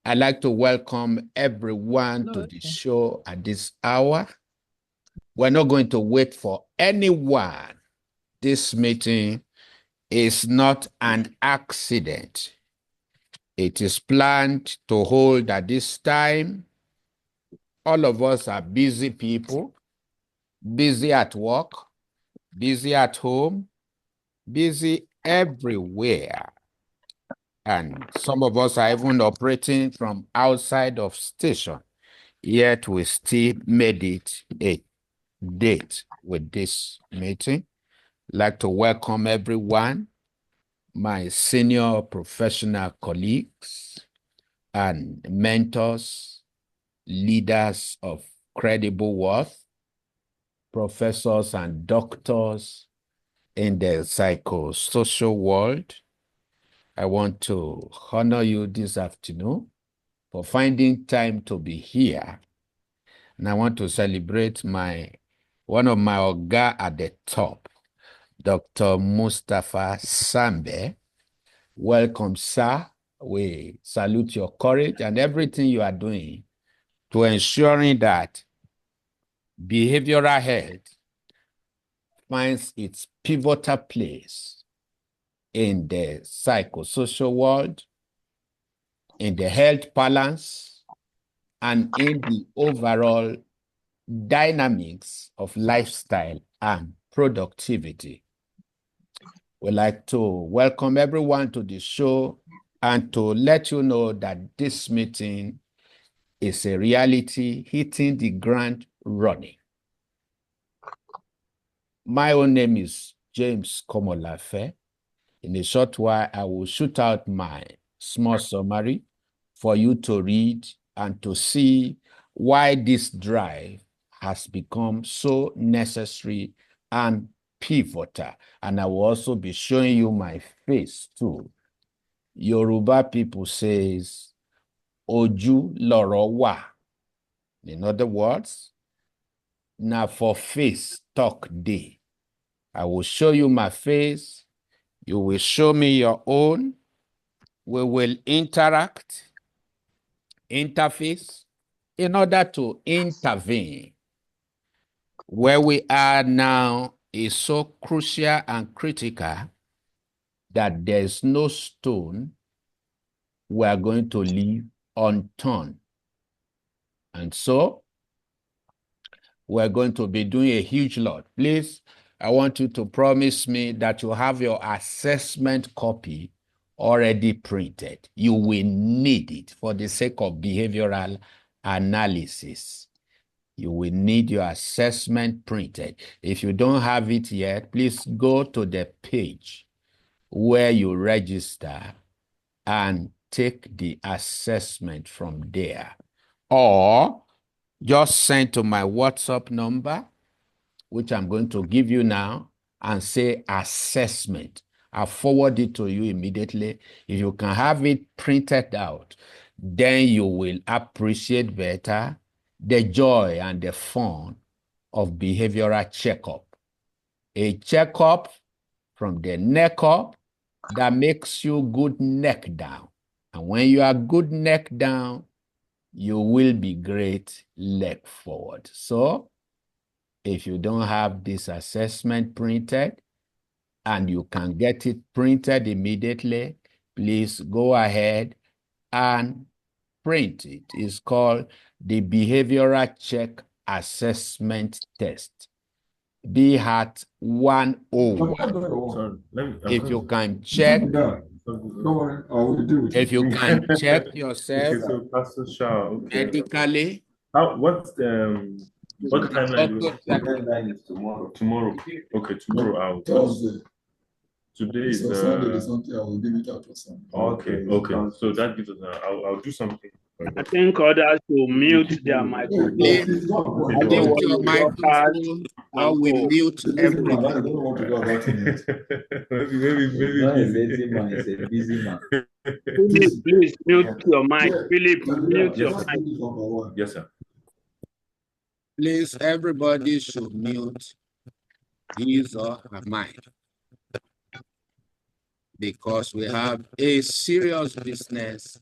I'd like to welcome everyone to the show at this hour. We're not going to wait for anyone. This meeting is not an accident. It is planned to hold at this time. All of us are busy people, busy at work, busy at home, busy everywhere. And some of us are even operating from outside of station, yet we still made it a date with this meeting. I'd like to welcome everyone, my senior professional colleagues and mentors, leaders of credible worth, professors and doctors in the psychosocial world. I want to honor you this afternoon for finding time to be here. And I want to celebrate one of my oga at the top, Dr. Mustafa Sambe. Welcome, sir. We salute your courage and everything you are doing to ensuring that behavioral health finds its pivotal place in the psychosocial world, in the health balance, and in the overall dynamics of lifestyle and productivity. We'd like to welcome everyone to the show and to let you know that this meeting is a reality hitting the ground running. My own name is James Komolafe. In a short while, I will shoot out my small summary for you to read and to see why this drive has become so necessary and pivotal. And I will also be showing you my face too. Yoruba people says, Oju loro wa. In other words, now for face talk day. I will show you my face. You will show me your own. We will interface in order to intervene. Where we are now is so crucial and critical that there's no stone we are going to leave unturned. And so we're going to be doing a huge lot. Please, I want you to promise me that you have your assessment copy already printed. You will need it for the sake of behavioral analysis. You will need your assessment printed. If you don't have it yet, please go to the page where you register and take the assessment from there. Or just send to my WhatsApp number, which I'm going to give you now, and say assessment. I'll forward it to you immediately. If you can have it printed out, then you will appreciate better the joy and the fun of behavioral checkup. A checkup from the neck up that makes you good neck down. And when you are good neck down, you will be great leg forward. So if you don't have this assessment printed and you can get it printed immediately, please go ahead and print it. It's called the Behavioral Check Assessment Test, BHAT 101. If you can check, if you can check yourself medically. What timeline? The deadline is tomorrow. Tomorrow. Okay, tomorrow out. Thursday. Today is Sunday. Something I will give it out for Sunday. Okay. So that gives us. I'll do something. I think others will mute their microphone. Mute your microphone, or we mute everybody. Maybe not a lazy man, it's a busy man. Philip, please mute your mic. Philip, mute your mic. Yes, sir. Please, everybody should mute his or her mic. because we have a serious business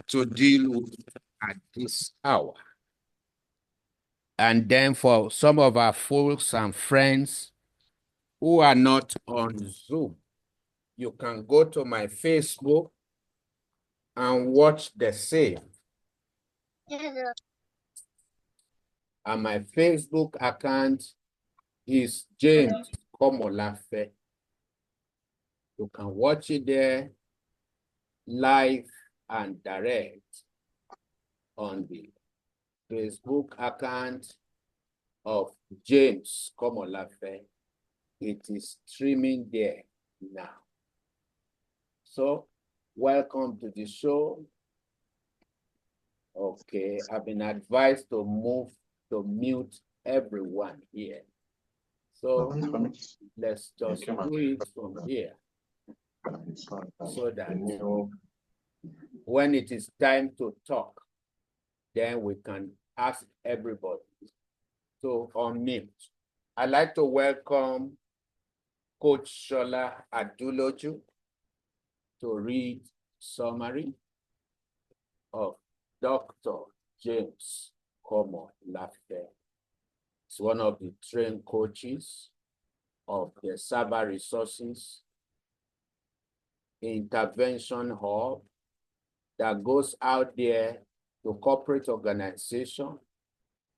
to deal with at this hour. And then for some of our folks and friends who are not on Zoom, you can go to my Facebook and watch the same. And my Facebook account is James Komolafe. You can watch it there live and direct on the Facebook account of James Komolafe. It is streaming there now. So, welcome to the show. Okay, I've been advised to mute everyone here. So, let's just do it from here so that when it is time to talk, then we can ask everybody to unmute. I'd like to welcome Coach Shola Aduloju to read summary of Dr. James Komolafe. He's one of the trained coaches of the Cyber Resources Intervention Hub that goes out there to corporate organizations,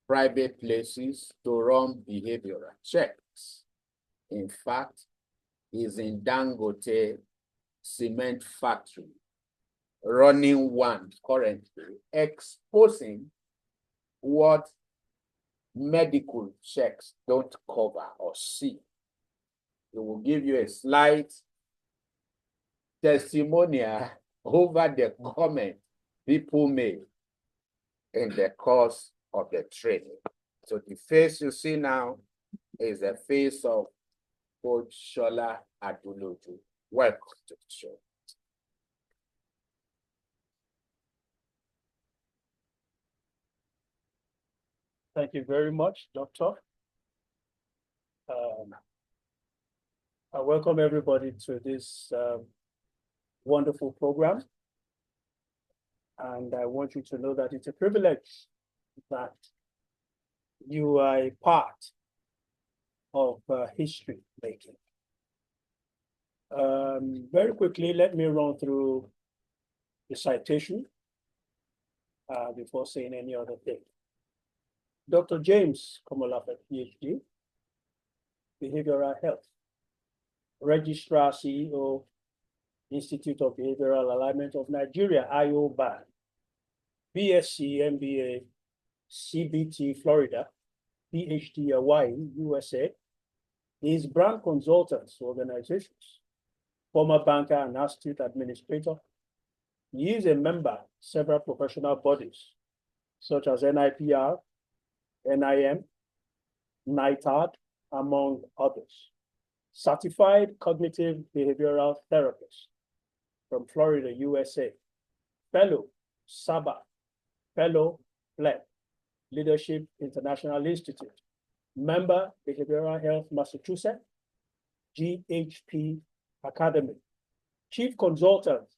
private places to run behavioral checks. In fact, he's in Dangote cement factory, running one currently, exposing what medical checks don't cover or see. It will give you a slight testimonial over the comment people made in the course of the training. So the face you see now is the face of Coach Shola Aduloju. Welcome to the show. Thank you very much, Doctor. I welcome everybody to this wonderful program. And I want you to know that it's a privilege that you are a part of history making. Very quickly, let me run through the citation before saying any other thing. Dr. James Komolafe, PhD, Behavioral Health, Registrar, CEO, Institute of Behavioral Alignment of Nigeria, IOBAN, BSc, MBA, CBT, Florida, PhD, Hawaii, USA. He is brand consultant to organizations, former banker and astute administrator. He is a member of several professional bodies, such as NIPR, NIM, NITAD, among others. Certified cognitive behavioral therapist from Florida, USA. Fellow, SABA, Fellow, FLEP, Leadership International Institute. Member, Behavioral Health Massachusetts, GHP Academy. Chief Consultant,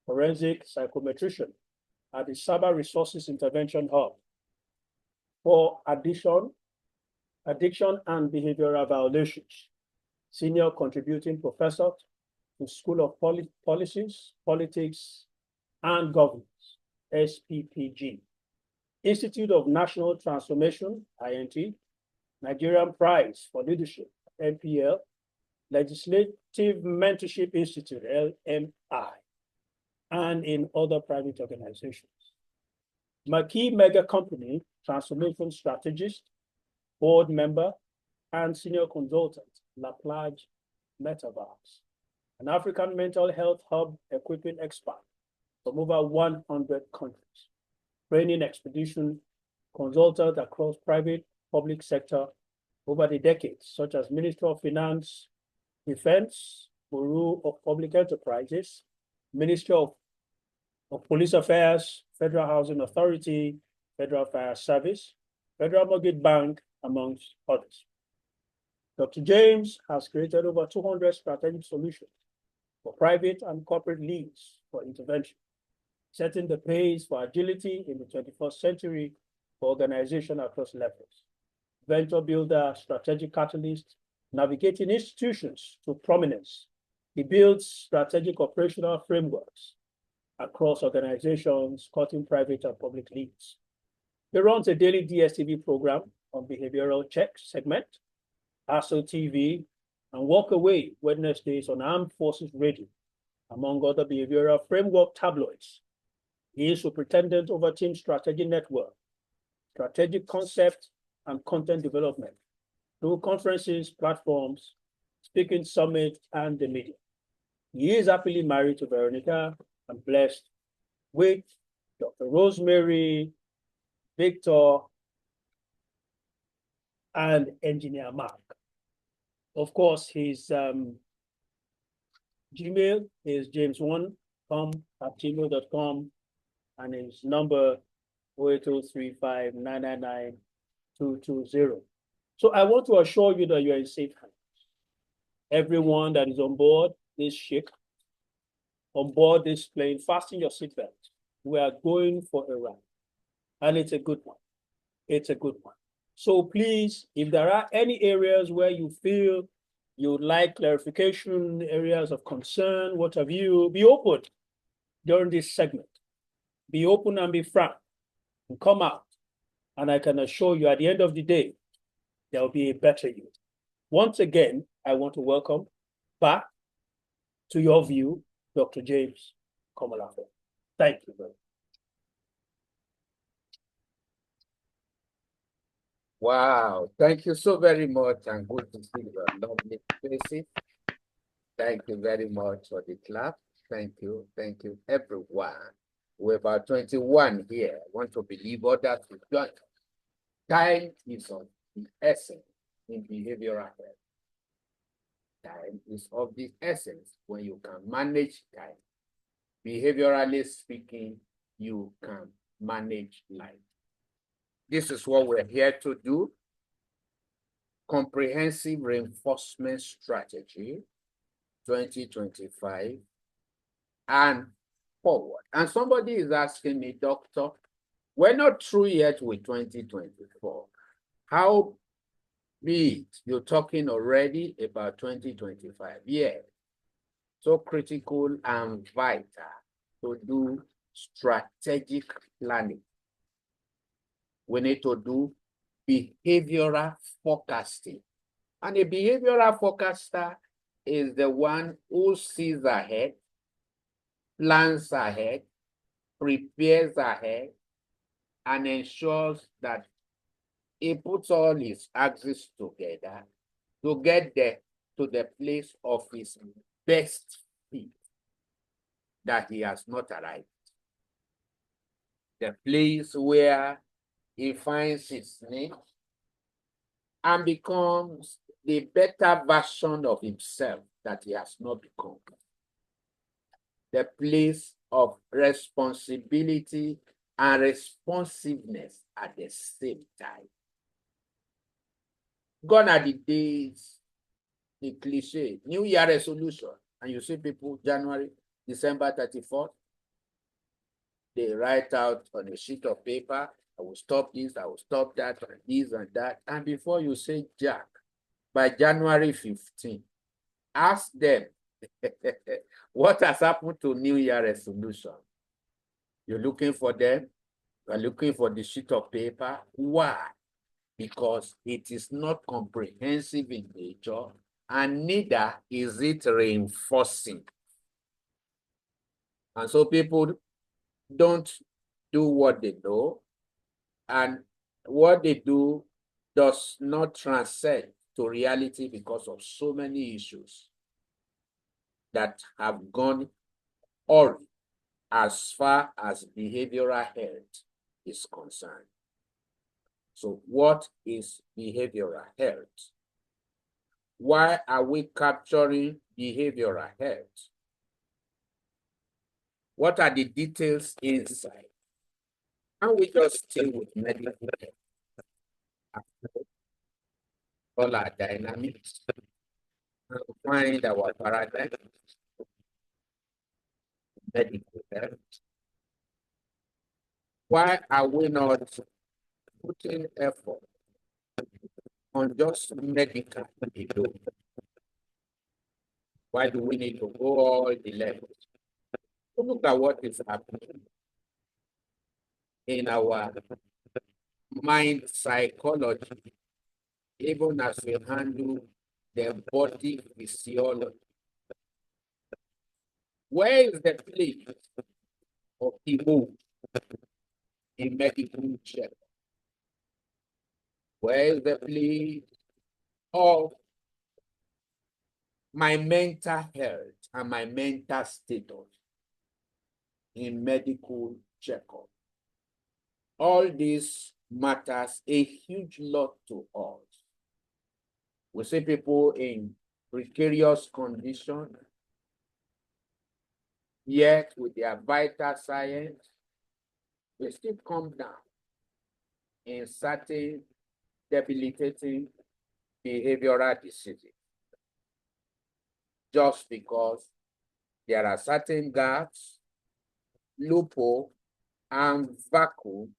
Forensic Psychometrician at the Cyber Resources Intervention Hub for addiction and behavioral violations. Senior Contributing Professor to School of Policies, Politics, and Governance, SPPG. Institute of National Transformation, INT, Nigerian Prize for Leadership, NPL, Legislative Mentorship Institute, LMI, and in other private organizations. Marquee Mega Company, Transformation Strategist, Board Member, and Senior Consultant, LaPlage Metaverse, an African Mental Health Hub equipping expert from over 100 countries. Training expedition consultant across private, public sector over the decades, such as Ministry of Finance, Defense, Bureau of Public Enterprises, Ministry of Police Affairs, Federal Housing Authority, Federal Fire Service, Federal Mortgage Bank, amongst others. Dr. James has created over 200 strategic solutions for private and corporate leads for intervention, setting the pace for agility in the 21st century for organizations across levels, venture builder, strategic catalyst, navigating institutions to prominence. He builds strategic operational frameworks across organizations, cutting private and public leads. He runs a daily DSTV program on behavioral check segment, ASO TV, and Walk Away Wednesdays on Armed Forces Radio, among other behavioral framework tabloids. He is superintendent over Team Strategy Network, strategic concept and content development through conferences, platforms, speaking summit, and the media. He is happily married to Veronica and blessed with Dr. Rosemary, Victor, and Engineer Mark. Of course, his Gmail is james1com@gmail.com, and his number 08035999220. So I want to assure you that you are in safe hands. Everyone that is on board this ship, on board this plane, fasten your seatbelt. We are going for a ride, and it's a good one. It's a good one. So please, if there are any areas where you feel you would like clarification, areas of concern, what have you, be open during this segment. Be open and be frank and come out. And I can assure you at the end of the day, there will be a better you. Once again, I want to welcome back to your view, Dr. James Komolafe. Thank you very much. Wow, thank you so very much, and good to see your lovely faces. Thank you very much for the clap. Thank you, everyone. We're about 21 here. I want to believe others will join. Time is of the essence in behavioral health. Time is of the essence when you can manage time. Behaviorally speaking, you can manage life. This is what we're here to do. Comprehensive Reinforcement Strategy 2025 and forward. And somebody is asking me, Doctor, we're not through yet with 2024. How be it? You're talking already about 2025. Yeah. So critical and vital to do strategic planning. We need to do behavioral forecasting. And a behavioral forecaster is the one who sees ahead, plans ahead, prepares ahead, and ensures that he puts all his axes together to get there to the place of his best fit that he has not arrived. The place where he finds his niche and becomes the better version of himself that he has not become. The place of responsibility and responsiveness at the same time. Gone are the days, the cliche, New Year resolution, and you see people January, December 31st, they write out on a sheet of paper, I will stop this, I will stop that, and this and that. And before you say Jack, by January 15, ask them what has happened to New Year resolution. You're looking for them, you're looking for the sheet of paper. Why? Because it is not comprehensive in nature, and neither is it reinforcing. And so people don't do what they know, and what they do does not transcend to reality because of so many issues that have gone awry as far as behavioral health is concerned. So what is behavioral health? Why are we capturing behavioral health? What are the details inside? And we just stay with medical health. All our dynamics, and find our paradigm, medical health? Why are we not putting effort on just medical alone? Why do we need to go all the levels? Look at what is happening in our mind psychology, even as we handle the body physiology. Where is the place of the mood in medical check? Where is the place of my mental health and my mental status in medical checkup? All this matters a huge lot to us. We see people in precarious condition, yet with their vital signs, they still come down in certain debilitating behavioral diseases, just because there are certain gaps, loophole, and vacuum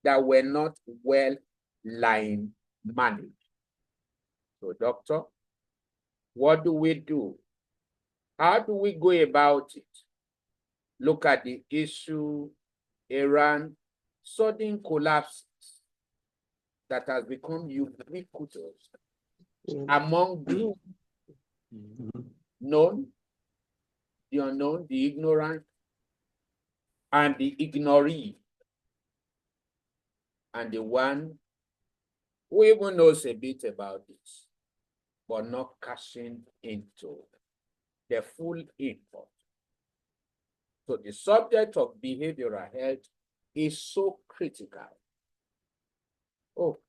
that were not well line managed. So, doctor, what do we do? How do we go about it? Look at the issue around sudden collapses that has become ubiquitous among the known, the unknown, the ignorant, and the ignoree, and the one who even knows a bit about this, but not cashing into the full import. So the subject of behavioral health is so critical. Oh,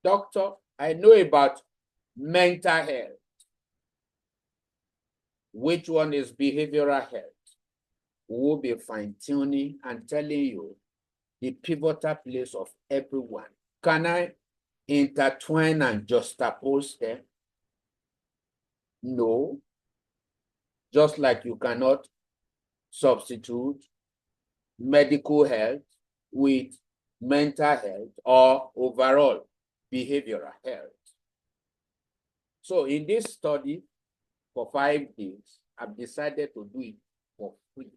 doctor, I know about mental health. Which one is behavioral health? We will be fine-tuning and telling you the pivotal place of everyone. Can I intertwine and juxtapose them? No. Just like you cannot substitute medical health with mental health or overall behavioral health. So in this study for 5 days, I've decided to do it for free,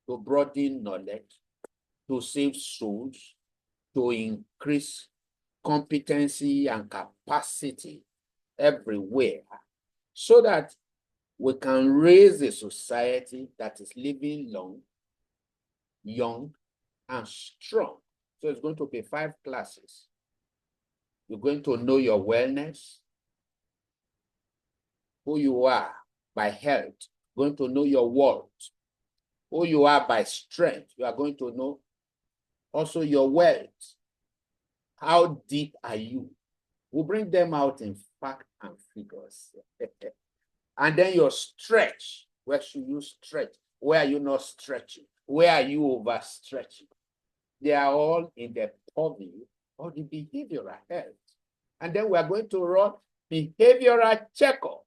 to broaden knowledge, to save souls, to increase competency and capacity everywhere, so that we can raise a society that is living long, young, and strong. So it's going to be 5 classes. You're going to know your wellness, who you are by health, going to know your worth, who you are by strength. You are going to know also your wealth. How deep are you? We'll bring them out in fact and figures. And then your stretch. Where should you stretch? Where are you not stretching? Where are you overstretching? They are all in the purview of the behavioral health. And then we are going to run behavioral checkup.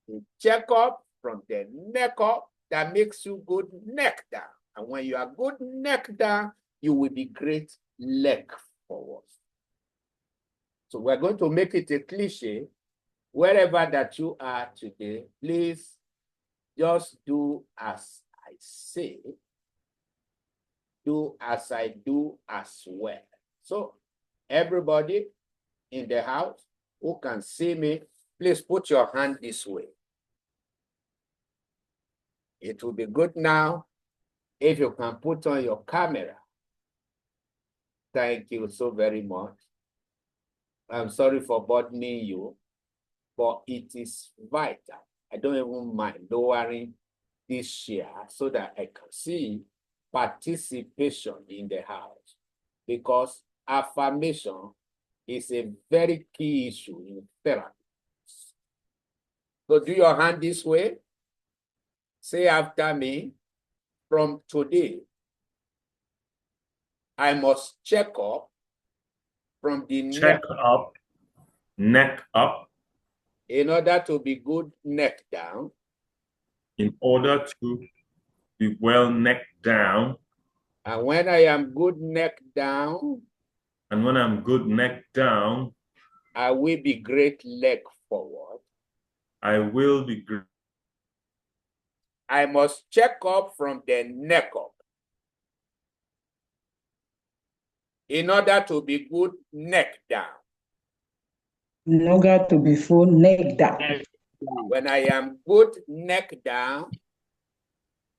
A checkup from the neck up that makes you good neck down. And when you are good neck down, you will be great leg forward. So we're going to make it a cliche. Wherever that you are today, please just do as I say, do as I do as well. So everybody in the house who can see me, please put your hand this way. It will be good now if you can put on your camera. Thank you so very much. I'm sorry for burdening you, but it is vital. I don't even mind lowering this share so that I can see participation in the house, because affirmation is a very key issue in therapy. So do your hand this way. Say after me, from today, I must check up from the Check up, neck up, in order to be good neck down. in order to be well neck down. And when I am good neck down, and when I'm good neck down, I will be great leg forward. I will be great. I must check up from the neck up in order to be good neck down. In order to be full neck down. When I am good neck down,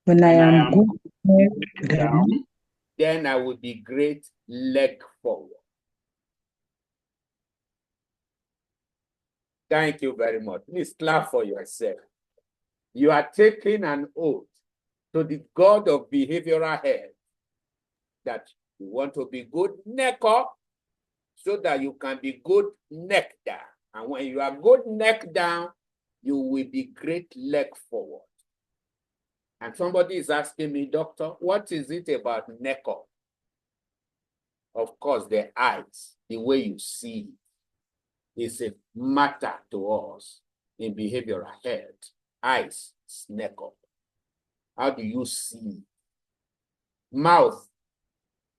when I am good neck down, then I will be great leg forward. Thank you very much. Please clap for yourself. You are taking an oath to the God of behavioral health that you want to be good neck up so that you can be good neck down. And when you are good neck down, you will be great leg forward. And somebody is asking me, doctor, what is it about neck up? Of course, the eyes, the way you see it, is a matter to us in behavioral health. Eyes, neck up. How do you see? Mouth,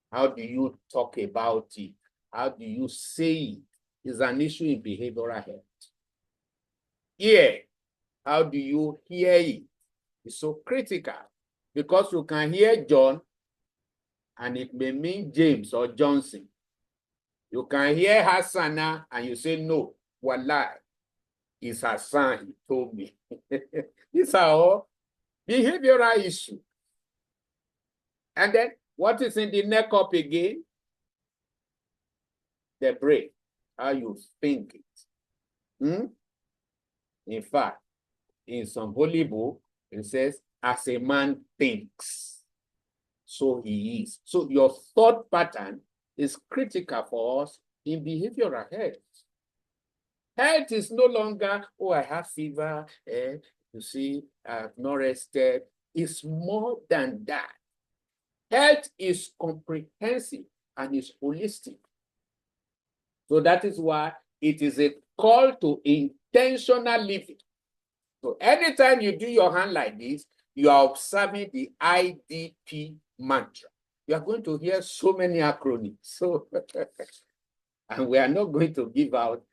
how do you talk about it? How do you say it? Is an issue in behavioral health. Ear, how do you hear it? It's so critical because you can hear John and it may mean James or Johnson. You can hear Hassana and you say, no, Wallah, it's Hassan, he told me. These are all behavioral issues. And then what is in the neck up again? The brain, how you think it. In fact, in some holy book, it says, as a man thinks, so he is. So your thought pattern is critical for us in behavioral health. Health is no longer, oh, I have fever, you see, I've not rested. It's more than that. Health is comprehensive and is holistic. So that is why it is a call to intentional living. So anytime you do your hand like this, you are observing the IDP mantra. You are going to hear so many acronyms. So, and we are not going to give out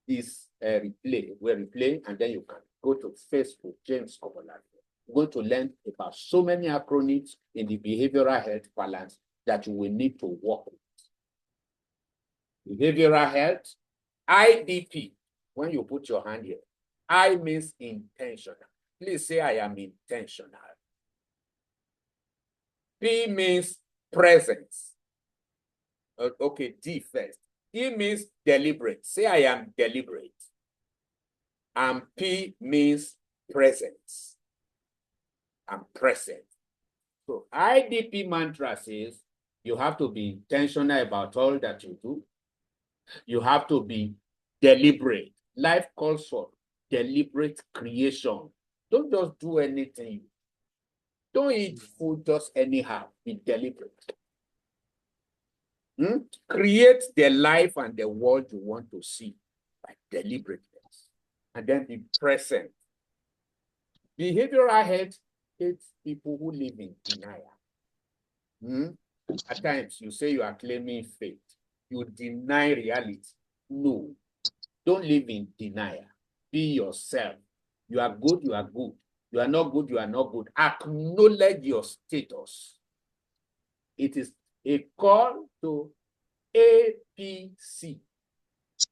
this replay. We'll replay, and then you can go to Facebook, James Komolafe. We're going to learn about so many acronyms in the behavioral health balance that you will need to work with. Behavioral health, IDP, when you put your hand here, I means intentional. Please say I am intentional. P means presence. Okay, D first. D means deliberate. Say I am deliberate. And P means presence. I'm present. So IDP mantra says you have to be intentional about all that you do. You have to be deliberate. Life calls for deliberate creation. Don't just do anything. Don't eat food just anyhow. Be deliberate. Create the life and the world you want to see by deliberateness. And then be present. Behavioral health hates people who live in denial. At times, you say you are claiming faith. You deny reality. No, don't live in denial. Be yourself. You are good, you are good. You are not good, you are not good. Acknowledge your status. It is a call to APC.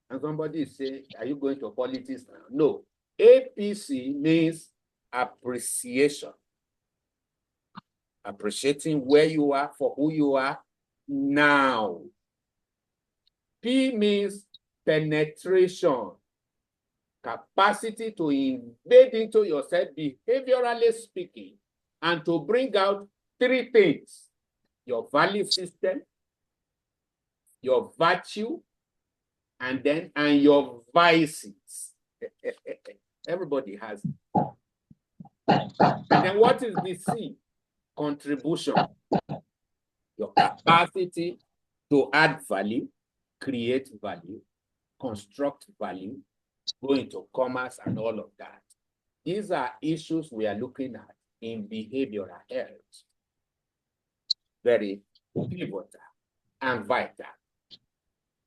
And somebody is saying, are you going to politics now? No. APC means appreciation. Appreciating where you are for who you are now. P means penetration. Capacity to invade into yourself, behaviorally speaking, and to bring out three things: your value system, your virtue, and your vices. Everybody has it. And then what is the C? Contribution. Your capacity to add value, create value, construct value, go into commerce and all of that. These are issues we are looking at in behavioral health. Very pivotal and vital.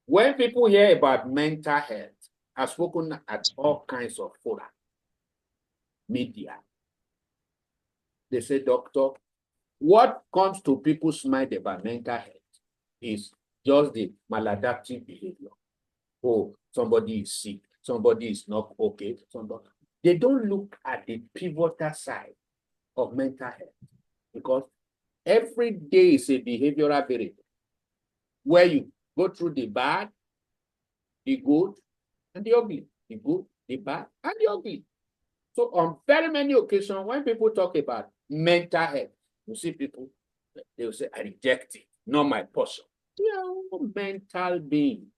When people hear about mental health, I've spoken at all kinds of fora, media. They say, doctor, what comes to people's mind about mental health is just the maladaptive behavior. Oh, somebody is sick, somebody is not okay. They don't look at the pivotal side of mental health, because every day is a behavioral variable where you go through the bad, the good, and the ugly. The good, the bad, and the ugly. So on very many occasions, when people talk about mental health, you see people, they will say, I reject it, not my portion. We are all mental beings.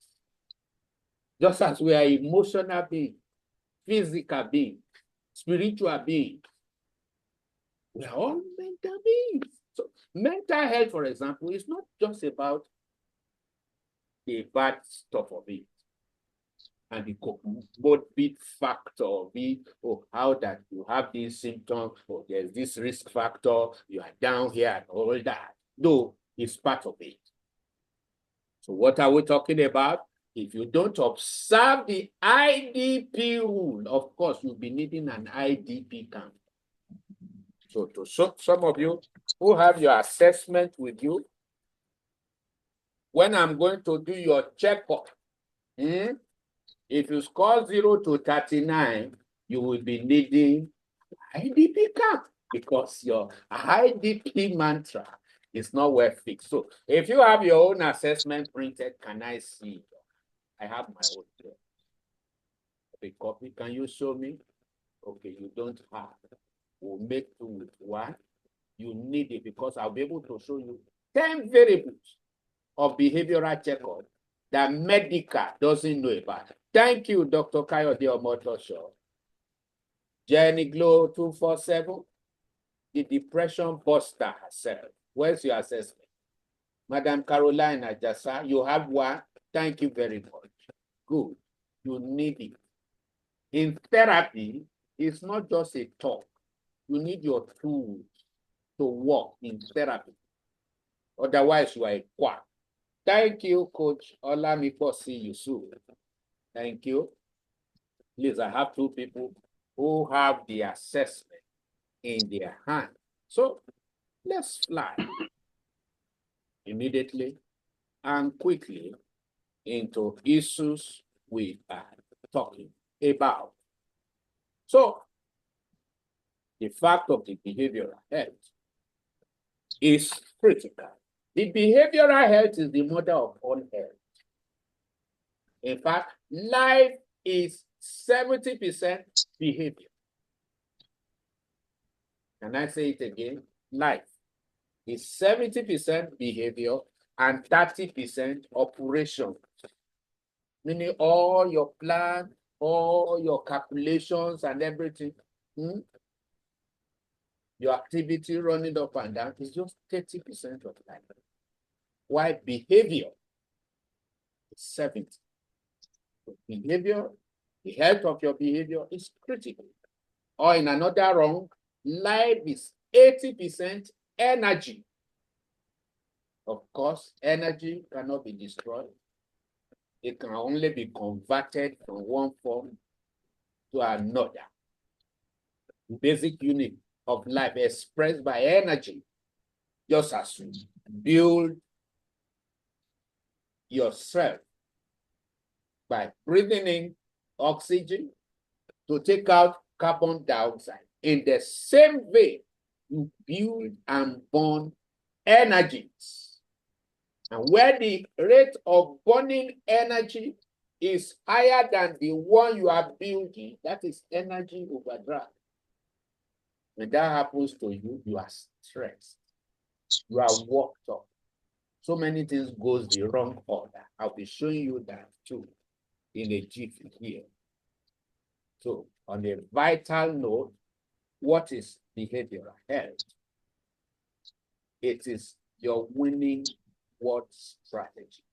Just as we are emotional beings, physical beings, spiritual beings. We are all mental beings. So mental health, for example, is not just about the bad stuff of it and the comorbid factor of it, or how that you have these symptoms, or there's this risk factor, you are down here and all that. Though it's part of it. So what are we talking about? If you don't observe the IDP rule, of course, you'll be needing an IDP camp. So to some of you who have your assessment with you, when I'm going to do your checkup, if you score 0 to 39, you will be needing IDP camp, because your IDP mantra is not well fixed. So if you have your own assessment printed, can I see it? I have my own here. A copy, can you show me? Okay, you don't have. We'll make two with one. You need it, because I'll be able to show you 10 variables of behavioral checkup that medical doesn't know about. Thank you, Dr. Kayode Omotosho. Jenny Glow 247, the depression buster herself. Where's your assessment? Madam Caroline Ajasa, you have one. Thank you very much. Good. You need it. In therapy, it's not just a talk. You need your tools to work in therapy. Otherwise, you are a quack. Thank you, Coach Olamiposi Yusuf. Thank you. Please, I have two people who have the assessment in their hand. So let's fly immediately and quickly into issues we are talking about. So the fact of the behavioral health is critical. The behavioral health is the mother of all health. In fact, life is 70% behavior. Can I say it again? Life is 70% behavior and 30% operation. Meaning all your plan, all your calculations and everything, your activity running up and down is just 30% of life. Why behavior is 70%. Behavior, the health of your behavior is critical. Or in another wrong, life is 80% energy. Of course, energy cannot be destroyed. It can only be converted from one form to another. The basic unit of life expressed by energy, just as you build yourself by breathing in oxygen to take out carbon dioxide. In the same way, you build and burn energies. And where the rate of burning energy is higher than the one you are building, that is energy overdrive. When that happens to you, you are stressed. You are worked up. So many things goes the wrong order. I'll be showing you that too in a jiffy here. So on a vital note, what is behavioral health? It is your winning word strategy.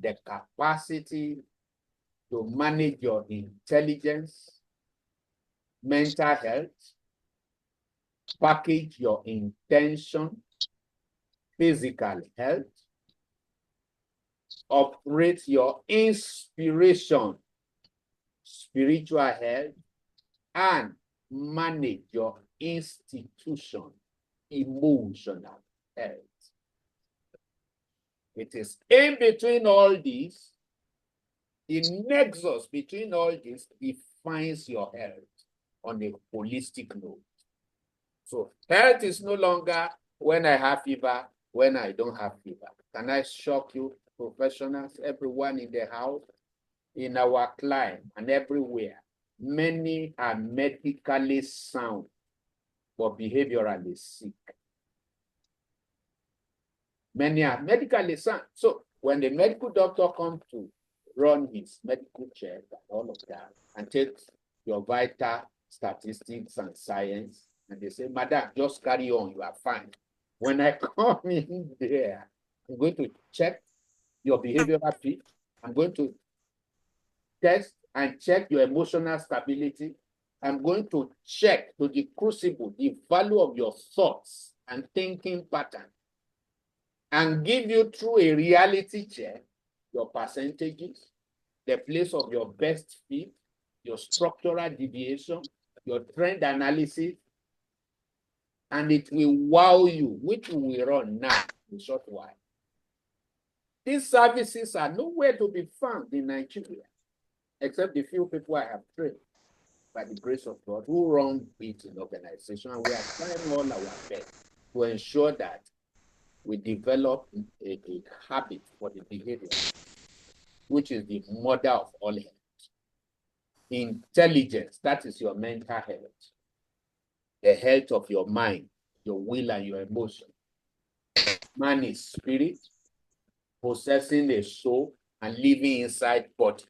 The capacity to manage your intelligence, mental health, package your intention, physical health, operate your inspiration, spiritual health, and manage your institution, emotional health. It is in between all these, the nexus between all this defines your health on a holistic note. So health is no longer when I have fever, when I don't have fever. Can I shock you, professionals, everyone in the house, in our client and everywhere? Many are medically sound, but behaviorally sick. Many are medically sound. So when the medical doctor comes to run his medical check and all of that, and takes your vital statistics and science, and they say, Madam, just carry on, you are fine. When I come in there, I'm going to check your behavioral fit. I'm going to test and check your emotional stability. I'm going to check to the crucible the value of your thoughts and thinking pattern, and give you through a reality check your percentages, the place of your best fit, your structural deviation, your trend analysis, and it will wow you, which we will run now in a short while. These services are nowhere to be found in Nigeria, except the few people I have trained by the grace of God who run it in organization, and we are trying all our best to ensure that we develop a habit for the behavior, which is the mother of all health. Intelligence, that is your mental health, the health of your mind, your will, and your emotion. Man is spirit, possessing a soul and living inside body.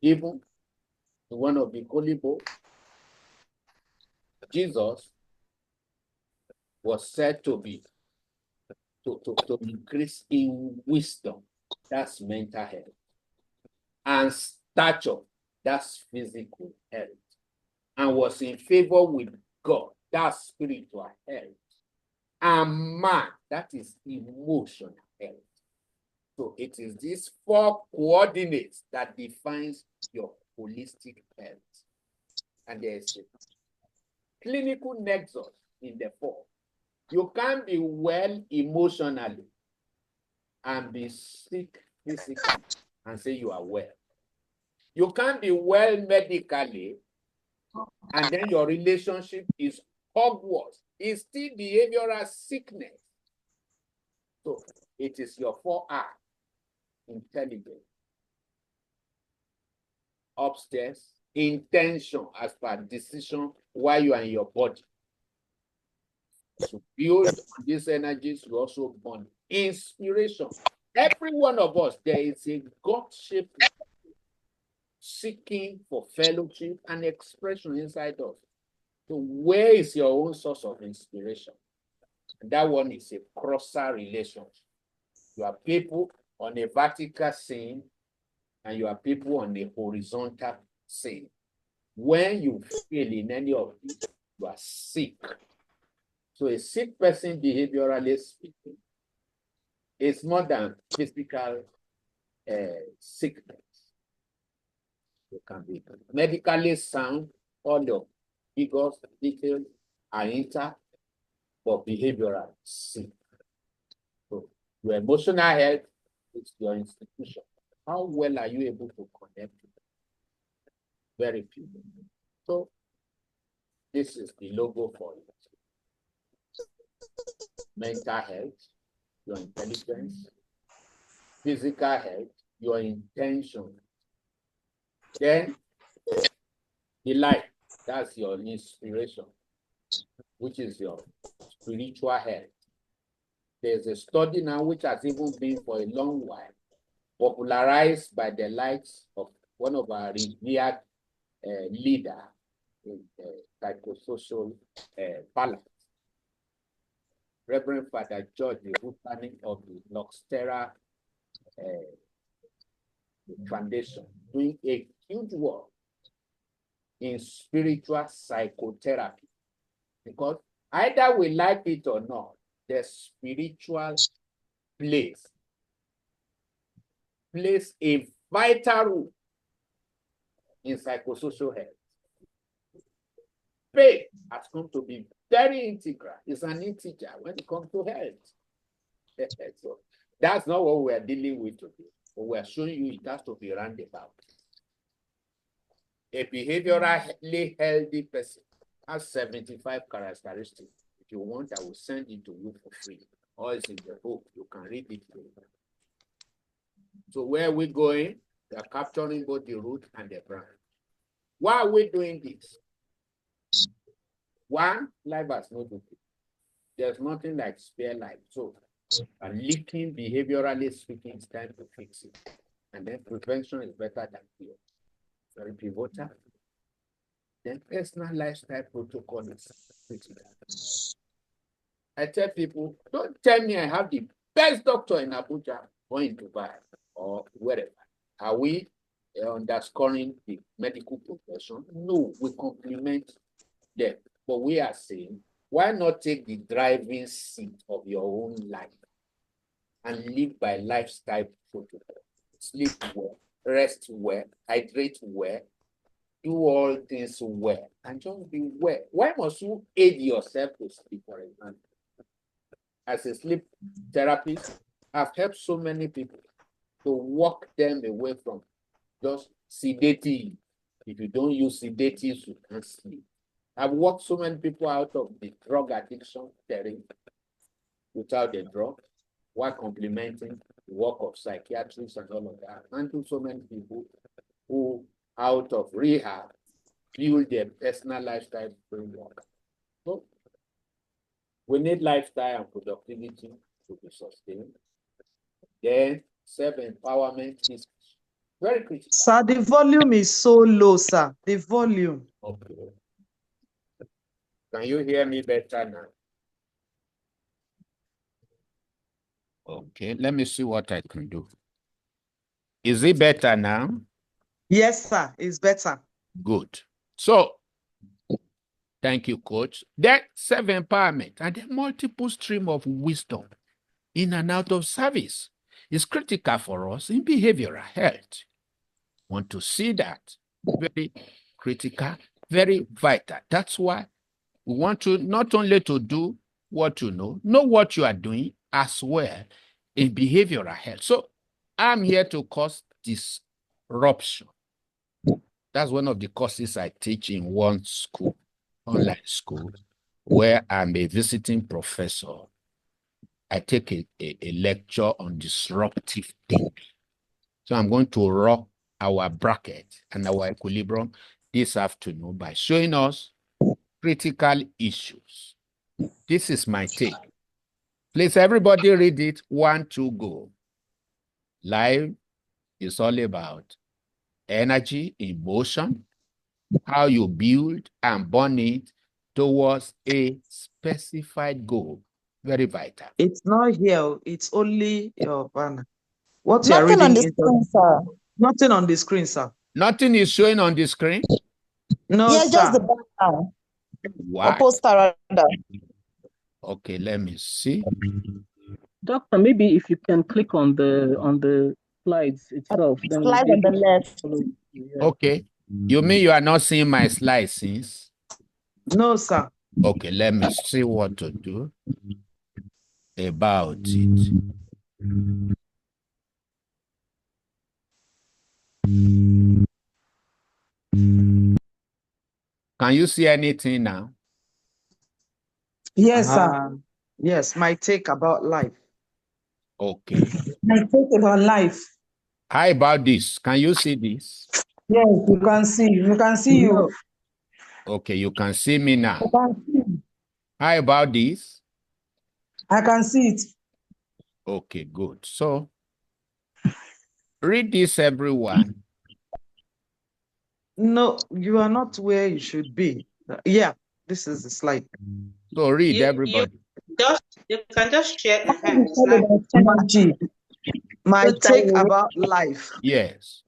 Even in one of the holy books, Jesus was said to be to increase in wisdom, that's mental health, and stature, that's physical health, and was in favor with God, that's spiritual health, and man, that is emotional health. So it is these four coordinates that defines your holistic health. And there's a clinical nexus in the four. You can't be well emotionally and be sick physically and say you are well. You can't be well medically and then your relationship is Hogwarts. It's still behavioral sickness. So it is your 4R. Intelligence. Upstairs, intention as per decision while you are in your body. To build on these energies, you also born inspiration. Every one of us, there is a God-shaped seeking for fellowship and expression inside us. So where is your own source of inspiration? And that one is a crosser relationship. You are people on a vertical scene and you are people on a horizontal scene. When you fail in any of these, you are sick. So a sick person, behaviorally speaking, is more than physical sickness. You can be medically sound, all your figures, details are intact, but behavioral sick. So your emotional health is your institution. How well are you able to connect with them? Very few. So this is the logo for it. Mental health, your intelligence, physical health, your intention. Then the light, that's your inspiration, which is your spiritual health. There's a study now which has even been for a long while, popularized by the likes of one of our revered leader in psychosocial balance, Reverend Father George, the Botany of the Luxterra Foundation, doing a huge work in spiritual psychotherapy. Because either we like it or not, the spiritual plays a vital role in psychosocial health. Faith has come to be very integral. It's an integer when it comes to health. So that's not what we are dealing with today. But we are showing you it has to be roundabout. A behaviorally healthy person has 75 characteristics. If you want, I will send it to you for free. Or it's in the book. You can read it. So where are we going? We are capturing both the root and the branch. Why are we doing this? One, life has no duplicate. There's nothing like spare life. So, leaking behaviorally speaking, it's time to fix it. And then prevention is better than cure. Very pivotal. Then personal lifestyle protocol is critical. I tell people, don't tell me I have the best doctor in Abuja or in Dubai or wherever. Are we underscoring the medical profession? No, we complement them. But we are saying, why not take the driving seat of your own life and live by lifestyle protocol? Sleep well, rest well, hydrate well, do all things well, and just be well. Why must you aid yourself to sleep, for example? As a sleep therapist, I've helped so many people to walk them away from just sedative. If you don't use sedatives, you can't sleep. I've walked so many people out of the drug addiction without the drug, while complementing the work of psychiatrists and all of that. And to so many people who, out of rehab, build their personal lifestyle framework. So we need lifestyle and productivity to be sustained. Then self-empowerment is very critical. Sir, the volume is so low, sir. The volume. Okay. Can you hear me better now? Okay, let me see what I can do. Is it better now? Yes, sir. It's better. Good. So, thank you, coach. Then self-empowerment and the multiple stream of wisdom in and out of service is critical for us in behavioral health. Want to see that? Very critical, very vital. That's why we want to not only to do what you know what you are doing as well in behavioral health. So I'm here to cause disruption. That's one of the courses I teach in one school, online school, where I'm a visiting professor. I take a lecture on disruptive thinking. So I'm going to rock our bracket and our equilibrium this afternoon by showing us critical issues. This is my take. Please, everybody read it. 1, 2, go. Life is all about energy, emotion, how you build and burn it towards a specified goal. Very vital. It's not here. It's only your banner. What you are Nothing reading on the is screen, sir. nothing on the screen, sir. Nothing is showing on the screen? No, Yes, just the sir. banner or What? poster rather. Okay, let me see. Doctor, maybe if you can click on the slides itself, then we'll Slide be on the able to left. follow you. Yeah. Okay. You mean you are not seeing my slides since? No, sir. Okay, let me see what to do about it. Can you see anything now? Yes, sir. Yes, my take about life. Okay. My take about life. How about this? Can you see this? Yes, you can see. You can see you. No. Okay, you can see me now. I can see. How about this? I can see it. Okay, good. So, read this, everyone. No, you are not where you should be. Yeah, this is the slide. So, read, everybody. You can just share the slide. Energy. My take about life. Yes.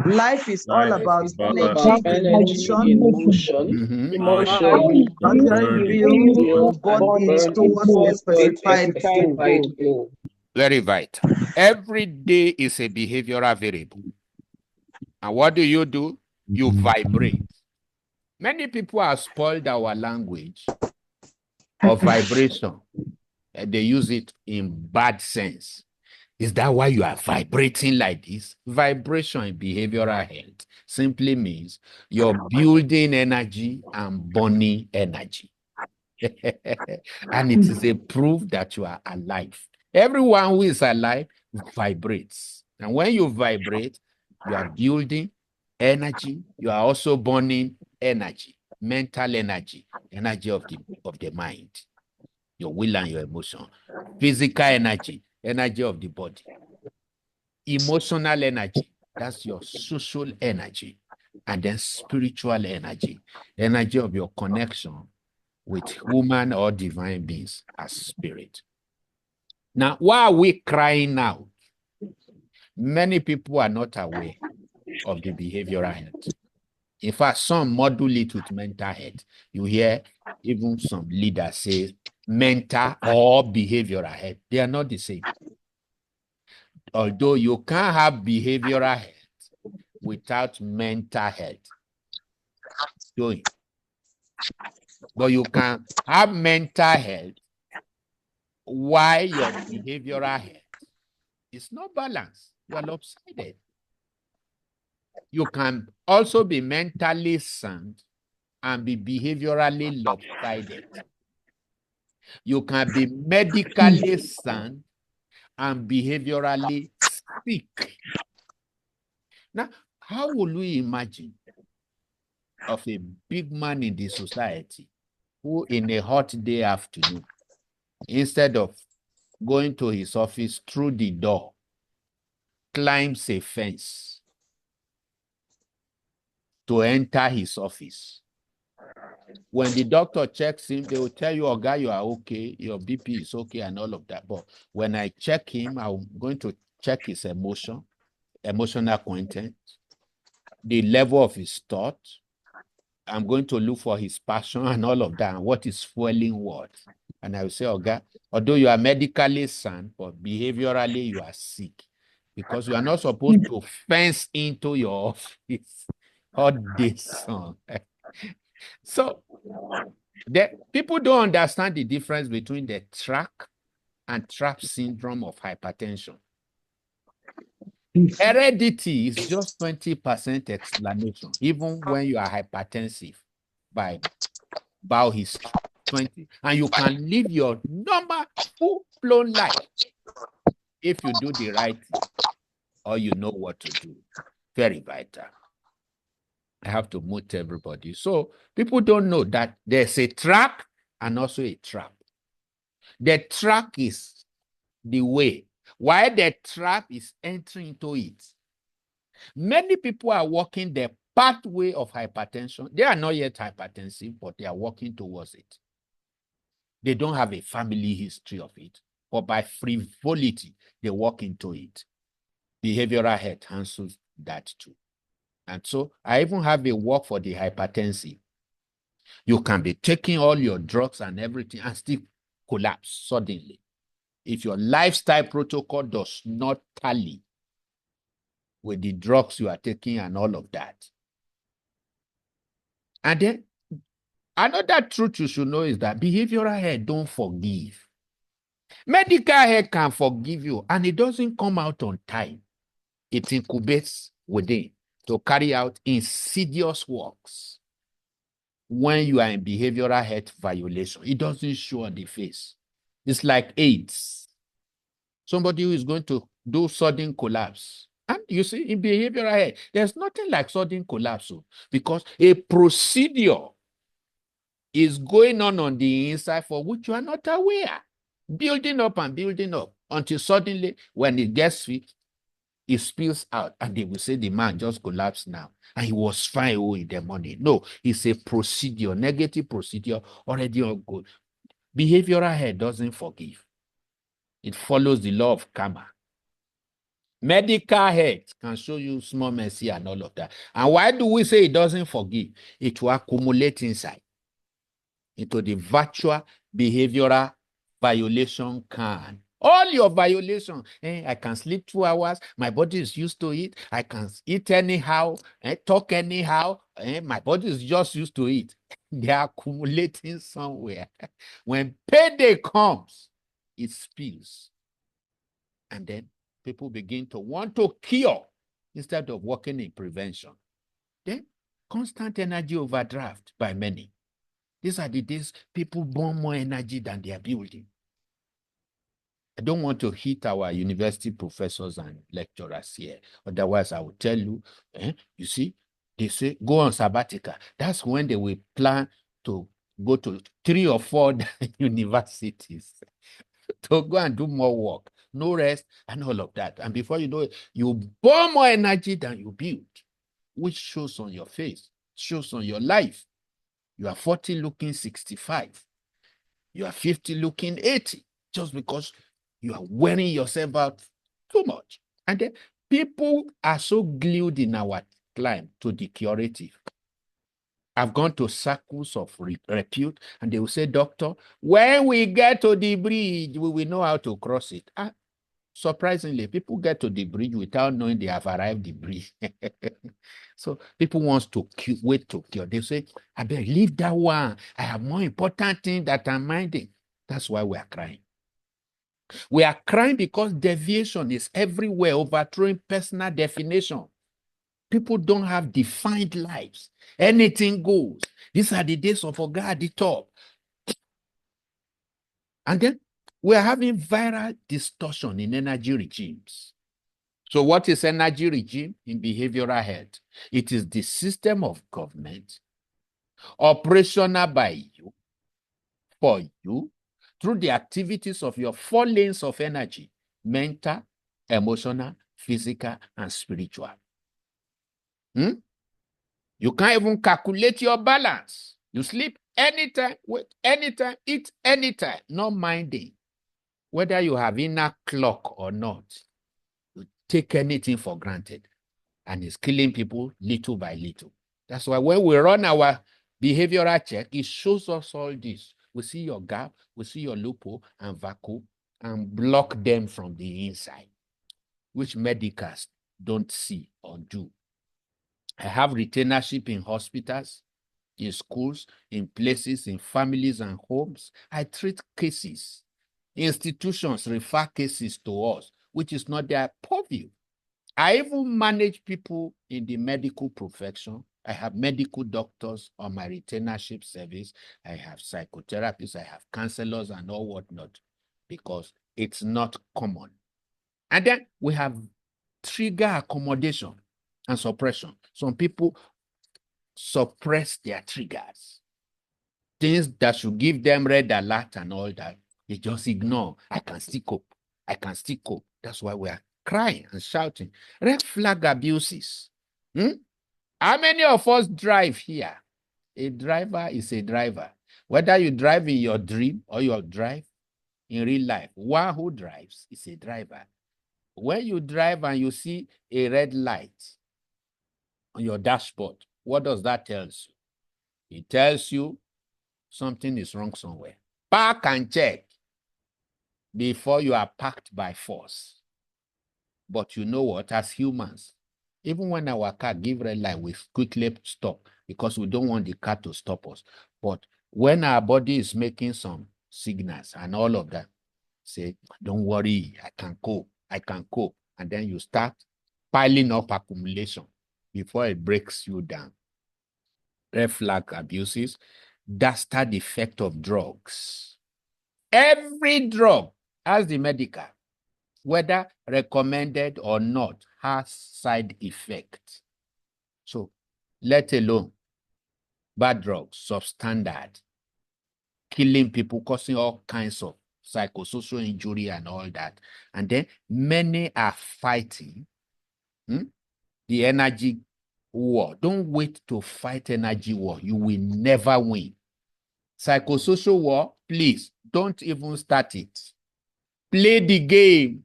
Life is all Life is about about energy in motion. Mhm. Conjuring build burn it towards a specified goal. Very vital. Every day is a behavioral variable. And what do? You vibrate. Many people have spoiled our language of vibration, and they use it in bad sense. Is that why you are vibrating like this? Vibration in behavioral health simply means you're building energy and burning energy. And it is a proof that you are alive. Everyone who is alive vibrates. And when you vibrate, you are building energy. You are also burning energy, mental energy, energy of the mind, your will and your emotion, physical energy, energy of the body, emotional energy, that's your social energy, and then spiritual energy, energy of your connection with human or divine beings as spirit. Now, why are we crying out? Many people are not aware of the behavioral health. In fact, some model it with mental health. You hear even some leaders say mental or behavioral health. They are not the same. Although you can't have behavioral health without mental health. But you can have mental health while your behavioral health is not balanced. You are lopsided. You can also be mentally sound and be behaviorally lopsided. You can be medically sound and behaviorally sick. Now, how will we imagine of a big man in the society who in a hot day afternoon, instead of going to his office through the door, climbs a fence to enter his office? When the doctor checks him, they will tell you, oh, guy, you are okay, your BP is okay, and all of that. But when I check him, I'm going to check his emotional content, the level of his thought. I'm going to look for his passion and all of that, and what is fueling what. And I will say, okay, although you are medically sound, but behaviorally you are sick, because you are not supposed to fence into your office all day sun. So people don't understand the difference between the track and trap syndrome of hypertension. Heredity is just 20% explanation, even when you are hypertensive by biohistory. 20, and you can live your normal, full-blown life if you do the right thing or you know what to do. Very vital. I have to mute everybody. So people don't know that there's a track and also a trap. The track is the way, while the trap is entering into it. Many people are walking the pathway of hypertension. They are not yet hypertensive, but they are walking towards it. They don't have a family history of it, but by frivolity, they walk into it. Behavioral health handles that too. And so I even have a work for the hypertensive. You can be taking all your drugs and everything and still collapse suddenly if your lifestyle protocol does not tally with the drugs you are taking and all of that. And then another truth you should know is that behavioral health don't forgive. Medical health can forgive you, and it doesn't come out on time. It incubates within to carry out insidious works. When you are in behavioral health violation, it doesn't show on the face. It's like AIDS. Somebody who is going to do sudden collapse. And you see, in behavioral health, there's nothing like sudden collapse, because a procedure is going on the inside for which you are not aware. Building up and building up until suddenly, when it gets fit, it spills out, and they will say the man just collapsed now, and he was fine in the morning. No, it's a procedure, negative procedure, already on good. Behavioral health doesn't forgive. It follows the law of karma. Medical health can show you small mercy and all of that. And why do we say it doesn't forgive? It will accumulate inside into the virtual behavioral violation can. All your violations. I can sleep 2 hours. My body is used to it. I can eat anyhow, talk anyhow. My body is just used to it. They are accumulating somewhere. When payday comes, it spills. And then people begin to want to cure instead of working in prevention. Then constant energy overdraft by many. These are the days people burn more energy than they are building. I don't want to hit our university professors and lecturers here. Otherwise, I will tell you, you see, they say, go on sabbatical. That's when they will plan to go to 3 or 4 universities to go and do more work. No rest and all of that. And before you know it, you burn more energy than you build, which shows on your face, shows on your life. You are 40 looking 65. You are 50 looking 80, just because you are wearing yourself out too much. And then people are so glued in our climb to the curative. I've gone to circles of repute, and they will say, doctor, when we get to the bridge, we will know how to cross it. Surprisingly, people get to the bridge without knowing they have arrived the bridge. So people want to wait to cure. They say, I better leave that one. I have more important things that I'm minding. That's why we are crying. We are crying because deviation is everywhere, overthrowing personal definition. People don't have defined lives. Anything goes. These are the days of Oga at the top. And then we are having viral distortion in energy regimes. So what is energy regime in behavioral health? It is the system of government operational by you, for you, through the activities of your 4 lanes of energy: mental, emotional, physical, and spiritual. You can't even calculate your balance. You sleep anytime, wake anytime, eat anytime, not minding whether you have inner clock or not. You take anything for granted, and it's killing people little by little. That's why when we run our behavioral check, it shows us all this. We see your gap, we see your loophole and vacuum, and block them from the inside, which medicals don't see or do. I have retainership in hospitals, in schools, in places, in families and homes. I treat cases. Institutions refer cases to us, which is not their purview. I even manage people in the medical profession. I have medical doctors on my retainership service. I have psychotherapists, I have counselors and all whatnot, because it's not common. And then we have trigger accommodation and suppression. Some people suppress their triggers. Things that should give them red alert and all that, they just ignore. I can still cope. I can still cope. That's why we are crying and shouting. Red flag abuses. How many of us drive here? A driver is a driver. Whether you drive in your dream or you drive in real life, one who drives is a driver. When you drive and you see a red light on your dashboard, what does that tell you? It tells you something is wrong somewhere. Park and check before you are parked by force. But you know what? As humans, even when our car gives red light, we quickly stop because we don't want the car to stop us. But when our body is making some signals and all of that, say, don't worry, I can cope, I can cope. And then you start piling up accumulation before it breaks you down. Red flag abuses, dastard effect of drugs. Every drug has the medical, whether recommended or not, has side effects. So, let alone bad drugs, substandard, killing people, causing all kinds of psychosocial injury and all that. And then many are fighting the energy war. Don't wait to fight energy war. You will never win. Psychosocial war, please don't even start it. Play the game.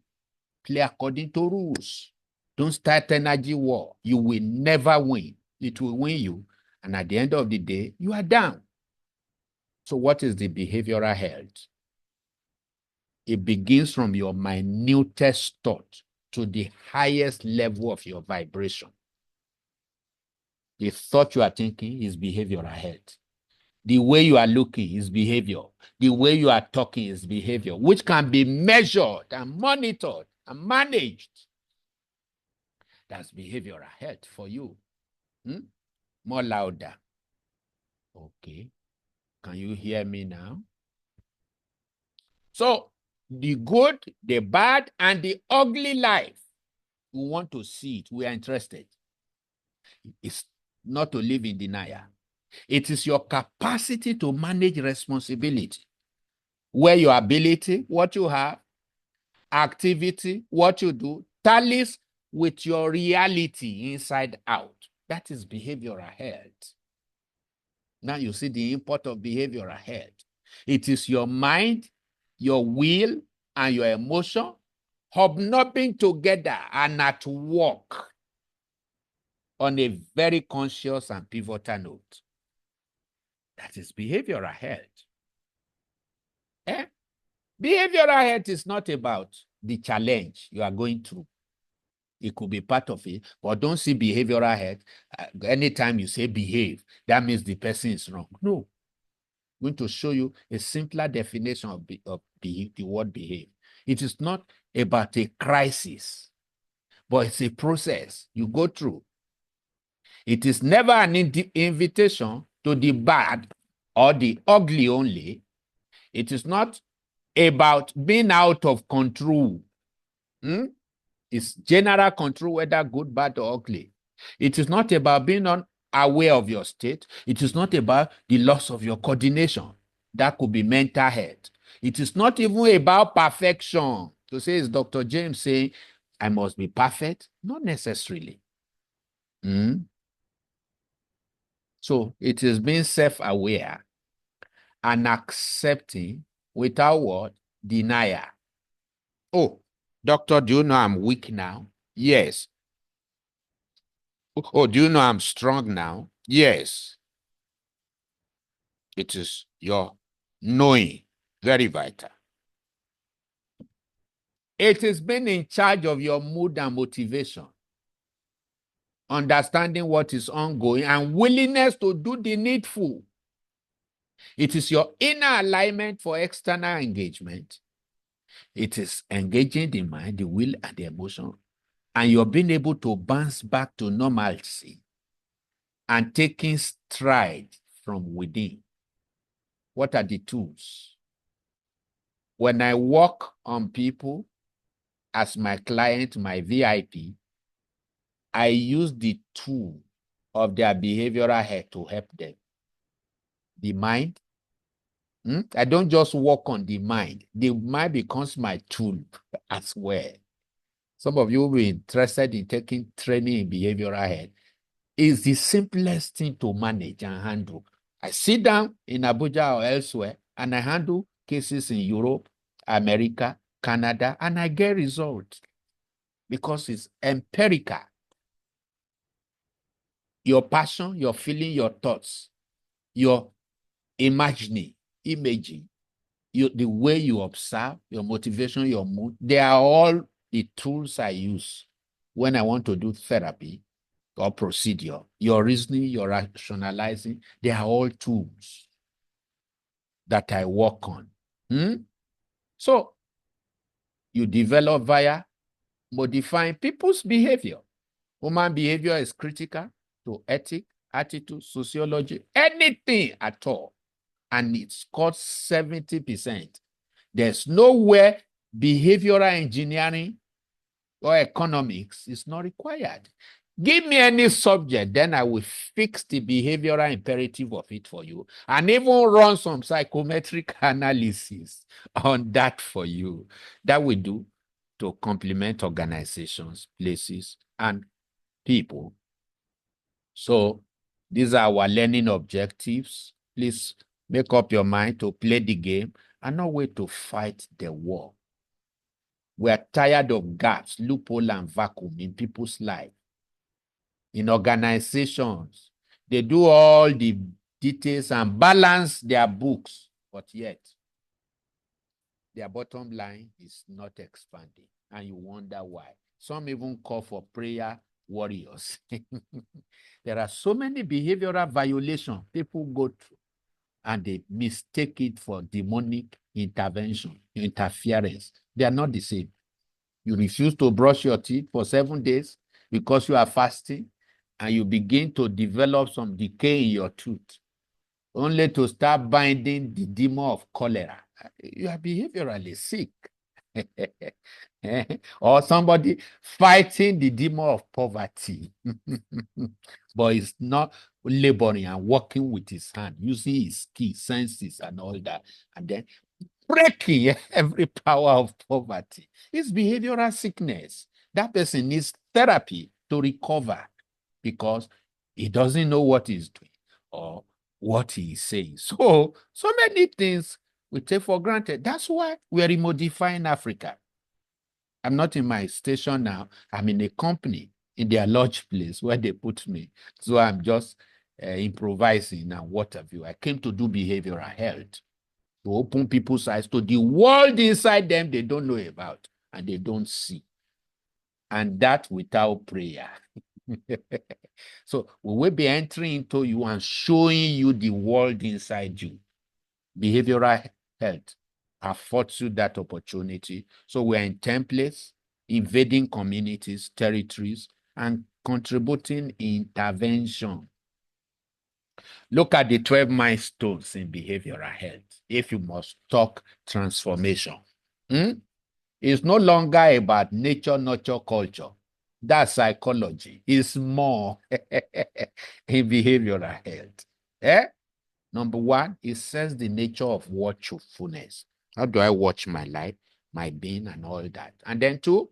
Play according to rules. Don't start energy war. You will never win. It will win you. And at the end of the day, you are down. So what is the behavioral health? It begins from your minutest thought to the highest level of your vibration. The thought you are thinking is behavioral health. The way you are looking is behavior. The way you are talking is behavior, which can be measured and monitored and managed. That's behavioral health for you. More louder. Okay. Can you hear me now? So, the good, the bad, and the ugly life, we want to see it. We are interested. It's not to live in denial. It is your capacity to manage responsibility, where your ability, what you have, activity, what you do, tallies with your reality inside out. That is behavioral health. Now you see the import of behavioral health. It is your mind, your will, and your emotion hobnobbing together and at work on a very conscious and pivotal note. That is behavioral health. Behavioral health is not about the challenge you are going through. It could be part of it, but don't see behavioral health. Anytime you say behave, that means the person is wrong. No. I'm going to show you a simpler definition of the word behave. It is not about a crisis, but it's a process you go through. It is never an invitation to the bad or the ugly only. It is not about being out of control. It's general control, whether good, bad, or ugly. It is not about being unaware of your state. It is not about the loss of your coordination. That could be mental health. It is not even about perfection. To say, is Dr. James saying, I must be perfect? Not necessarily. So it is being self-aware and accepting without what? Denial. Oh, doctor, do you know I'm weak now? Yes. Oh, do you know I'm strong now? Yes. It is your knowing, very vital. It is being in charge of your mood and motivation, understanding what is ongoing, and willingness to do the needful. It is your inner alignment for external engagement. It is engaging the mind, the will, and the emotion, and you're being able to bounce back to normalcy and taking stride from within. What are the tools? When I work on people as my client, my VIP, I use the tool of their behavioral health to help them. The mind. I don't just work on the mind. The mind becomes my tool as well. Some of you will be interested in taking training in behavioral health. It's the simplest thing to manage and handle. I sit down in Abuja or elsewhere, and I handle cases in Europe, America, Canada, and I get results because it's empirical. Your passion, your feeling, your thoughts, your imaging, the way you observe, your motivation, your mood, they are all the tools I use when I want to do therapy or procedure. Your reasoning, your rationalizing, they are all tools that I work on. So you develop via modifying people's behavior. Human behavior is critical to ethics, attitude, sociology, anything at all. And it's called 70%. There's nowhere behavioral engineering or economics is not required. Give me any subject, then I will fix the behavioral imperative of it for you and even run some psychometric analysis on that for you. That we do to complement organizations, places, and people. So these are our learning objectives. Please make up your mind to play the game and not wait to fight the war. We are tired of gaps, loophole, and vacuum in people's life. In organizations, they do all the details and balance their books, but yet their bottom line is not expanding, and you wonder why. Some even call for prayer warriors. There are so many behavioral violations people go through, and they mistake it for demonic intervention, interference. They are not the same. You refuse to brush your teeth for 7 days because you are fasting, and you begin to develop some decay in your tooth, only to start binding the demon of cholera. You are behaviorally sick. Or somebody fighting the demon of poverty, but it's not laboring and working with his hand, using his key senses and all that, and then breaking every power of poverty. It's behavioral sickness. That person needs therapy to recover because he doesn't know what he's doing or what he is saying. So many things we take for granted. That's why we're remodifying Africa. I'm not in my station now. I'm in a company in their lodge place where they put me. So I'm just improvising and what have you. I came to do behavioral health, to open people's eyes to the world inside them they don't know about and they don't see. And that without prayer. So we will be entering into you and showing you the world inside you. Behavioral health affords you that opportunity. So we're in templates, invading communities, territories, and contributing intervention. Look at the 12 milestones in behavioral health. If you must talk transformation, it's no longer about nature, nurture, culture. That's psychology. It's more in behavioral health. Number one, it says the nature of watchfulness. How do I watch my life, my being, and all that? And then two,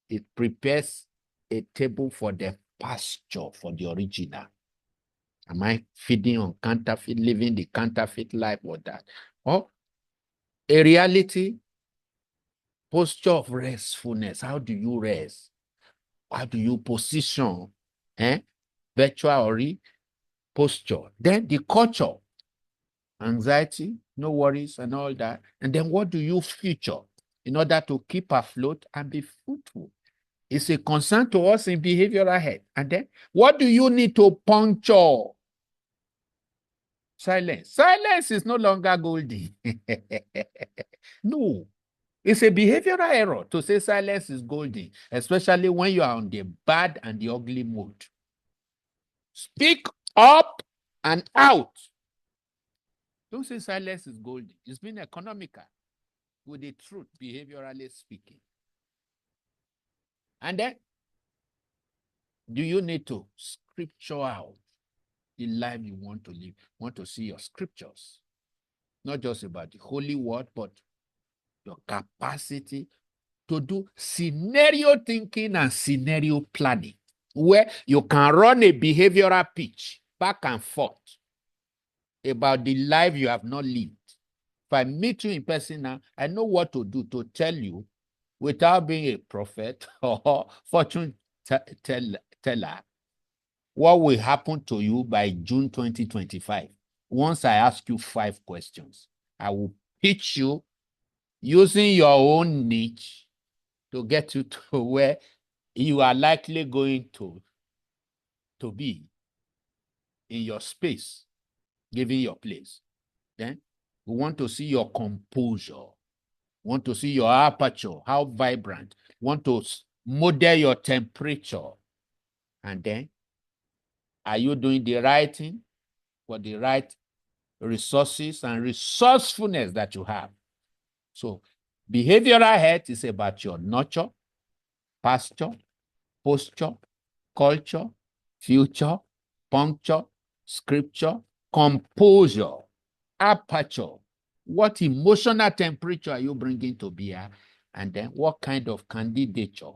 it prepares a table for the pasture, for the original. Am I feeding on counterfeit, living the counterfeit life or that? Or a reality posture of restfulness. How do you rest? How do you position? Virtual or posture. Then the culture, anxiety, no worries and all that. And then what do you feature in order to keep afloat and be fruitful? It's a concern to us in behavioral health. And then what do you need to puncture? Silence. Silence is no longer golden. No. It's a behavioral error to say silence is golden, especially when you are on the bad and the ugly mood. Speak up and out. Don't say silence is golden. It's been economical with the truth, behaviorally speaking. And then, do you need to scripture out the life you want to live? You want to see your scriptures. Not just about the holy word, but your capacity to do scenario thinking and scenario planning, where you can run a behavioral pitch back and forth about the life you have not lived. If I meet you in person now, I know what to do to tell you without being a prophet or fortune teller what will happen to you by June 2025. Once I ask you 5 questions, I will pitch you using your own niche to get you to where you are likely going to be in your space, given your place. Then we want to see your composure. We want to see your aperture, how vibrant. We want to model your temperature. And then, are you doing the right thing for the right resources and resourcefulness that you have? So behavioral health is about your nurture, pasture, posture, culture, future, puncture, scripture, composure, aperture. What emotional temperature are you bringing to bear? And then what kind of candidature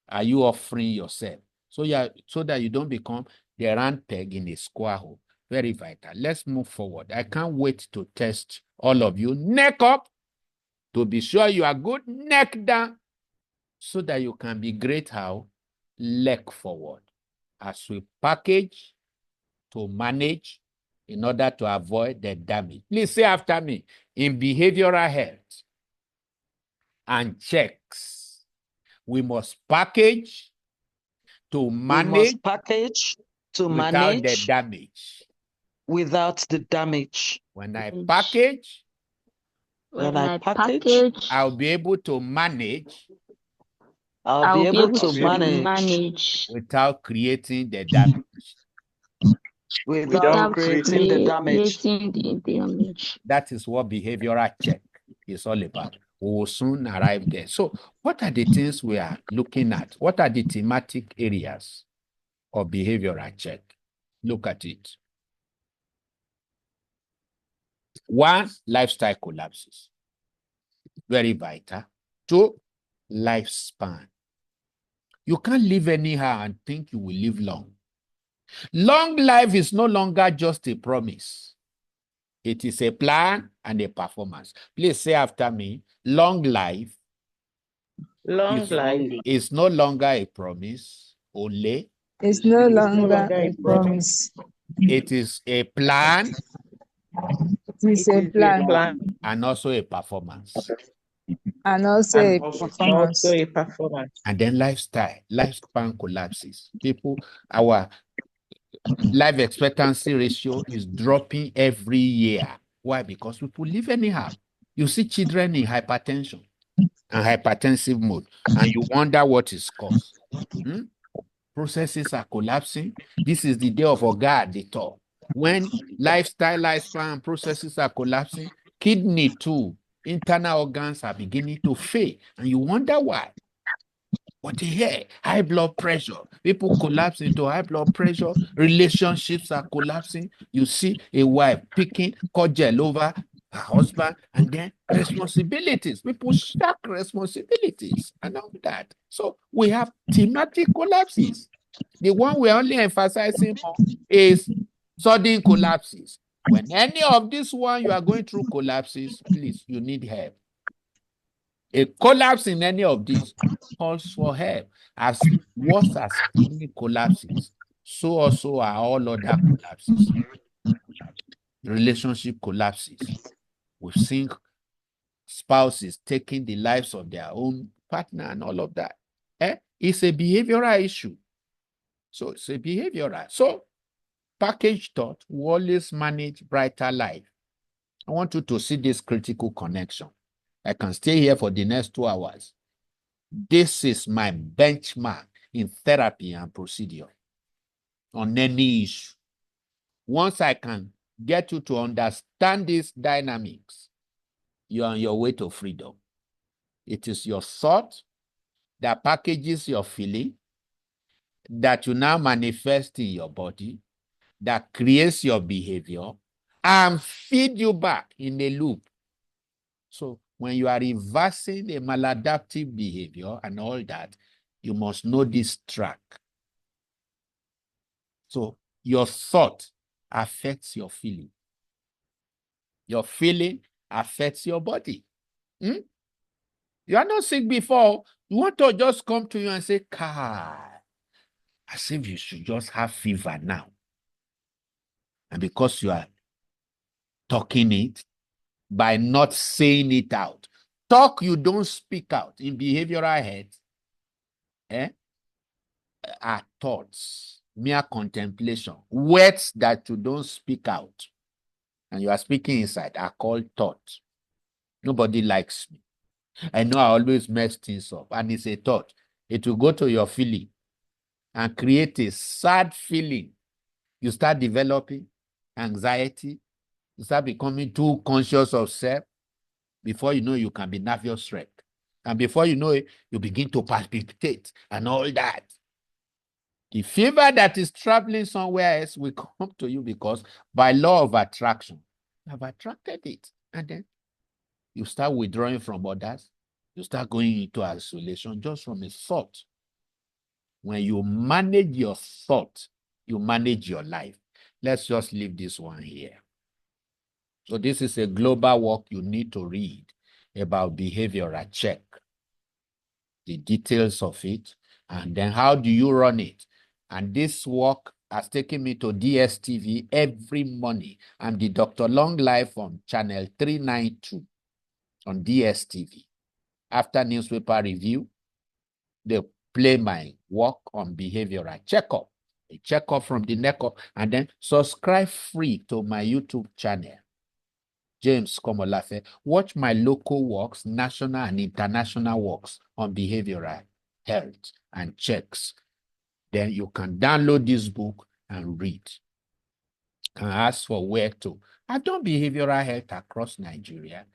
are you offering yourself? So that you don't become the round peg in a square hole. Very vital. Let's move forward. I can't wait to test all of you. Neck up. To be sure you are good, neck down, so that you can be great how? Leg forward. As we package to manage in order to avoid the damage. Please say after me. In behavioral health and checks, we must package to manage without the damage. Without the damage. When I package, When I package, I'll be able to manage. I'll be able to manage without creating the damage. Without creating the damage. That is what behavioral check is all about. We will soon arrive there. So what are the things we are looking at? What are the thematic areas of behavioral check? Look at it. 1, lifestyle collapses. Very vital. 2, lifespan. You can't live anyhow and think you will live long. Long life is no longer just a promise. It is a plan and a performance. Please say after me, long life is no longer a promise only. It's no longer a promise. It is a plan. It is a plan. And also a performance. And also a performance. And then lifespan collapses. People, our life expectancy ratio is dropping every year. Why? Because people live anyhow. You see children in hypertension and hypertensive mode, and you wonder what is caused. Processes are collapsing. This is the day of Oga at the top. When lifespan processes are collapsing, kidney too, internal organs are beginning to fail, and you wonder why. What the hell? High blood pressure. People collapse into high blood pressure. Relationships are collapsing. You see a wife picking cordial over her husband, and then responsibilities. People shack responsibilities and all that. So we have thematic collapses. The one we're only emphasizing on is sudden collapses. When any of this one you are going through collapses, please, you need help. A collapse in any of these calls for help. As worse as kidney collapses, so also are all other collapses. Relationship collapses. We've seen spouses taking the lives of their own partner and all of that. It's a behavioral issue. So it's a behavioral. So package thought will always manage brighter life. I want you to see this critical connection. I can stay here for the next 2 hours. This is my benchmark in therapy and procedure on any issue. Once I can get you to understand these dynamics, you're on your way to freedom. It is your thought that packages your feeling, that you now manifest in your body, that creates your behavior, and feed you back in a loop. So when you are reversing a maladaptive behavior and all that, you must know this track. So your thought affects your feeling. Your feeling affects your body. You are not sick before. You want to just come to you and say, "Kai," as if you should just have fever now. And because you are talking it, by not saying it out. Talk, you don't speak out. In behavioral health, are thoughts, mere contemplation. Words that you don't speak out and you are speaking inside are called thoughts. Nobody likes me. I know I always mess things up, and it's a thought. It will go to your feeling and create a sad feeling. You start developing anxiety. You start becoming too conscious of self. Before you know, you can be nervous wreck. And before you know it, you begin to palpitate and all that. The fever that is traveling somewhere else will come to you because by law of attraction, you have attracted it. And then you start withdrawing from others. You start going into isolation just from a thought. When you manage your thought, you manage your life. Let's just leave this one here. So this is a global work you need to read. about behavioral check, the details of it, and then how do you run it. And this work has taken me to DSTV every morning. I'm the Dr. Long Life on channel 392 on DSTV. After newspaper review, they play my work on behavioral checkup, a checkup from the neck up, and then subscribe free to my YouTube channel, James Komolafe. Watch my local works, national and international works on behavioral health and checks. Then you can download this book and read. Can ask for where to. I've done behavioral health across Nigeria.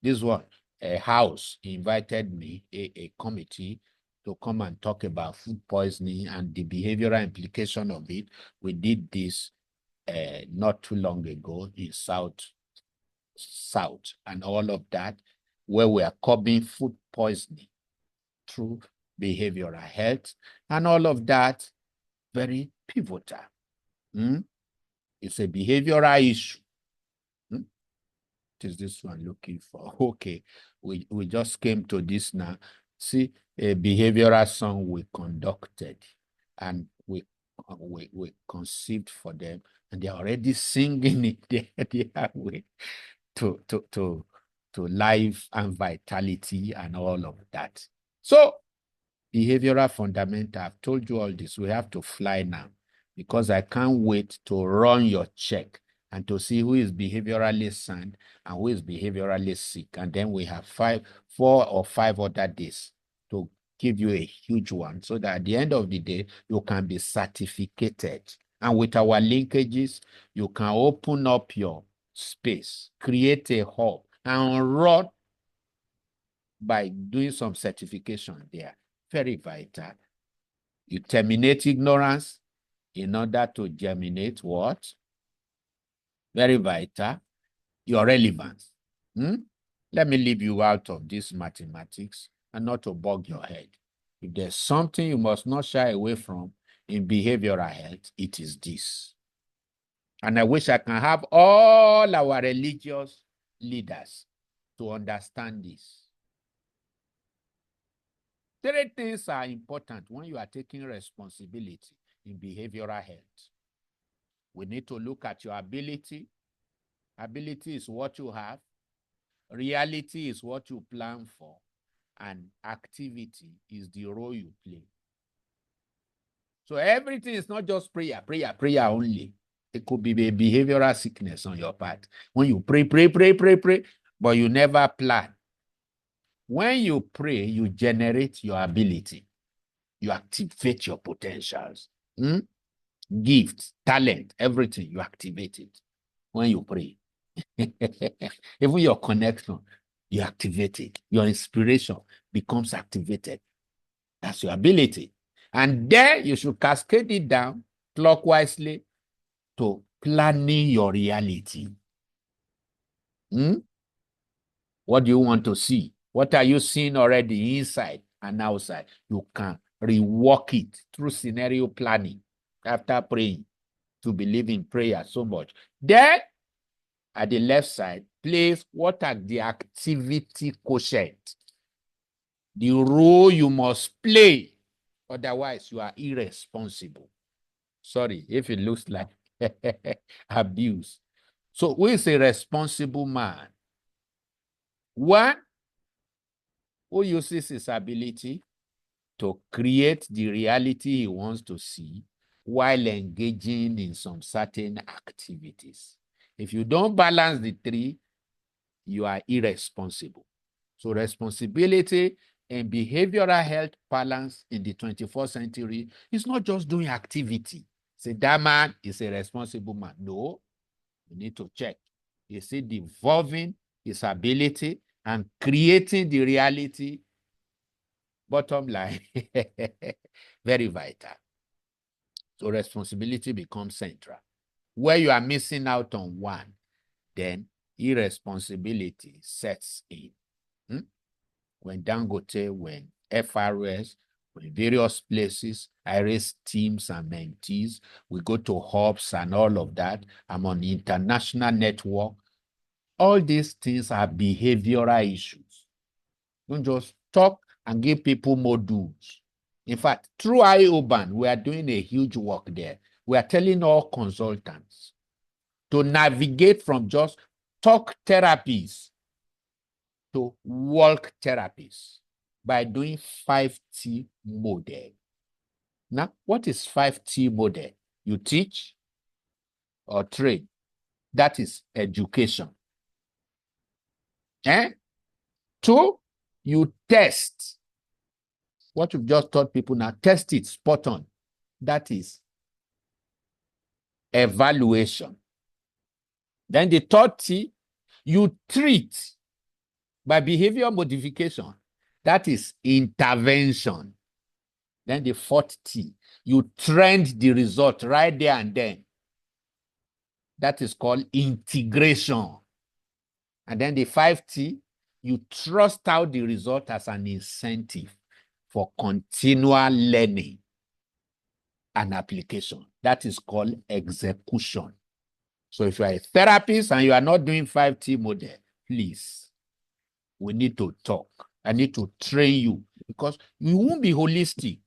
This one, a house invited me, a committee, to come and talk about food poisoning and the behavioral implication of it. We did this not too long ago in South, and all of that, where we are curbing food poisoning through behavioral health, and all of that very pivotal. It's a behavioral issue. What is this one looking for? Okay, we just came to this now. See, a behavioral song we conducted, and we conceived for them, and they're already singing it their way to life and vitality and all of that. So, behavioral fundamental, I've told you all this. We have to fly now, because I can't wait to run your check and to see who is behaviorally sound and who is behaviorally sick. And then we have 4 or 5 other days to give you a huge one, so that at the end of the day, you can be certificated. And with our linkages, you can open up your space, create a hub, and run by doing some certification there. Very vital. You terminate ignorance in order to germinate what? Very vital. Your relevance. Let me leave you out of this mathematics and not to bug your head. If there's something you must not shy away from in behavioral health, it is this. And I wish I can have all our religious leaders to understand this. 3 things are important when you are taking responsibility in behavioral health. We need to look at your ability. Ability is what you have. Reality is what you plan for. And activity is the role you play. So everything is not just prayer only. It could be a behavioral sickness on your part. When you pray, but you never plan. When you pray, you generate your ability. You activate your potentials. Gifts, talent, everything, you activate it when you pray. Even your connection, you activate it. Your inspiration becomes activated. That's your ability. And then you should cascade it down clockwise to planning your reality. What do you want to see? What are you seeing already inside and outside? You can rework it through scenario planning after praying, to believe in prayer so much. Then, at the left side, place what are the activity quotient, the role you must play. Otherwise, you are irresponsible. Sorry if it looks like abuse. So, who is a responsible man? One who uses his ability to create the reality he wants to see while engaging in some certain activities. If you don't balance the 3, you are irresponsible. So responsibility and behavioral health balance in the 21st century is not just doing activity. Say that man is a responsible man. No, you need to check. Is he devolving his ability and creating the reality? Bottom line, very vital. So responsibility becomes central. Where you are missing out on one, then irresponsibility sets in. When Dangote, when FRS, when various places, I raise teams and mentees, we go to hubs and all of that. I'm on the international network. All these things are behavioral issues. Don't just talk and give people modules. In fact, through IOBAN, we are doing a huge work there. We are telling all consultants to navigate from just talk therapies to walk therapies by doing 5T model. Now, what is 5T model? You teach or train. That is education. 2, you test. What you've just taught people now, test it, spot on. That is evaluation. Then the 3rd T, you treat by behavior modification. That is intervention. Then the 4th T, you trend the result right there and then. That is called integration. And then the 5th T, you thrust out the result as an incentive for continual learning and application. That is called execution. So if you are a therapist and you are not doing 5T model, please, we need to talk. I need to train you because you won't be holistic.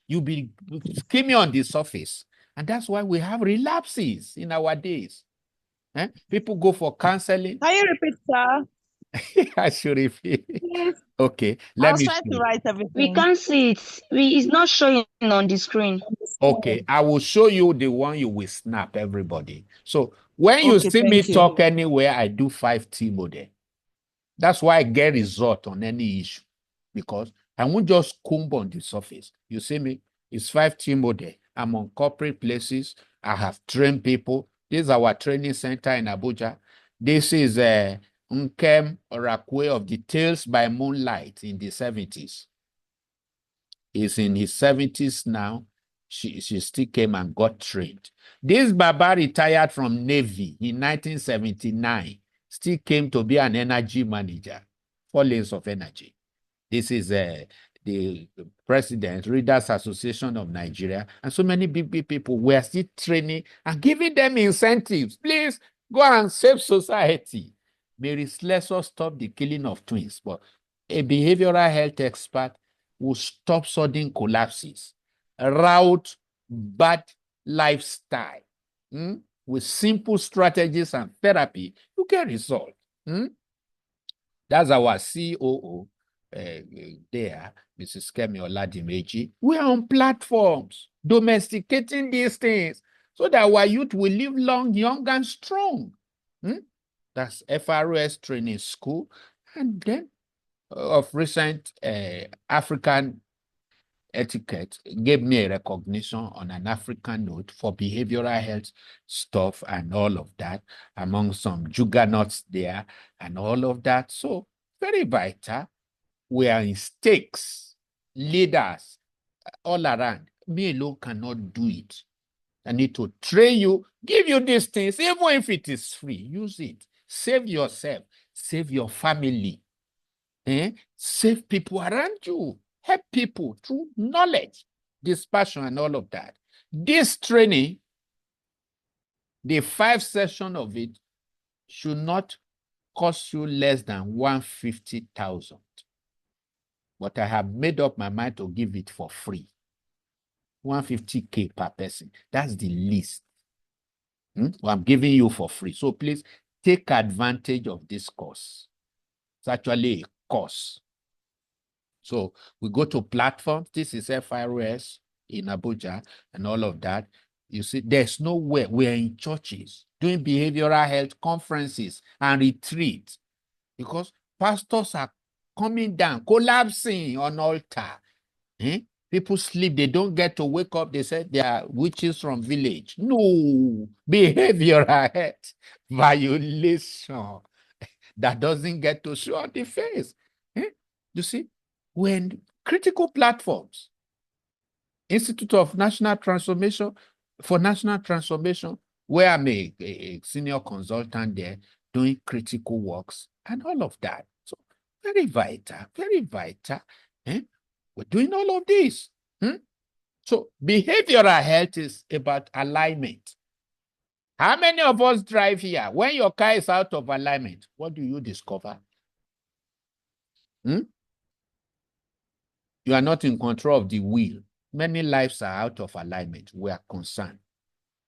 You'll be skimming on the surface. And that's why we have relapses in our days. People go for counseling. Can you repeat, sir? I should repeat. Yes. Okay, I'll try to write everything. We can't see it. It's not showing on the screen. Okay, I will show you the one you will snap, everybody. So when you see me talk anywhere, I do 5T model. That's why I get result on any issue, because I won't just comb on the surface. You see me, it's 5T model. I'm on corporate places. I have trained people. This is our training center in Abuja. This is Nkem Orakwe of the Tales by Moonlight in the 70s. He's in his 70s now. She still came and got trained. This Baba retired from Navy in 1979. Still came to be an energy manager, 4 lanes of energy. This is the president, Readers Association of Nigeria, and so many big people were still training and giving them incentives. Please go and save society. Mary Slessor stopped the killing of twins, but a behavioral health expert will stop sudden collapses, route bad lifestyle. With simple strategies and therapy, you get results. That's our COO there, Mrs. Kemi Oladimeji. We are on platforms, domesticating these things so that our youth will live long, young, and strong. That's FRS Training School. And then of recent, African Etiquette gave me a recognition on an African note for behavioral health stuff and all of that, among some juggernauts there and all of that. So very vital. We are in stakes, leaders all around. Me alone cannot do it. I need to train you, give you these things, even if it is free. Use it. Save yourself, save your family, save people around you. Help people through knowledge, dispassion, and all of that. This training, the 5 sessions of it, should not cost you less than 150,000. But I have made up my mind to give it for free. 150K per person. That's the least. I'm giving you for free. So please take advantage of this course. It's actually a course. So we go to platforms. This is FRS in Abuja and all of that. You see, there's nowhere. We're in churches doing behavioral health conferences and retreats because pastors are coming down, collapsing on altar. People sleep. They don't get to wake up. They say they are witches from village. No, behavioral health violation that doesn't get to show on the face. You see? When critical platforms, Institute of National Transformation, for National Transformation, where I'm a senior consultant there doing critical works and all of that. So very vital, very vital. We're doing all of this. So behavioral health is about alignment. How many of us drive here? When your car is out of alignment, what do you discover? You are not in control of the wheel. Many lives are out of alignment. We are concerned.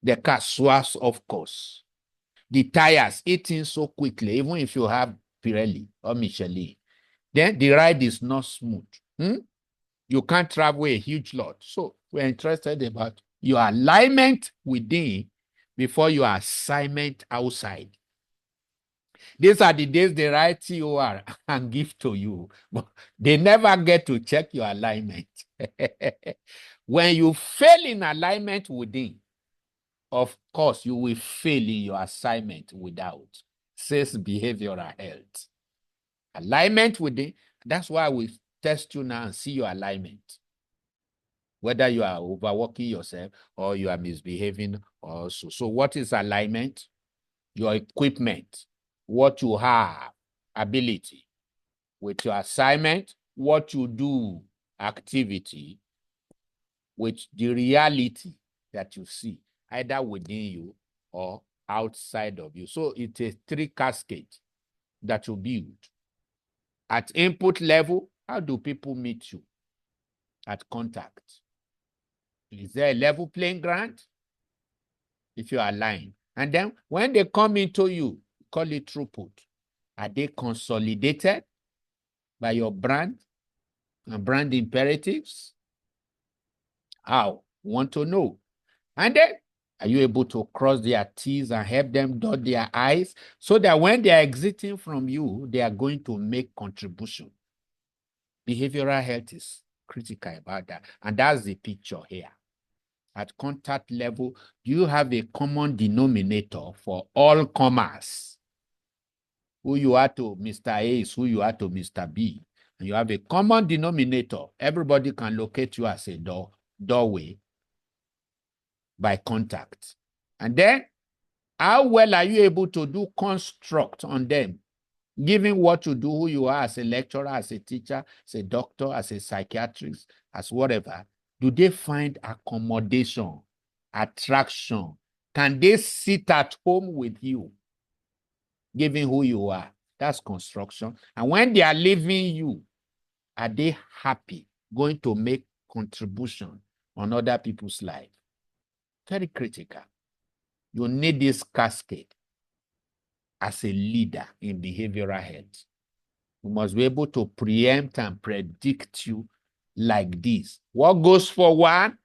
The car swerves off course. The tires eating so quickly, even if you have Pirelli or Michelin, then the ride is not smooth. You can't travel a huge lot. So we're interested about your alignment within before your assignment outside. These are the days they write TOR and give to you, but they never get to check your alignment. When you fail in alignment within, of course, you will fail in your assignment without. Says behavioral health. Alignment within, that's why we test you now and see your alignment. Whether you are overworking yourself or you are misbehaving also. So what is alignment? Your equipment, what you have, ability, with your assignment, what you do, activity, with the reality that you see, either within you or outside of you. So it's a three cascade that you build. At input level, how do people meet you? At contact. Is there a level playing ground? If you are aligned. And then when they come into you, call it throughput. Are they consolidated by your brand and brand imperatives? How? Want to know. And then, are you able to cross their T's and help them dot their I's so that when they are exiting from you, they are going to make contribution? Behavioral health is critical about that. And that's the picture here. At contact level, do you have a common denominator for all comers? Who you are to Mr. A is who you are to Mr. B. And you have a common denominator. Everybody can locate you as a doorway by contact. And then, how well are you able to do construct on them? Given what you do, who you are as a lecturer, as a teacher, as a doctor, as a psychiatrist, as whatever, do they find accommodation, attraction? Can they sit at home with you, given who you are? That's construction. And when they are leaving you, are they happy, going to make contribution on other people's life? Very critical. You need this cascade as a leader in behavioral health. You must be able to preempt and predict you like this. What goes for one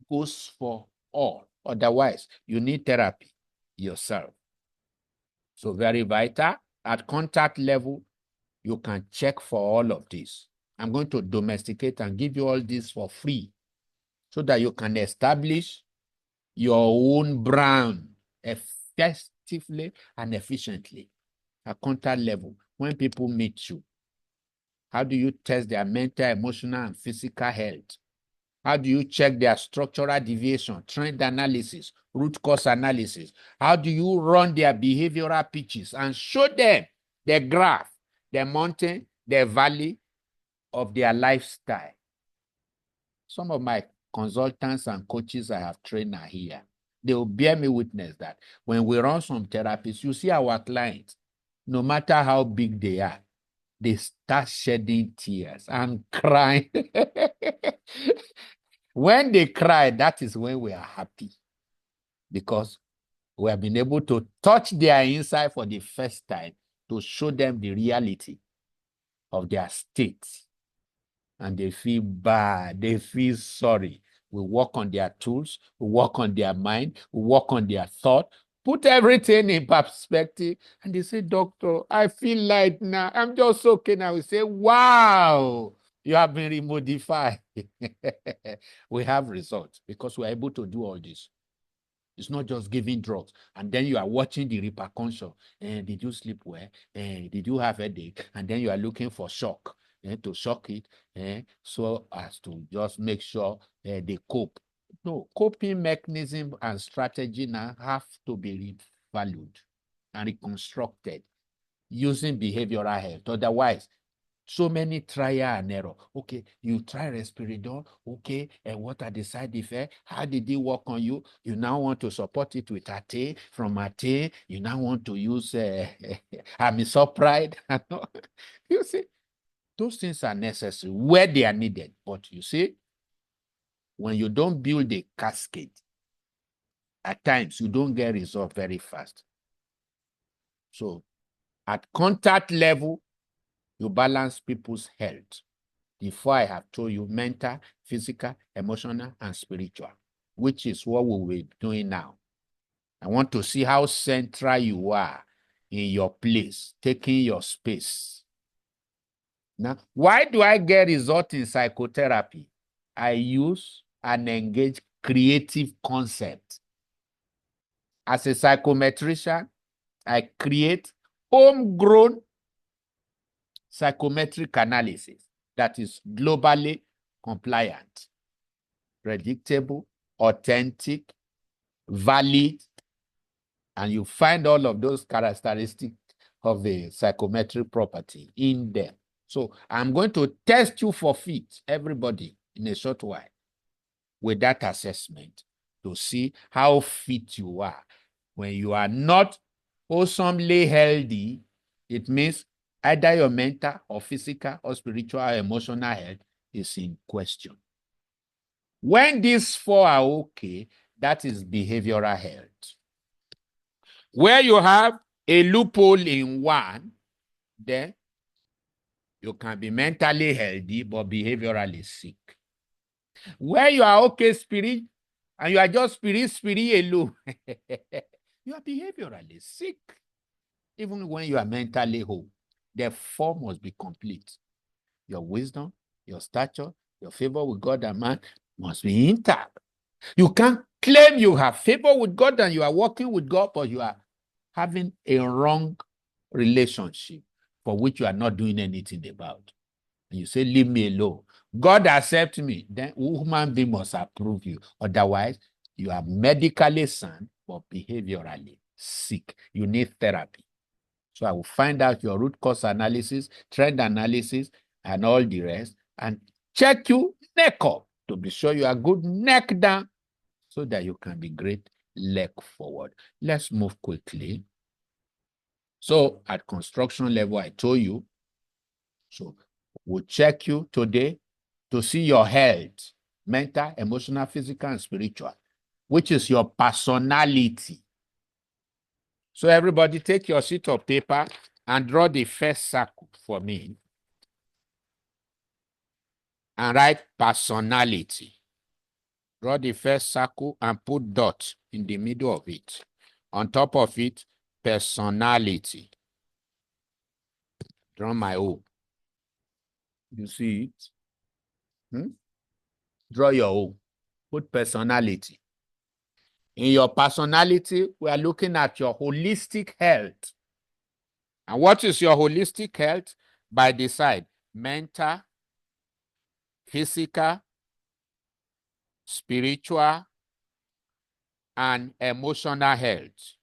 goes for all. Otherwise, you need therapy yourself. So very vital. At contact level, you can check for all of this. I'm going to domesticate and give you all this for free so that you can establish your own brand effectively and efficiently at contact level. When people meet you, how do you test their mental, emotional, and physical health? How do you check their structural deviation, trend analysis, root cause analysis? How do you run their behavioral pitches and show them the graph, the mountain, the valley of their lifestyle? Some of my consultants and coaches I have trained are here. They will bear me witness that when we run some therapies, you see our clients, no matter how big they are, they start shedding tears and crying. When they cry, that is when we are happy, because we have been able to touch their inside for the first time to show them the reality of their state. And they feel bad, they feel sorry. We work on their tools, we work on their mind, we work on their thought, put everything in perspective, and they say, "Doctor, I feel light now. I'm just okay now." We say, "Wow, you have been remodified." We have results because we're able to do all this. It's not just giving drugs, and then you are watching the repercussion. And did you sleep well? And did you have a headache? And then you are looking for shock to shock it, so as to just make sure they cope. No, coping mechanism and strategy now have to be revalued and reconstructed using behavioral health. Otherwise, So many trial and error. Okay, you try Respiridon. Okay, and what are the side effects? How did it work on you? You now want to support it with Ate. From Ate, you now want to use Amisopride. You see, those things are necessary where they are needed. But you see, when you don't build a cascade, at times you don't get results very fast. So at contact level, you balance people's health. Before I have told you mental, physical, emotional, and spiritual, which is what we will be doing now. I want to see how central you are in your place, taking your space. Now, why do I get result in psychotherapy? I use and engage creative concept. As a psychometrician, I create homegrown psychometric analysis that is globally compliant, predictable, authentic, valid, and you find all of those characteristics of the psychometric property in them. So I'm going to test you for fit, everybody, in a short while with that assessment to see how fit you are. When you are not wholesomely healthy, it means either your mental or physical or spiritual or emotional health is in question. When these four are okay, that is behavioral health. Where you have a loophole in one, then you can be mentally healthy but behaviorally sick. Where you are okay spirit and you are just spirit alone, you are behaviorally sick. Even when you are mentally whole, the four must be complete. Your wisdom, your stature, your favor with God and man must be intact. You can't claim you have favor with God and you are working with God, but you are having a wrong relationship for which you are not doing anything about. And you say, leave me alone. God accept me. Then human being must approve you. Otherwise, you are medically sound, but behaviorally sick. You need therapy. So I will find out your root cause analysis, trend analysis, and all the rest, and check you neck up to be sure you are good neck down so that you can be great leg forward. Let's move quickly. So at construction level, I told you, so we'll check you today to see your health, mental, emotional, physical, and spiritual, which is your personality. So everybody take your sheet of paper and draw the first circle for me. And write personality. Draw the first circle and put dot in the middle of it. On top of it, personality. Draw my O. You see it? Draw your O. Put personality. In your personality, we are looking at your holistic health. And what is your holistic health? By the side, mental, physical, spiritual, and emotional health.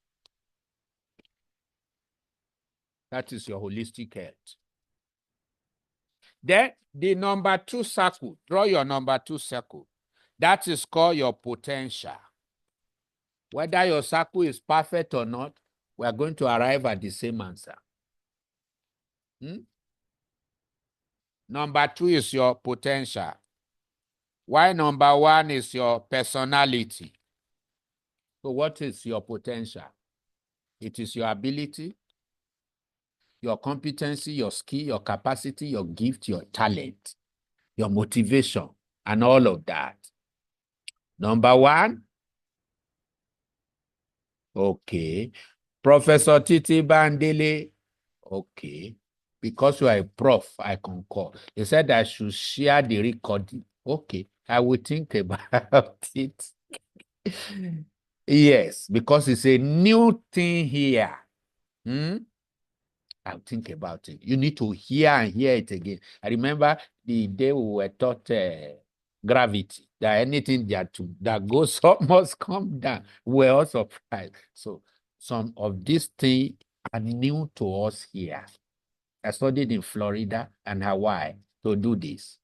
That is your holistic health. Then the number 2 circle, draw your number 2 circle. That is called your potential. Whether your circle is perfect or not, we are going to arrive at the same answer. Number 2 is your potential. Why number 1 is your personality? So what is your potential? It is your ability, your competency, your skill, your capacity, your gift, your talent, your motivation, and all of that. Number 1, okay. Professor Titi Bandele, okay. Because you are a prof, I concur. He said I should share the recording. Okay, I will think about it. Yes, because it's a new thing here. I'll think about it. You need to hear and hear it again. I remember the day we were taught gravity, that anything that goes up must come down. We're all surprised. So some of these things are new to us here. I studied in Florida and Hawaii to do this.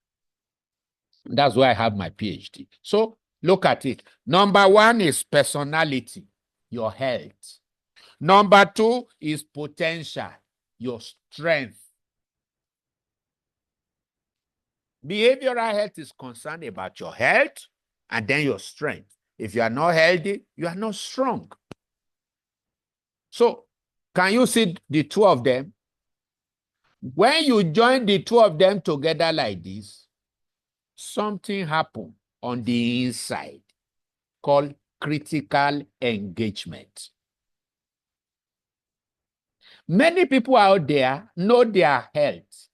That's why I have my PhD. So look at it. Number one is personality, your health. Number two is potential, your strength. Behavioral health is concerned about your health and then your strength. If you are not healthy, you are not strong. So, can you see the two of them? When you join the two of them together like this, something happens on the inside called critical engagement. Many people out there know their health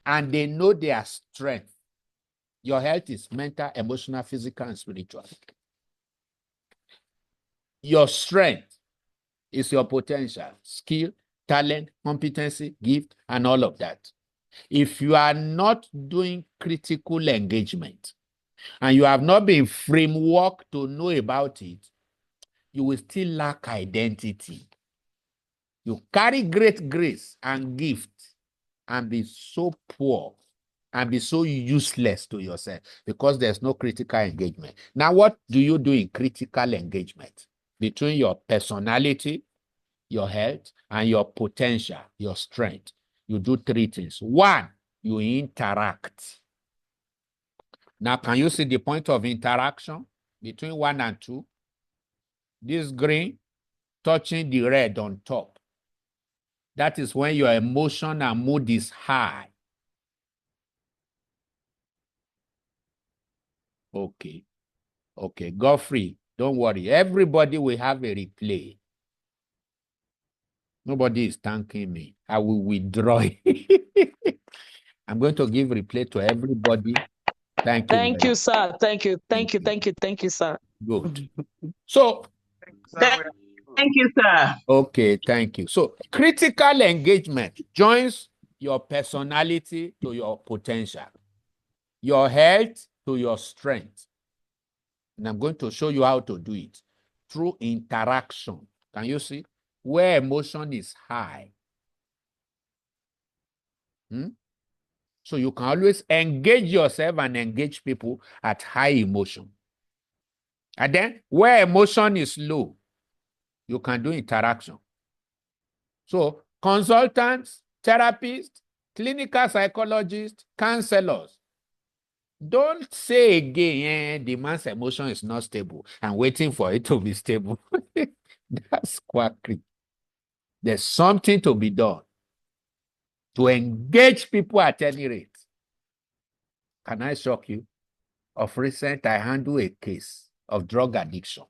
and they know their strength. Your health is mental, emotional, physical, and spiritual. Your strength is your potential, skill, talent, competency, gift, and all of that. If you are not doing critical engagement and you have not been framework to know about it, you will still lack identity. You carry great grace and gift and be so poor and be so useless to yourself because there's no critical engagement. Now, what do you do in critical engagement? Between your personality, your health, and your potential, your strength. You do three things. One, you interact. Now, can you see the point of interaction between 1 and 2? This green touching the red on top. That is when your emotion and mood is high. Okay. Okay, Godfrey, don't worry. Everybody will have a replay. Nobody is thanking me. I will withdraw it. I'm going to give replay to everybody. Thank you. Thank you, sir. Thank you. Thank you. Thank you. Thank you, sir. Good. So, Thank you, sir. okay, thank you. So, critical engagement joins your personality to your potential, your health to your strength. And I'm going to show you how to do it through interaction. Can you see? Where emotion is high. So you can always engage yourself and engage people at high emotion. And then where emotion is low, you can do interaction. So consultants, therapists, clinical psychologists, counselors, don't say again, the man's emotion is not stable and waiting for it to be stable. That's quackery. There's something to be done to engage people at any rate. Can I shock you? Of recent, I handled a case of drug addiction.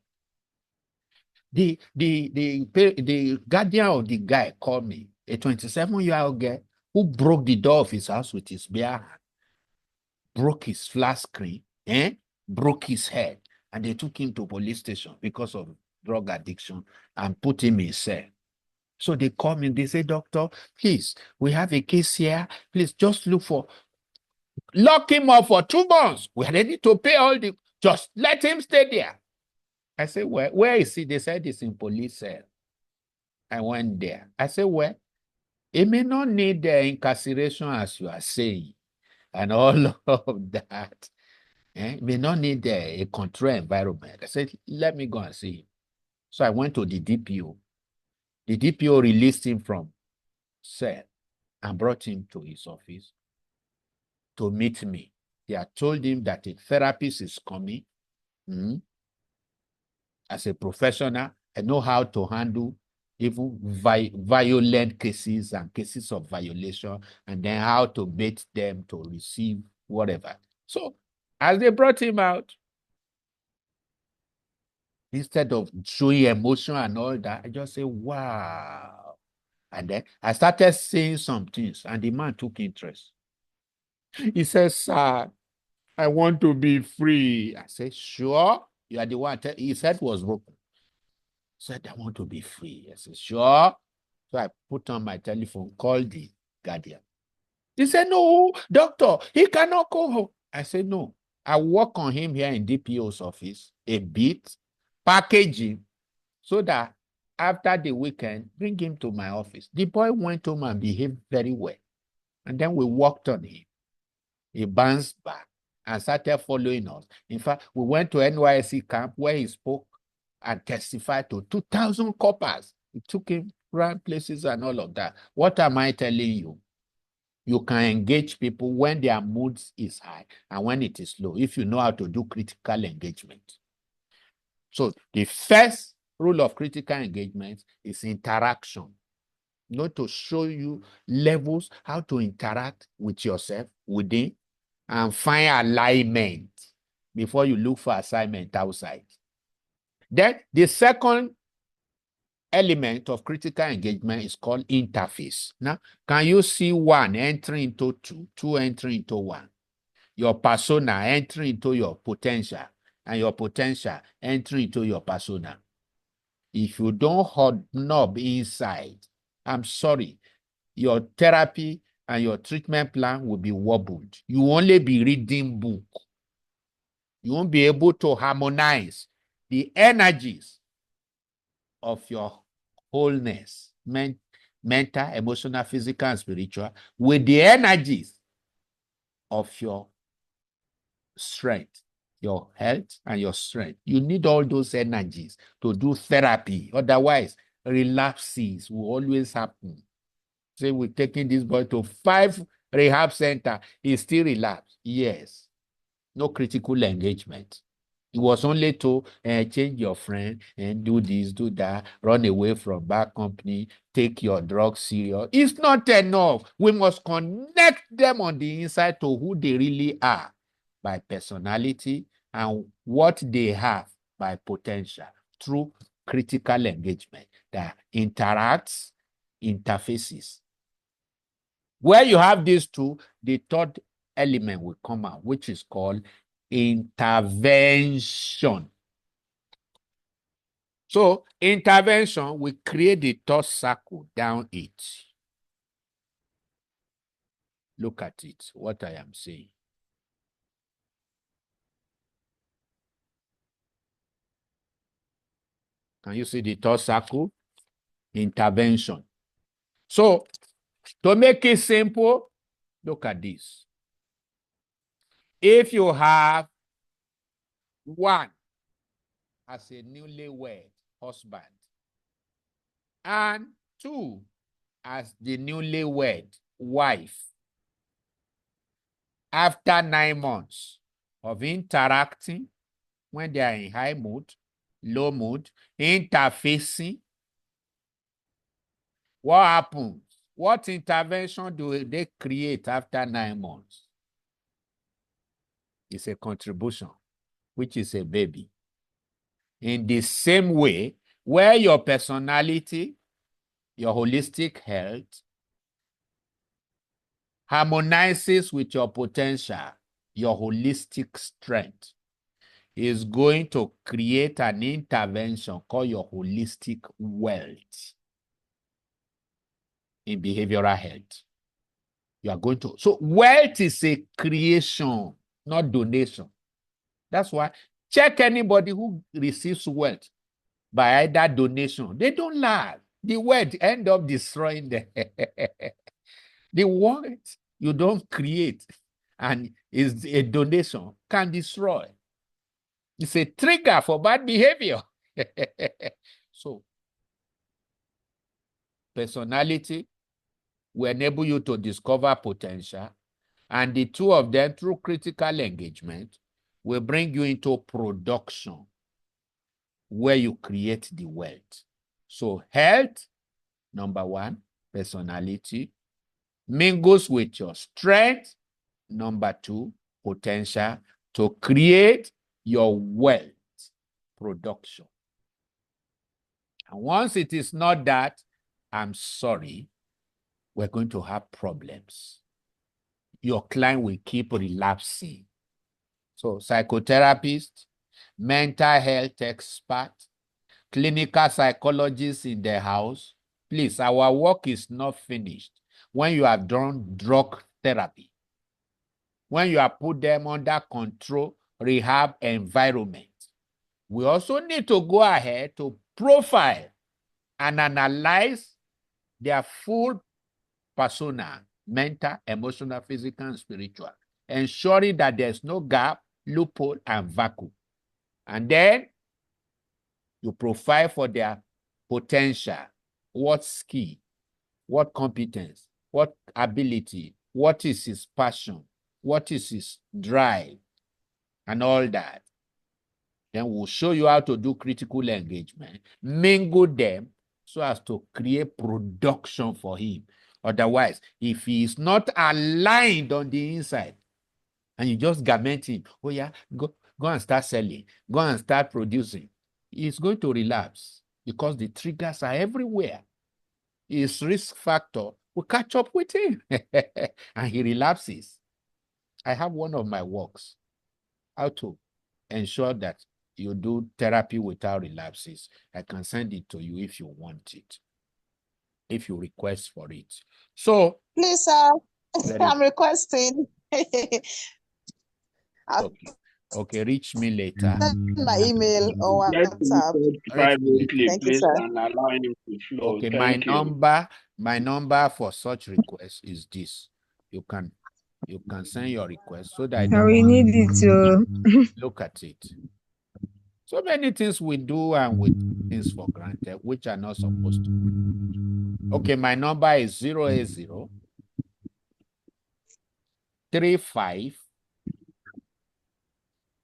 The guardian of the guy called me, a 27-year-old guy who broke the door of his house with his bare hand, broke his flat screen, broke his head, and they took him to police station because of drug addiction and put him in cell. So they call me, they say, doctor, please, we have a case here. Please just lock him up for 2 months. We're ready to pay all just let him stay there. I said, where is he? They said it's in police cell. I went there. I said, well, he may not need the incarceration as you are saying and all of that. He may not need a controlled environment. I said, let me go and see him. So I went to the DPO. The DPO released him from cell and brought him to his office to meet me. They had told him that a therapist is coming. As a professional, I know how to handle even violent cases and cases of violation, and then how to bait them to receive whatever. So, as they brought him out, instead of showing emotion and all that, I just say, wow. And then I started saying some things, and the man took interest. He says, sir, I want to be free. I said, sure. You are the one. His head was broken. He said, I want to be free. I said, sure. So I put on my telephone, called the guardian. He said, no, doctor, he cannot go home. I said, no. I work on him here in DPO's office a bit, packaging, so that after the weekend, bring him to my office. The boy went home and behaved very well. And then we worked on him. He bounced back and started following us. In fact, we went to NYSC camp where he spoke and testified to 2,000 coppers. It took him around places and all of that. What am I telling you? You can engage people when their moods is high and when it is low, if you know how to do critical engagement. So the first rule of critical engagement is interaction. Not to show you levels, how to interact with yourself within and find alignment before you look for assignment outside. Then the second element of critical engagement is called interface. Now, can you see one entering into two, two entering into one? Your persona entering into your potential, and your potential entering into your persona. If you don't hobnob inside, I'm sorry, your therapy and your treatment plan will be wobbled. You will only be reading book. You won't be able to harmonize the energies of your wholeness, mental, emotional, physical, and spiritual, with the energies of your strength, your health, and your strength. You need all those energies to do therapy. Otherwise, relapses will always happen. Say we're taking this boy to 5 rehab centers, he still relapsed. Yes. No critical engagement. It was only to change your friend and do this, do that, run away from bad company, take your drugs serious. It's not enough. We must connect them on the inside to who they really are by personality and what they have by potential through critical engagement that interacts, interfaces. Where you have these two, the third element will come out, which is called intervention. So intervention, we create the third circle down it. Look at it, what I am saying. Can you see the third circle? Intervention. So to make it simple, look at this. If you have one as a newlywed husband and two as the newlywed wife, after 9 months of interacting, when they are in high mood, low mood, interfacing, what happens? What intervention do they create after 9 months? It's a contribution, which is a baby. In the same way, where your personality, your holistic health, harmonizes with your potential, your holistic strength, is going to create an intervention called your holistic wealth in behavioral health. You are going to, so wealth is a creation, not donation. That's why check anybody who receives wealth by either donation. They don't laugh. The wealth end up destroying them. The wealth you don't create and is a donation can destroy. It's a trigger for bad behavior. So, personality will enable you to discover potential, and the two of them, through critical engagement, will bring you into production where you create the wealth. So, health, number one, personality, mingles with your strength, number two, potential, to create your wealth production. And once it is not that, I'm sorry, we're going to have problems. Your client will keep relapsing. So psychotherapists, mental health experts, clinical psychologists in the house, please, our work is not finished. When you have done drug therapy, when you have put them under control, rehab environment, we also need to go ahead to profile and analyze their full persona, mental, emotional, physical, and spiritual, ensuring that there's no gap, loophole, and vacuum. And then you profile for their potential, what skill, what competence, what ability, what is his passion, what is his drive, and all that. Then we'll show you how to do critical engagement, mingle them so as to create production for him. Otherwise, if he is not aligned on the inside, and you just garment him, oh yeah, go and start selling, go and start producing, he's going to relapse because the triggers are everywhere. His risk factor will catch up with him and he relapses. I have one of my works, how to ensure that you do therapy without relapses. I can send it to you if you want it, if you request for it. So, please, sir, I'm requesting. Okay, reach me later. Send my email or WhatsApp. Thank you, sir. And allow him to flow. Okay, Thank you. my number for such requests is this. You can send your request so that I don't need it to look at it. So many things we do and we take things for granted, which are not supposed to. Okay, my number is 080 35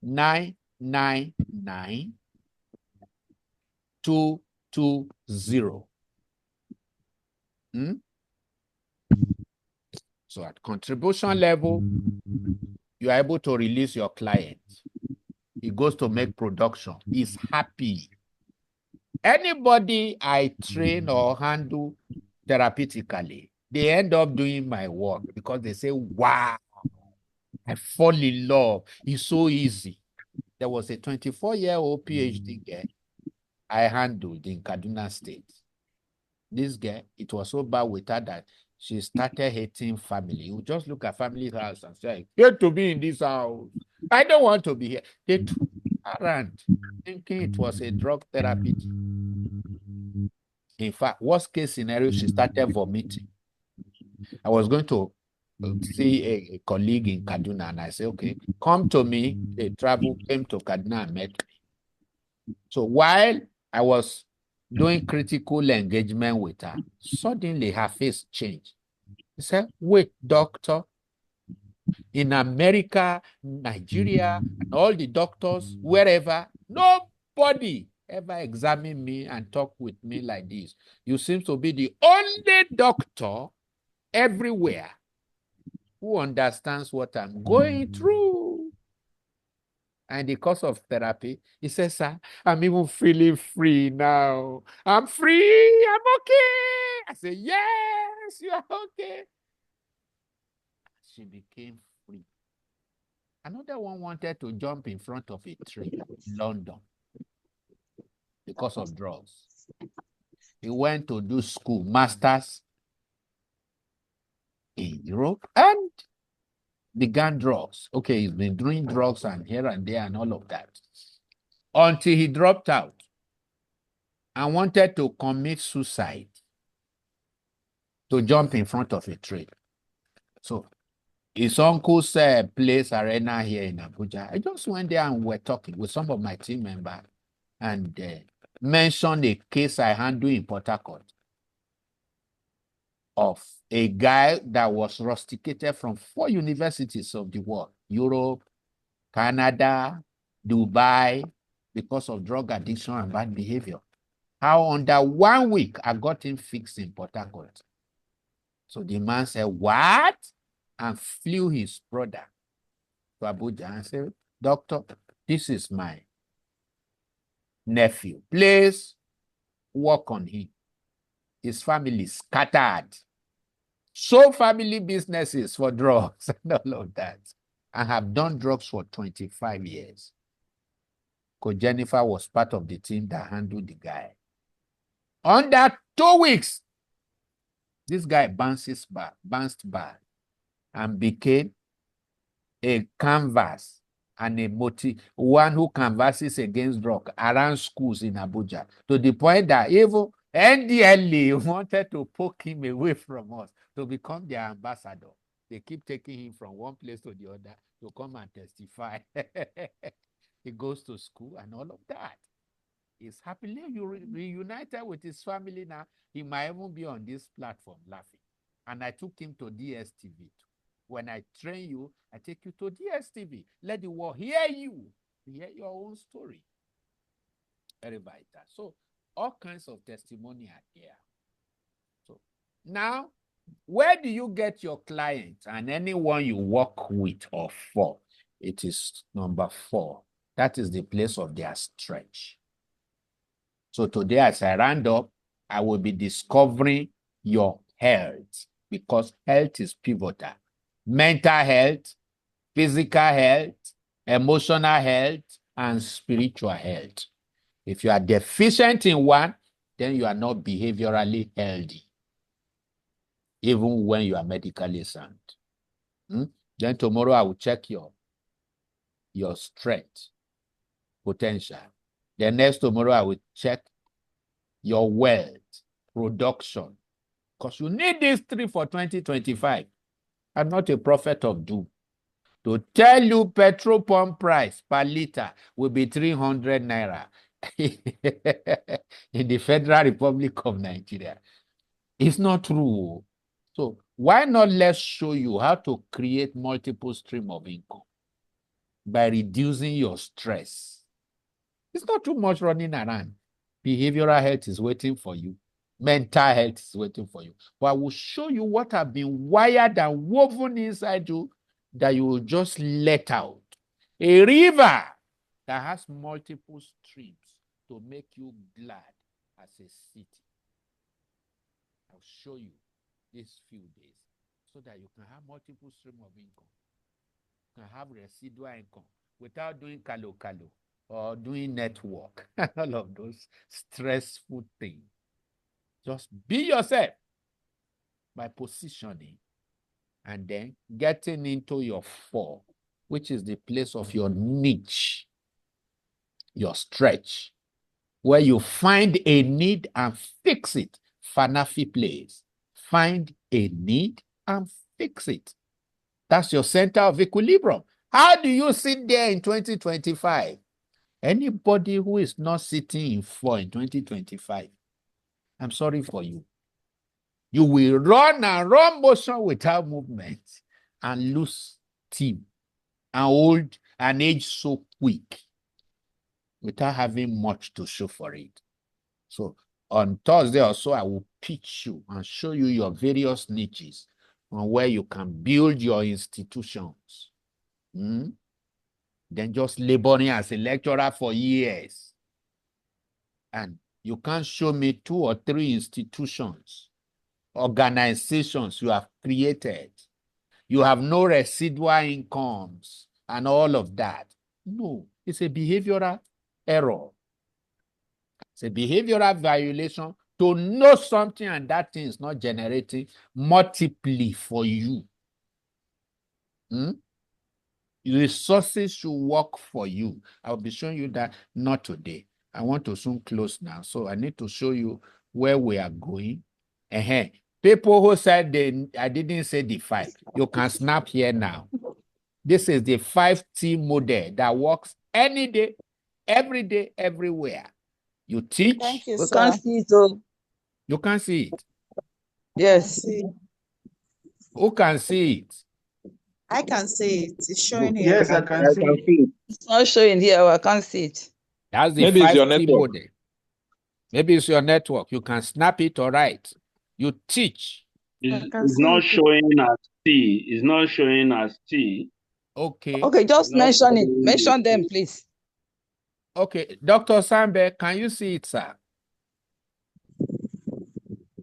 999 220. So at contribution level, you are able to release your client. He goes to make production. He's happy. Anybody I train or handle therapeutically, they end up doing my work because they say, wow, I fall in love. It's so easy. There was a 24-year-old PhD girl I handled in Kaduna State. This girl, it was so bad with her that she started hating family. You just look at family's house and say, I hate to be in this house. I don't want to be here. They took her around thinking it was a drug therapy. In fact, worst case scenario, she started vomiting. I was going to see a colleague in Kaduna and I said, okay, come to me. They came to Kaduna and met me. So while I was doing critical engagement with her, suddenly her face changed. He said, wait, doctor, in America, Nigeria, and all the doctors, wherever, nobody ever examined me and talked with me like this. You seem to be the only doctor everywhere who understands what I'm going through. And the course of therapy, he says, sir, I'm even feeling free now. I'm free. I'm okay. I say, yes, you are okay. She became free. Another one wanted to jump in front of a train in London because of drugs. He went to do school, masters in Europe, and began drugs. Okay, he's been doing drugs and here and there and all of that until he dropped out and wanted to commit suicide to jump in front of a train. So his uncle's place arena here in Abuja. I just went there and we're talking with some of my team members and mentioned a case I handled in Port Harcourt of a guy that was rusticated from 4 universities of the world, Europe, Canada, Dubai, because of drug addiction and bad behavior. How under 1 week, I got him fixed in Port Harcourt. So the man said, what? And flew his brother to Abuja and said, doctor, this is my nephew. Please work on him. His family scattered. So family businesses for drugs and all of that. I have done drugs for 25 years. Because Jennifer was part of the team that handled the guy. Under 2 weeks, this guy bounced back and became a canvas and a one who canvasses against drug around schools in Abuja, to the point that even NDLA wanted to poke him away from us to become their ambassador. They keep taking him from one place to the other to come and testify. He goes to school and all of that. He's happily reunited with his family now. He might even be on this platform laughing. And I took him to DSTV too. When I train you, I take you to DSTV. Let the world hear you, hear your own story. Very vital. So all kinds of testimony are there. So now, where do you get your clients and anyone you work with or for? It is number 4. That is the place of their stretch. So today, as I round up, I will be discovering your health, because health is pivotal. Mental health, physical health, emotional health, and spiritual health. If you are deficient in one, then you are not behaviorally healthy, even when you are medically sound. Then tomorrow I will check your strength, potential. Then next tomorrow I will check your wealth, production, because you need these 3 for 2025. I'm not a prophet of doom. To tell you petrol pump price per liter will be 300 naira in the Federal Republic of Nigeria. It's not true. So why not let's show you how to create multiple streams of income by reducing your stress. It's not too much running around. Behavioral health is waiting for you. Mental health is waiting for you. But I will show you what have been wired and woven inside you that you will just let out. A river that has multiple streams to make you glad as a city. I'll show you these few days so that you can have multiple streams of income. You can have residual income without doing kalo or doing network. All of those stressful things. Just be yourself by positioning and then getting into your 4, which is the place of your niche, your stretch, where you find a need and fix it. Fanafi place. Find a need and fix it. That's your center of equilibrium. How do you sit there in 2025? Anybody who is not sitting in 4 in 2025, I'm sorry for you. You will run and run motion without movement and lose steam and old and age so quick without having much to show for it. So on Thursday also, I will pitch you and show you your various niches on where you can build your institutions. Then just laboring as a lecturer for years. And you can't show me 2 or 3 institutions, organizations you have created. You have no residual incomes and all of that. No, it's a behavioral error. It's a behavioral violation to know something and that thing is not generating multiply for you. Resources should work for you. I'll be showing you that not today. I want to soon close now. So I need to show you where we are going. People who said I didn't say the 5. You can snap here now. This is the 5T model that works any day, every day, everywhere. You teach. Thank you, We sir. can't see it. Oh. You can see it. Yes. Who can see it? I can see it. It's showing here. Yes, I can see it. It's not showing here. I can't see it. That's the Maybe it's your 5T network. model. Maybe it's your network. You can snap it or write. You teach. It's not showing as T. It's not showing as T. Okay. Okay, just mention it. Mention them, please. Okay, Dr. Sambe, can you see it, sir?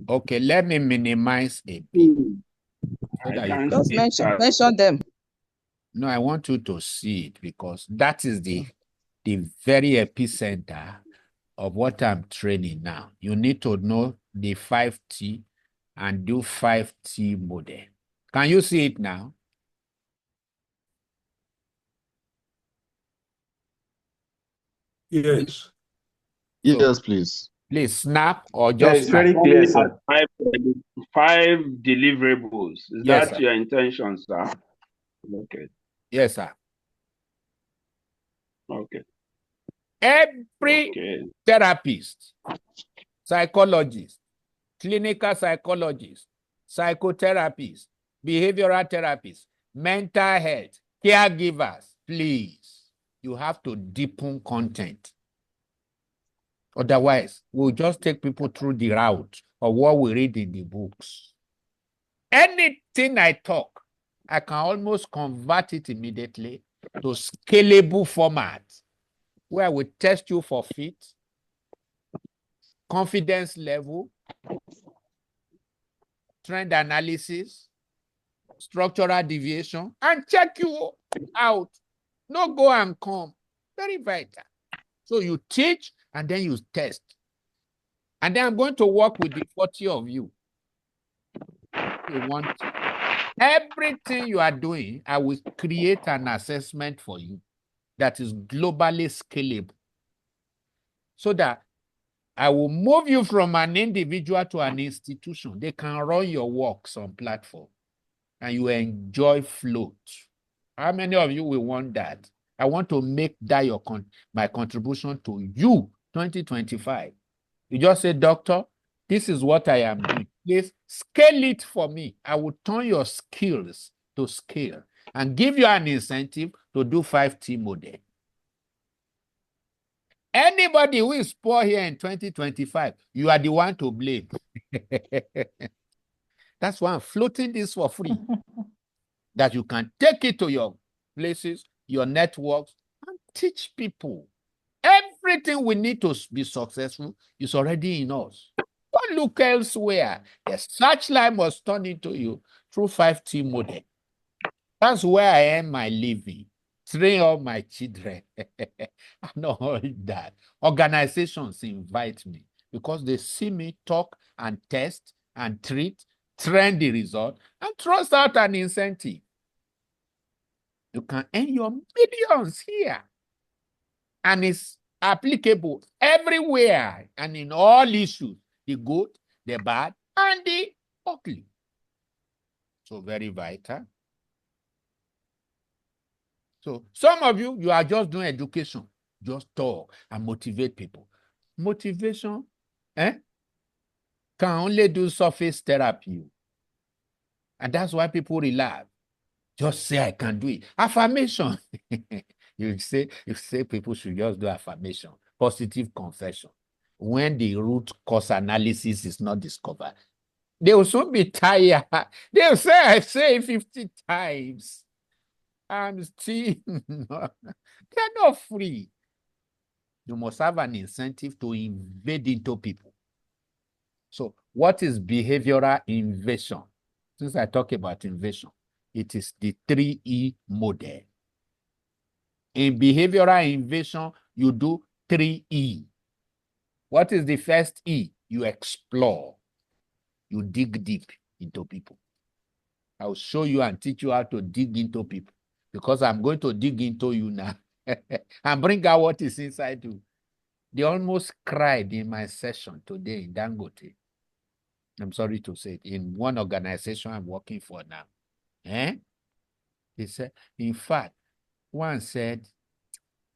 Okay, let me minimize a bit. So that you can Just mention them. No, I want you to see it because that is the very epicenter of what I'm training now. You need to know the 5T and do 5T model. Can you see it now? Yes. So, Yes, please. Please snap or Yeah, just it's snap. very clear, sir. Five deliverables. Is Yes, that sir. your intention, sir? Okay. Yes, sir. Okay. Every therapist, psychologist, clinical psychologist, psychotherapist, behavioral therapist, mental health, caregivers, please, you have to deepen content. Otherwise, we'll just take people through the route of what we read in the books. Anything I talk, I can almost convert it immediately to scalable format where we test you for fit, confidence level, trend analysis, structural deviation, and check you out. No go and come. Very vital. So you teach and then you test. And then I'm going to work with the 40 of you. You want everything you are doing, I will create an assessment for you that is globally scalable. So that I will move you from an individual to an institution. They can run your works on platform and you enjoy float. How many of you will want that? I want to make that my contribution to you, 2025. You just say, doctor, this is what I am doing. Please scale it for me. I will turn your skills to scale and give you an incentive to do 5T model. Anybody who is poor here in 2025, you are the one to blame. That's why I'm floating this for free. That you can take it to your places, your networks, and teach people. Everything we need to be successful is already in us. Don't look elsewhere. The searchlight must turn into you through 5T model. That's where I earn my living. Train all my children. And all that. Organizations invite me because they see me talk and test and treat, trend the result, and trust out an incentive. You can earn your millions here. And it's applicable everywhere and in all issues, the good, the bad, and the ugly. So very vital. So some of you are just doing education, just talk and motivate people. Motivation can only do surface therapy. And that's why people relax. Just say, I can do it. Affirmation. You say people should just do affirmation, positive confession. When the root cause analysis is not discovered, they will soon be tired. They'll say, I say 50 times. I'm still not. They're not free. You must have an incentive to invade into people. So what is behavioral invasion? Since I talk about invasion, it is the 3E model. In behavioral invasion, you do 3E. What is the first E? You explore. You dig deep into people. I'll show you and teach you how to dig into people because I'm going to dig into you now and bring out what is inside you. They almost cried in my session today in Dangote. I'm sorry to say it, in one organization I'm working for now. He said, in fact, one said,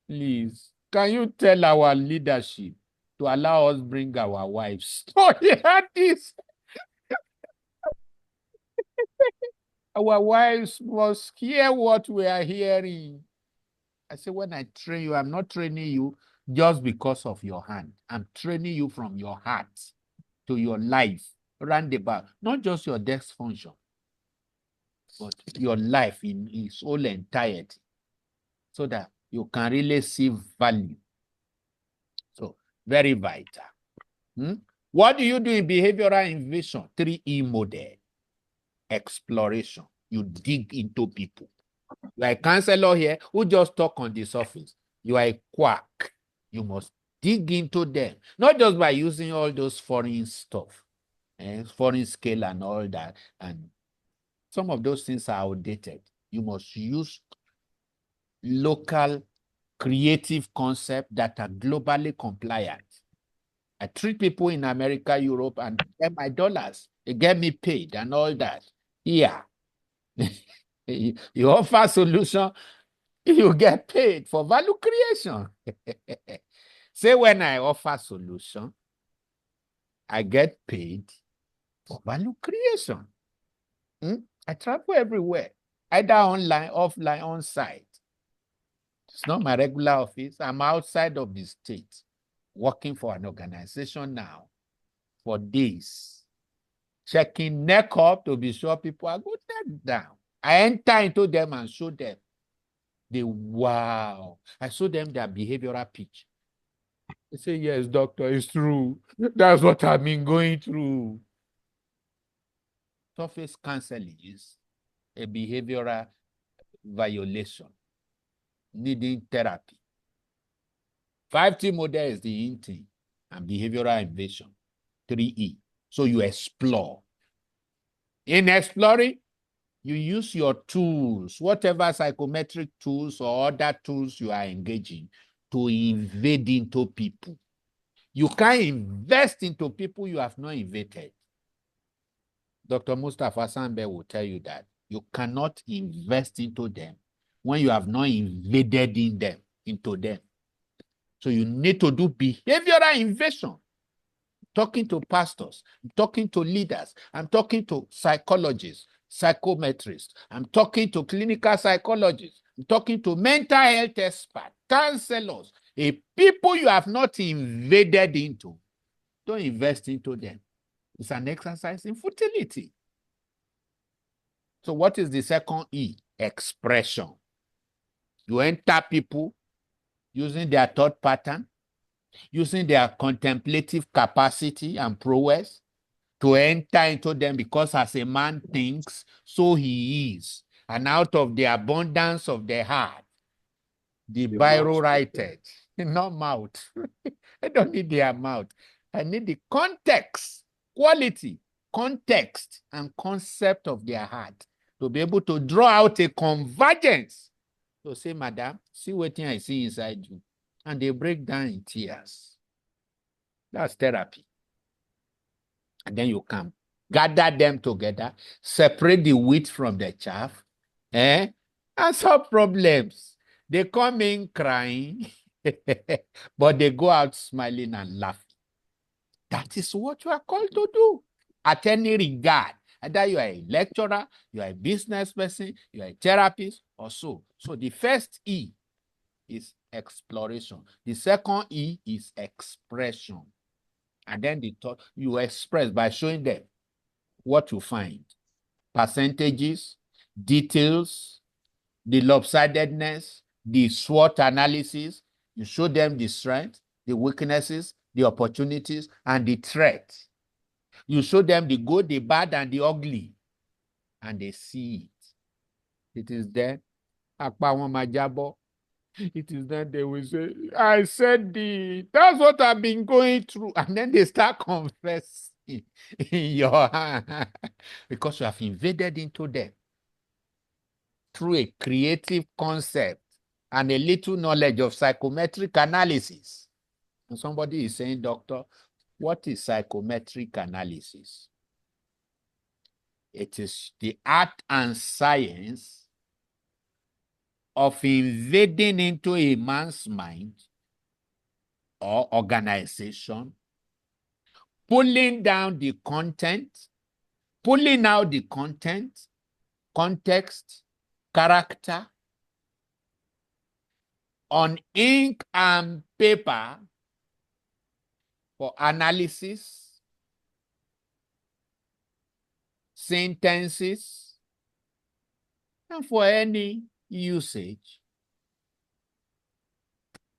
please, can you tell our leadership to allow us bring our wives? Oh, he had this. Our wives must hear what we are hearing. I said, when I train you, I'm not training you just because of your hand. I'm training you from your heart to your life, roundabout, not just your desk function, but your life in its whole entirety, so that you can really see value. So, very vital. What do you do in behavioral invasion? 3E model. Exploration. You dig into people. You are a counselor here who just talk on the surface. You are a quack. You must dig into them, not just by using all those foreign stuff, foreign scale and all that. And some of those things are outdated. You must use local creative concepts that are globally compliant. I treat people in America, Europe, and get my dollars. They get me paid and all that. Yeah. You offer solution, you get paid for value creation. Say when I offer solution, I get paid for value creation. I travel everywhere, either online, offline, on site. It's not my regular office. I'm outside of the state, working for an organization now for days, checking neck up to be sure people are good neck down. I enter into them and show them. Wow. I show them their behavioral pitch. They say, yes, doctor, it's true. That's what I've been going through. Surface counseling is a behavioral violation needing therapy. 5T model is the in thing and behavioral invasion. 3E. So you explore. In exploring, you use your tools, whatever psychometric tools or other tools you are engaging, to invade into people. You can't invest into people you have not invaded. Dr. Mustafa Sambe will tell you that you cannot invest into them when you have not invaded into them. So you need to do behavioral invasion. Talking to pastors, I'm talking to leaders, I'm talking to psychologists, psychometrists, I'm talking to clinical psychologists, I'm talking to mental health experts, counselors, people you have not invaded into. Don't invest into them. It's an exercise in futility. So what is the second E? Expression. You enter people using their thought pattern, using their contemplative capacity and prowess to enter into them, because as a man thinks, so he is. And out of the abundance of the heart, the Bible writed, not mouth. I don't need their mouth. I need the context, quality, context, and concept of their heart to be able to draw out a convergence. So say, madam, see what I see inside you. And they break down in tears. That's therapy. And then you come, gather them together, separate the wheat from the chaff, and solve problems. They come in crying, but they go out smiling and laughing. That is what you are called to do at any regard. Either you are a lecturer, you are a business person, you are a therapist, or so. So the first E is exploration. The second E is expression. And then the third, you express by showing them what you find. Percentages, details, the lopsidedness, the SWOT analysis. You show them the strength, the weaknesses, the opportunities, and the threat. You show them the good, the bad, and the ugly. And they see it. It is there. It is then they will say, I said that's what I've been going through. And then they start confessing in your hand because you have invaded into them through a creative concept and a little knowledge of psychometric analysis. And somebody is saying, doctor, what is psychometric analysis? It is the art and science of invading into a man's mind or organization, pulling down the content, pulling out the content, context, character, on ink and paper for analysis, sentences, and for any usage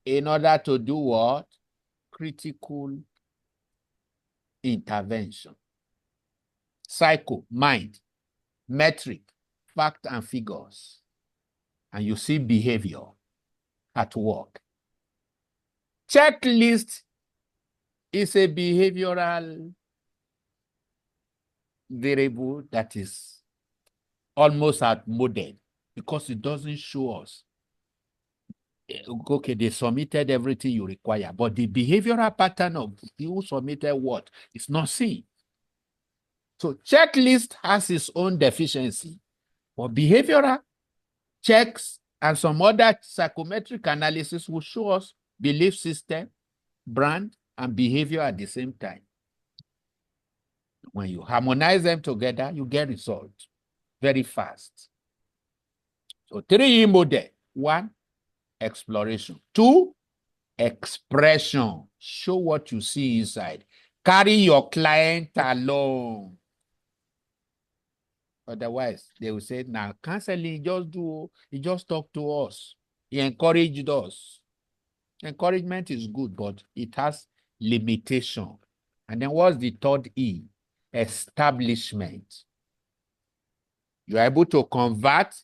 in order to do what? Critical intervention. Psycho, mind, metric, fact and figures. And you see behavior at work. Checklist is a behavioral variable that is almost outmoded because it doesn't show us okay, they submitted everything you require, but the behavioral pattern of who submitted what is not seen. So checklist has its own deficiency, but behavioral checks and some other psychometric analysis will show us belief system, brand, and behavior at the same time. When you harmonize them together, you get results very fast. So 3E model. 1, exploration. 2, expression. Show what you see inside. Carry your client along. Otherwise, they will say, now counseling, he just talk to us. He encouraged us. Encouragement is good, but it has limitation. And then what's the 3rd E? Establishment. You are able to convert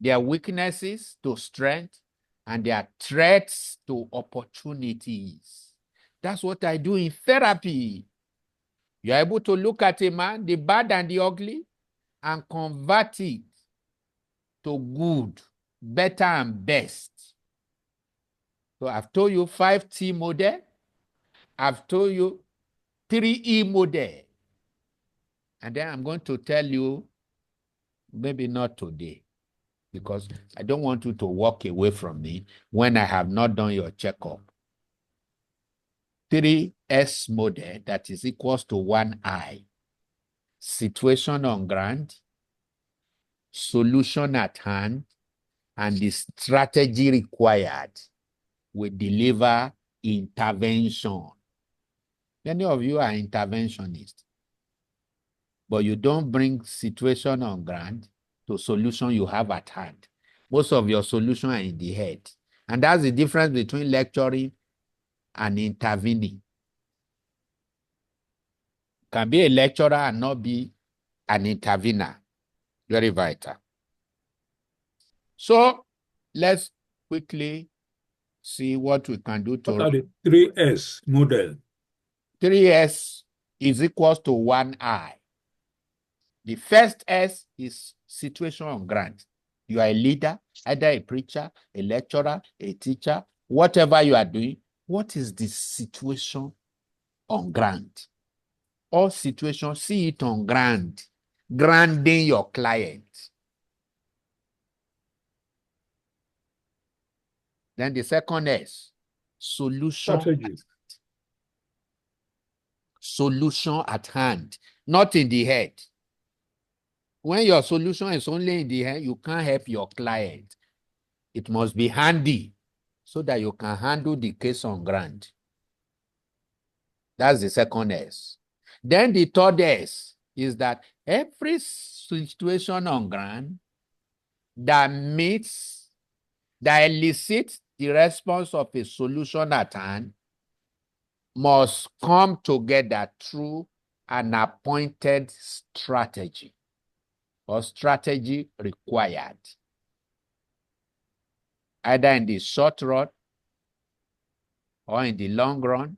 their weaknesses to strength and their threats to opportunities. That's what I do in therapy. You are able to look at a man, the bad and the ugly, and convert it to good, better, and best. So I've told you 5T model. I've told you 3E model. And then I'm going to tell you, maybe not today, because I don't want you to walk away from me when I have not done your checkup. 3S model, that is equals to 1I. Situation on ground, solution at hand, and the strategy required will deliver intervention. Many of you are interventionists, but you don't bring situation on ground to solution you have at hand. Most of your solutions are in the head. And that's the difference between lecturing and intervening. Can be a lecturer and not be an intervener. Very vital. So let's quickly see what we can do to... What are the 3S model? 3S is equals to 1I. The first S is situation on ground. You are a leader, either a preacher, a lecturer, a teacher, whatever you are doing. What is the situation on ground? All situations, see it on ground. Grounding your client. Then the second S, solution. Strategy. Solution at hand, not in the head. When your solution is only in the head, you can't help your client. It must be handy so that you can handle the case on ground. That's the second S. Then the 3rd S is that every situation on ground that elicits the response of a solution at hand must come together through an appointed strategy or strategy required, either in the short run or in the long run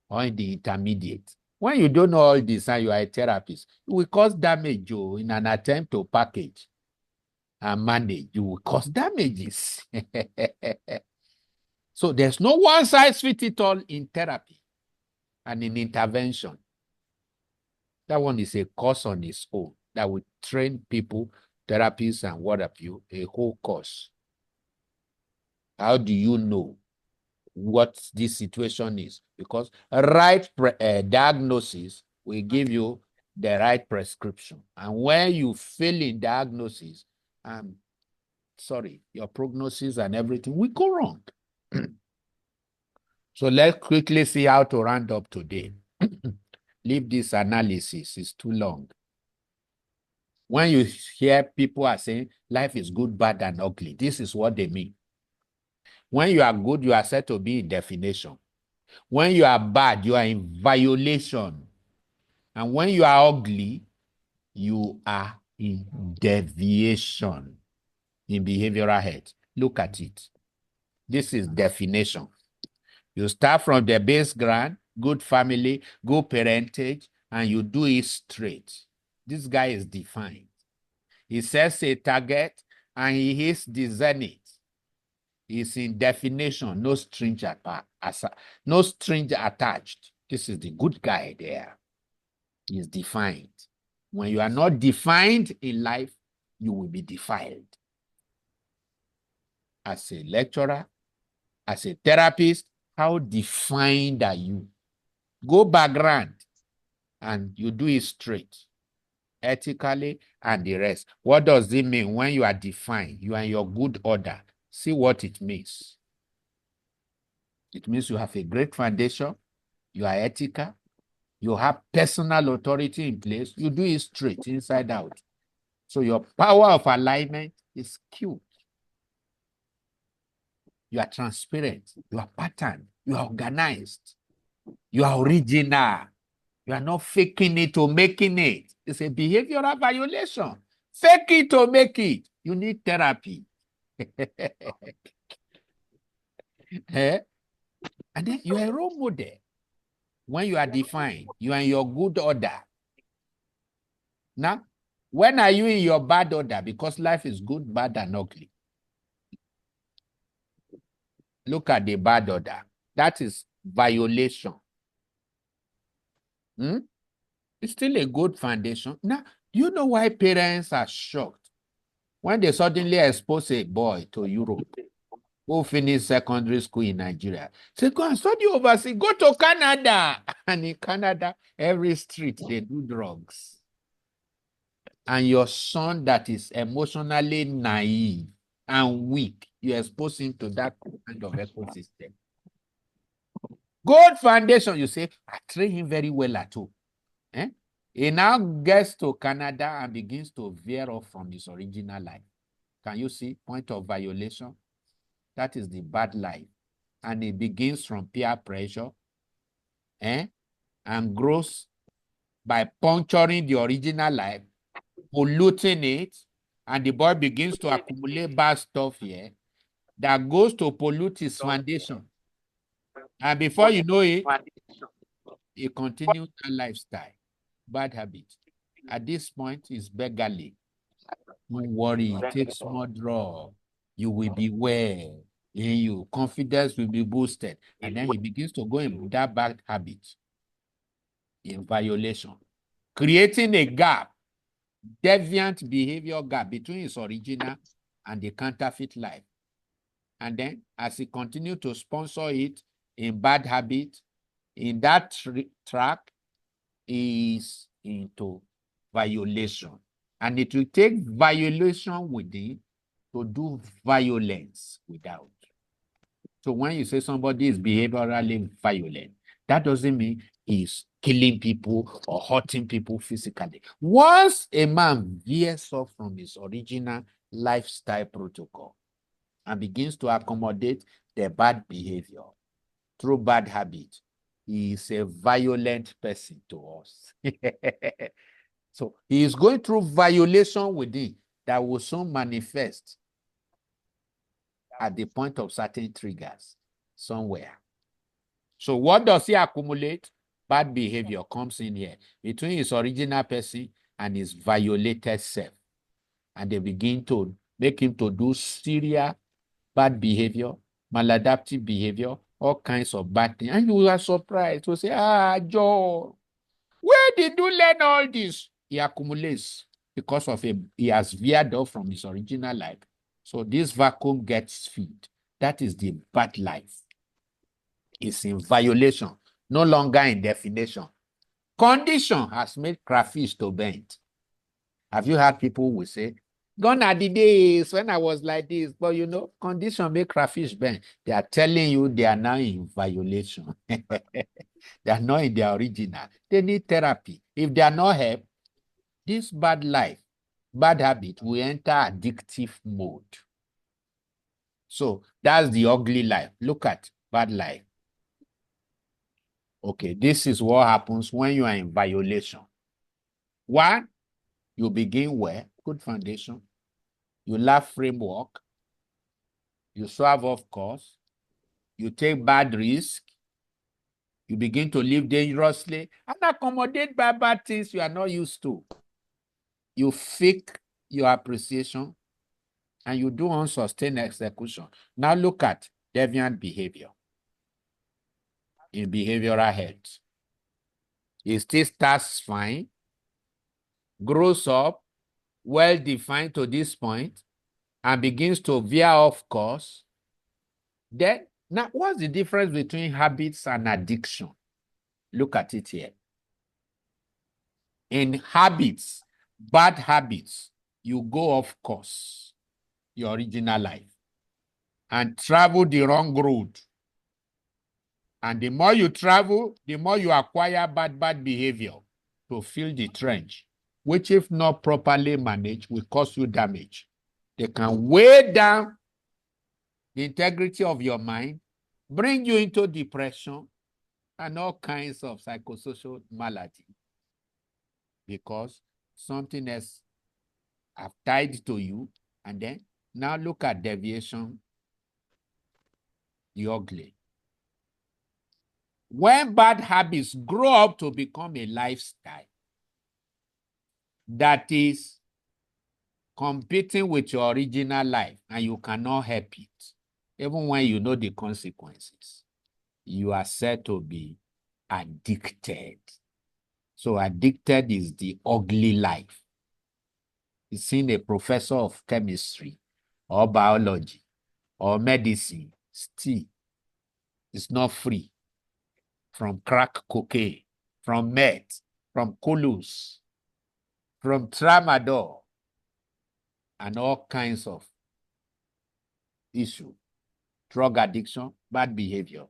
or in the intermediate. When you don't know all this and you are a therapist, it will cause damage in an attempt to package and manage. You will cause damages. So there's no one size fits it all in therapy and in intervention. That one is a course on its own that will train people, therapists, and what have you, a whole course. How do you know what this situation is? Because right diagnosis will give you the right prescription. And when you fail in diagnosis, your prognosis and everything will go wrong. So let's quickly see how to round up today. Leave this analysis, it's too long. When you hear people are saying life is good, bad, and ugly, this is what they mean. When you are good, you are said to be in definition. When you are bad, you are in violation. And when you are ugly, you are in deviation in behavioral health. Look at it. This is definition. You start from the base ground, good family, good parentage, and you do it straight. This guy is defined. He sets a target and he hits the zenith. It's in definition, no string no string attached. This is the good guy there. Is defined. When you are not defined in life, you will be defiled. As a lecturer, as a therapist, how defined are you? Go background and you do it straight, ethically, and the rest. What does it mean when you are defined? You are in your good order. See what it means. It means you have a great foundation. You are ethical. You have personal authority in place. You do it straight, inside out. So your power of alignment is skewed. You are transparent. You are patterned. You are organized. You are original. You are not faking it or making it. It's a behavioral violation. Fake it or make it. You need therapy. Eh? And then you are a role model. When you are defined, you are in your good order. Now, when are you in your bad order? Because life is good, bad, and ugly. Look at the bad order. That is violation. It's still a good foundation. Now, do you know why parents are shocked when they suddenly expose a boy to Europe who finished secondary school in Nigeria? Say, go and study overseas, go to Canada. And in Canada, every street, they do drugs. And your son that is emotionally naive and weak, you expose him to that kind of ecosystem. Good foundation, you say, I train him very well at home. He now gets to Canada and begins to veer off from his original life. Can you see? Point of violation. That is the bad life. And it begins from peer pressure and grows by puncturing the original life, polluting it, and the boy begins to accumulate bad stuff here that goes to pollute his foundation. And before you know it, he continues that lifestyle, bad habit. At this point, it's beggarly. Don't worry, take small drug. You will be well. In you, confidence will be boosted. And then he begins to go in that bad habit, in violation, creating a gap, deviant behavior gap between his original and the counterfeit life. And then as he continues to sponsor it in bad habit, in that track, is into violation. And it will take violation within to do violence without. So when you say somebody is behaviorally violent, that doesn't mean he's killing people or hurting people physically. Once a man veers off from his original lifestyle protocol and begins to accommodate the bad behavior through bad habit, he is a violent person to us. So he is going through violation within that will soon manifest at the point of certain triggers somewhere. So what does he accumulate? Bad behavior comes in here between his original person and his violated self. And they begin to make him to do serious bad behavior, maladaptive behavior, all kinds of bad things. And you are surprised to say, Joe, where did you learn all this? He accumulates because of he has veered off from his original life. So this vacuum gets filled. That is the bad life. It's in violation, no longer in definition. Condition has made crayfish to bend. Have you heard people who say, gone are the days when I was like this, but you know, condition make crayfish bend. They are telling you they are now in violation. They are not in their original. They need therapy. If they are not helped, this bad life, bad habit will enter addictive mode. So that's the ugly life. Look at bad life. Okay, this is what happens when you are in violation. One, you begin well, good foundation. You lack framework. You swerve off course. You take bad risk. You begin to live dangerously and accommodate bad things you are not used to. You fake your appreciation and you do unsustained execution. Now look at deviant behavior in behavioral health. It still starts fine, grows up, well-defined to this point, and begins to veer off course. Then, now what's the difference between habits and addiction? Look at it here. In habits, bad habits, you go off course, your original life, and travel the wrong road. And the more you travel, the more you acquire bad behavior to fill the trench, which if not properly managed will cause you damage. They can weigh down the integrity of your mind, bring you into depression and all kinds of psychosocial malady, because something else have tied to you. And then now look at deviation, the ugly. When bad habits grow up to become a lifestyle that is competing with your original life and you cannot help it, even when you know the consequences, you are said to be addicted. So addicted is the ugly life. You've seen a professor of chemistry or biology or medicine, still is not free from crack cocaine, from meth, from colus, from tramadol, and all kinds of issues. Drug addiction, bad behavior.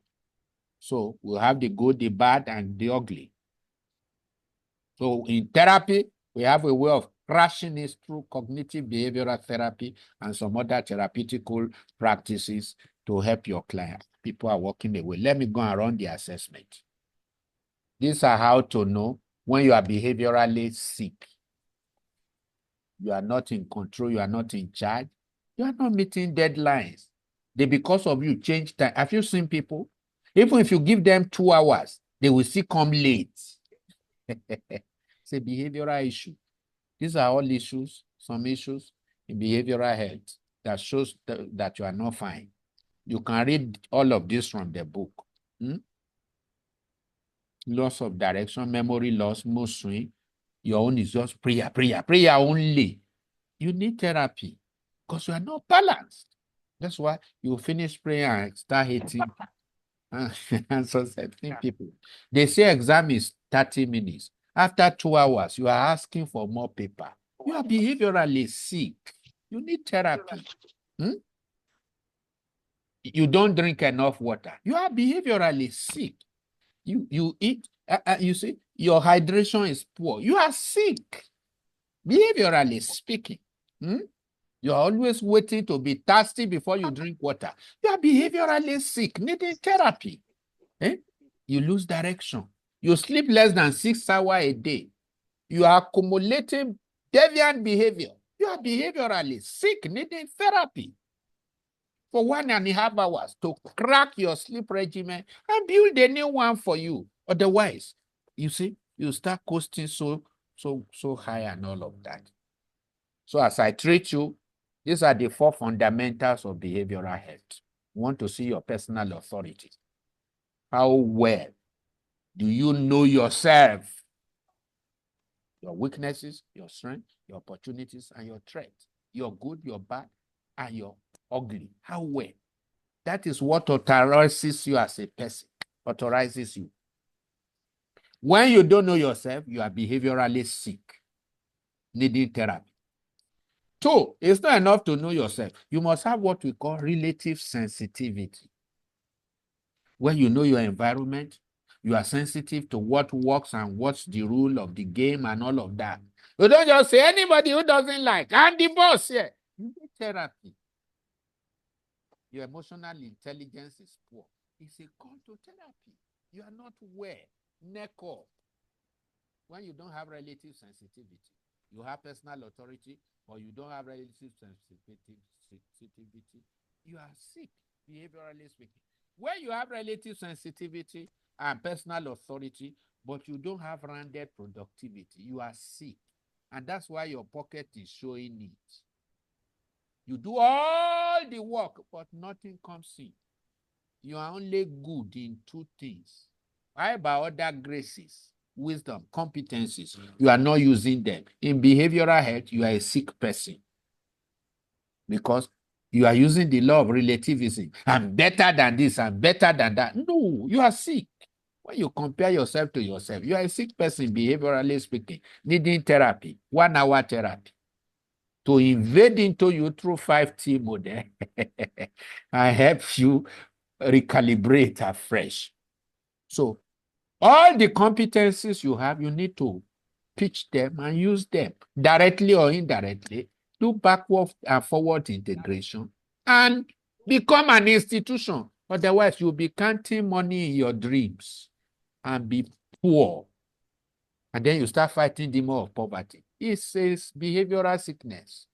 So we'll have the good, the bad, and the ugly. So in therapy, we have a way of crashing this through cognitive behavioral therapy and some other therapeutical practices to help your client. People are walking away. Let me go and run the assessment. These are how to know when you are behaviorally sick. You are not in control. You are not in charge. You are not meeting deadlines. They, because of you, change time. Have you seen people? Even if you give them 2 hours, they will still come late. It's a behavioral issue. These are all issues, some issues in behavioral health that shows that you are not fine. You can read all of this from the book. Loss of direction, memory loss, mood swing. Your own is just prayer only. You need therapy because you are not balanced. That's why you finish prayer and start hating and so certain people. They say exam is 30 minutes. After 2 hours, you are asking for more paper. You are behaviorally sick. You need therapy. You don't drink enough water. You are behaviorally sick. You eat, you see, your hydration is poor. You are sick, behaviorally speaking. You're always waiting to be thirsty before you drink water. You are behaviorally sick, needing therapy. You lose direction. You sleep less than 6 hours a day. You are accumulating deviant behavior. You are behaviorally sick, needing therapy for 1.5 hours to crack your sleep regimen and build a new one for you. Otherwise, you see, you start costing so high and all of that. So as I treat you, these are the 4 fundamentals of behavioral health. You want to see your personal authority. How well do you know yourself? Your weaknesses, your strengths, your opportunities, and your threats. Your good, your bad, and your ugly. How well? That is what authorizes you as a person. Authorizes you. When you don't know yourself, you are behaviorally sick, needing therapy. 2, it's not enough to know yourself. You must have what we call relative sensitivity. When you know your environment, you are sensitive to what works and what's the rule of the game and all of that. You don't just say anybody who doesn't like, I'm the boss here. You need therapy. Your emotional intelligence is poor. It's a call to therapy. You are not well, neck up. When you don't have relative sensitivity, you have personal authority, or you don't have relative sensitivity, you are sick, behaviorally speaking. When you have relative sensitivity and personal authority, but you don't have rounded productivity, you are sick. And that's why your pocket is showing it. You do all the work, but nothing comes in. You are only good in two things. Why about other graces, wisdom, competencies? You are not using them. In behavioral health, you are a sick person because you are using the law of relativism. I'm better than this, I'm better than that. No, you are sick. When you compare yourself to yourself, you are a sick person, behaviorally speaking, needing therapy, 1 hour therapy. To invade into you through 5T model and help you recalibrate afresh. So all the competencies you have, you need to pitch them and use them directly or indirectly, do backward and forward integration and become an institution. Otherwise, you'll be counting money in your dreams and be poor. And then you start fighting the demon of poverty. It says behavioral sickness,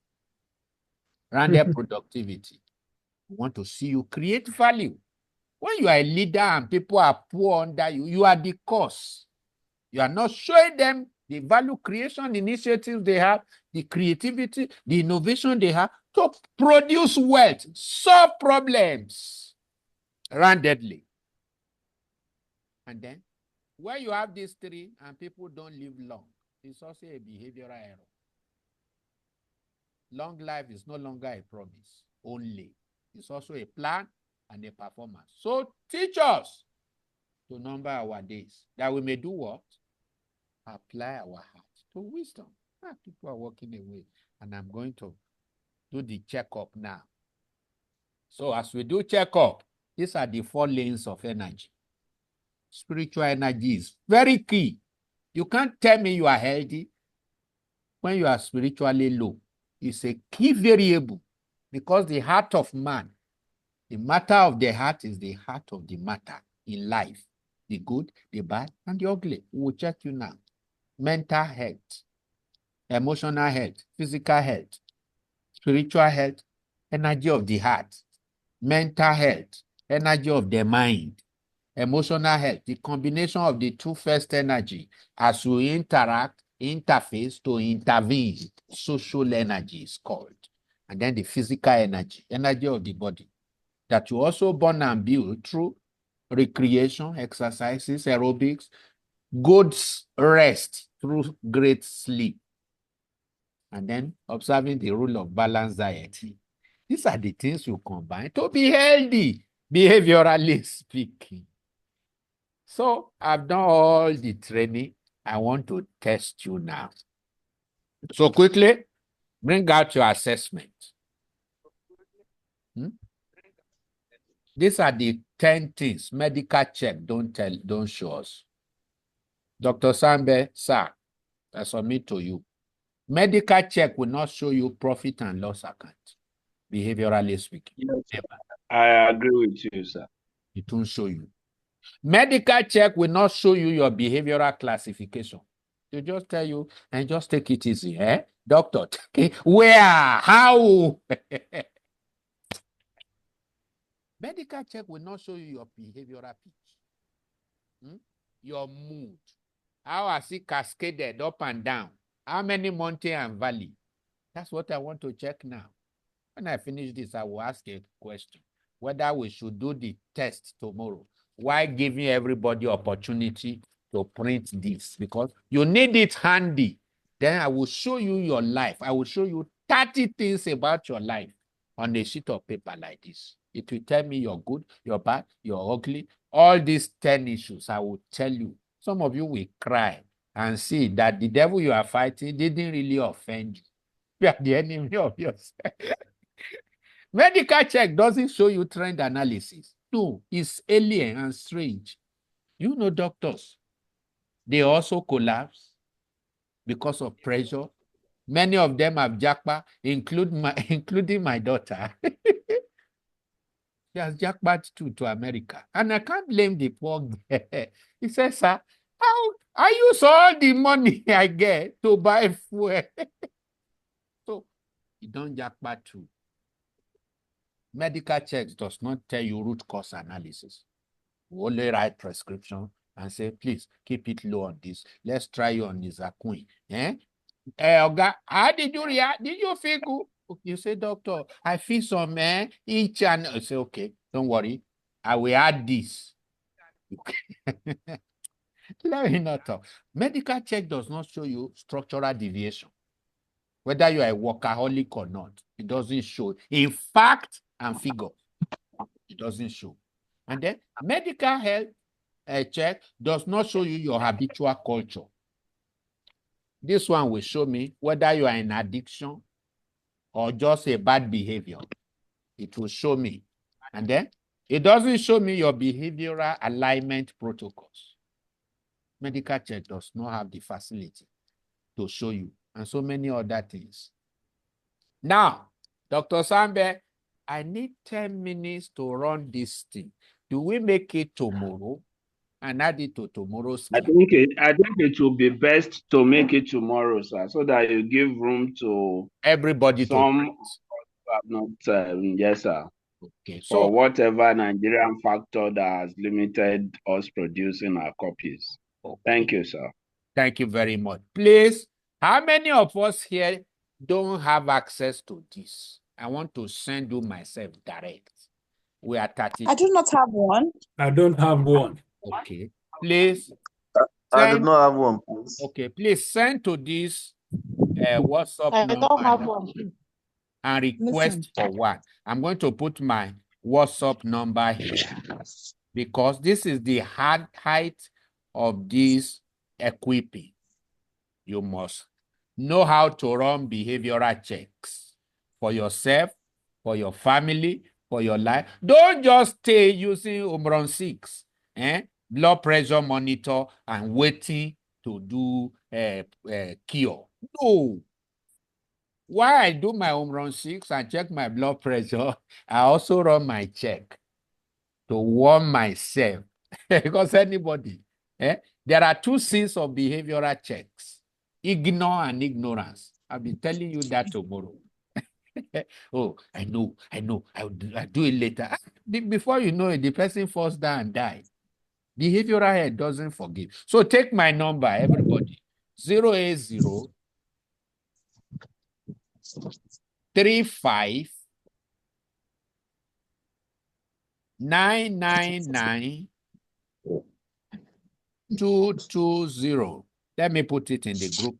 random productivity. We want to see you create value. When you are a leader and people are poor under you, you are the cause. You are not showing them the value creation initiatives they have, the creativity, the innovation they have to produce wealth, solve problems randomly. And then, when you have these three and people don't live long, it's also a behavioral error. Long life is no longer a promise only. It's also a plan and a performance. So teach us to number our days, that we may do what? Apply our hearts to wisdom. People are walking away, and I'm going to do the checkup now. So as we do checkup, these are the 4 lanes of energy. Spiritual energy is very key. You can't tell me you are healthy when you are spiritually low. It's a key variable because the heart of man, the matter of the heart is the heart of the matter in life. The good, the bad, and the ugly. We'll check you now. Mental health, emotional health, physical health, spiritual health, energy of the heart, mental health, energy of the mind, emotional health, the combination of the two first energy as we interact, interface to intervene, social energy is called. And then the physical energy, energy of the body, that you also burn and build through recreation, exercises, aerobics, good rest through great sleep, and then observing the rule of balanced diet. These are the things you combine to be healthy, behaviorally speaking. So I've done all the training. I want to test you now. So quickly, bring out your assessment. These are the 10 things. Medical check, don't show us. Dr. Sambe, sir, I submit to you. Medical check will not show you profit and loss account, behaviorally speaking. Yes, I agree with you, sir. It won't show you. Medical check will not show you your behavioral classification. They just tell you, and just take it easy, Doctor, where, how? Medical check will not show you your behavioral pitch, your mood, how has it cascaded up and down, how many mountain and valley. That's what I want to check now. When I finish this, I will ask a question, whether we should do the test tomorrow. Why giving everybody opportunity to print this? Because you need it handy. Then I will show you your life. I will show you 30 things about your life on a sheet of paper like this. It will tell me you're good, you're bad, you're ugly. All these 10 issues, I will tell you. Some of you will cry and see that the devil you are fighting didn't really offend you. You are the enemy of yourself. Medical check doesn't show you trend analysis. No, it's alien and strange. You know doctors, they also collapse because of pressure. Many of them have jackpot, including my daughter. She has jackpot to America. And I can't blame the poor girl. He says, sir, how I use all the money I get to buy fuel. So you don't jackpot too. Medical checks does not tell you root cause analysis. We only write prescription and say, please keep it low on this. Let's try you on Nizakui. Oga, how did you react? Did you feel good? You say, doctor, I feel some each and I say, okay, don't worry. I will add this. Let me not talk. Medical check does not show you structural deviation. Whether you are a workaholic or not, it doesn't show. In fact and figure, it doesn't show. And then medical health check does not show you your habitual culture. This one will show me whether you are in addiction or just a bad behavior. It will show me. And then it doesn't show me your behavioral alignment protocols. Medical check does not have the facility to show you, and so many other things. Now, Dr. Sambe, I need 10 minutes to run this thing. Do we make it tomorrow and add it to tomorrow's I think it will be best to make it tomorrow, sir, so that you give room to everybody some not yes, sir. Okay. For whatever Nigerian factor that has limited us producing our copies. Okay. Thank you, sir. Thank you very much. Please, how many of us here don't have access to this? I want to send you myself direct. We are 30. I do not have one. I don't have one. Okay. Please. I do not have one, please. Okay. Please send to this WhatsApp number. I don't have one. And request for one. I'm going to put my WhatsApp number here because this is the height of this equipping. You must know how to run behavioral checks for yourself, for your family, for your life. Don't just stay using Omron 6, blood pressure monitor and waiting to do cure. No. While I do my Omron 6 and check my blood pressure, I also run my check to warn myself. Because anybody, there are two sins of behavioral checks, ignore and ignorance. I'll be telling you that tomorrow. Oh, I know, I'll do it later. Before you know it, the person falls down and dies. Behavioral health doesn't forgive. So take my number, everybody, 080 35 999 220. Let me put it in the group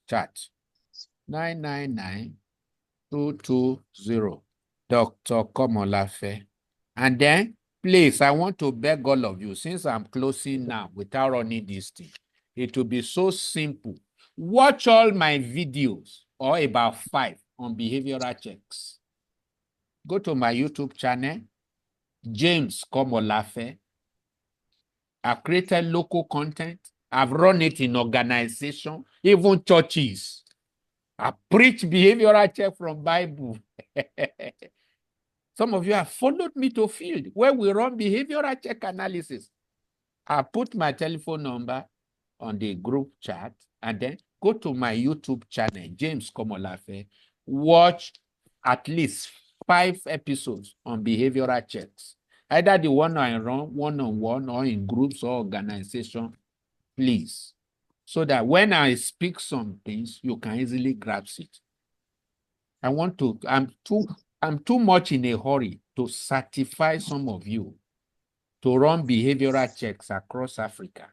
chat. 999 220. Dr. Komolafe. And then, please, I want to beg all of you, since I'm closing now without running this thing, it will be so simple. Watch all my videos, or about 5, on behavioral checks. Go to my YouTube channel, James Komolafe. I've created local content. I've run it in organization, even churches. I preach behavioral check from Bible. Some of you have followed me to field where we run behavioral check analysis. I put my telephone number on the group chat and then go to my YouTube channel, James Komolafe. Watch at least 5 episodes on behavioral checks. Either the one I run one-on-one or in groups or organization, please. So that when I speak some things, you can easily grasp it. I'm too much in a hurry to certify some of you to run behavioral checks across Africa.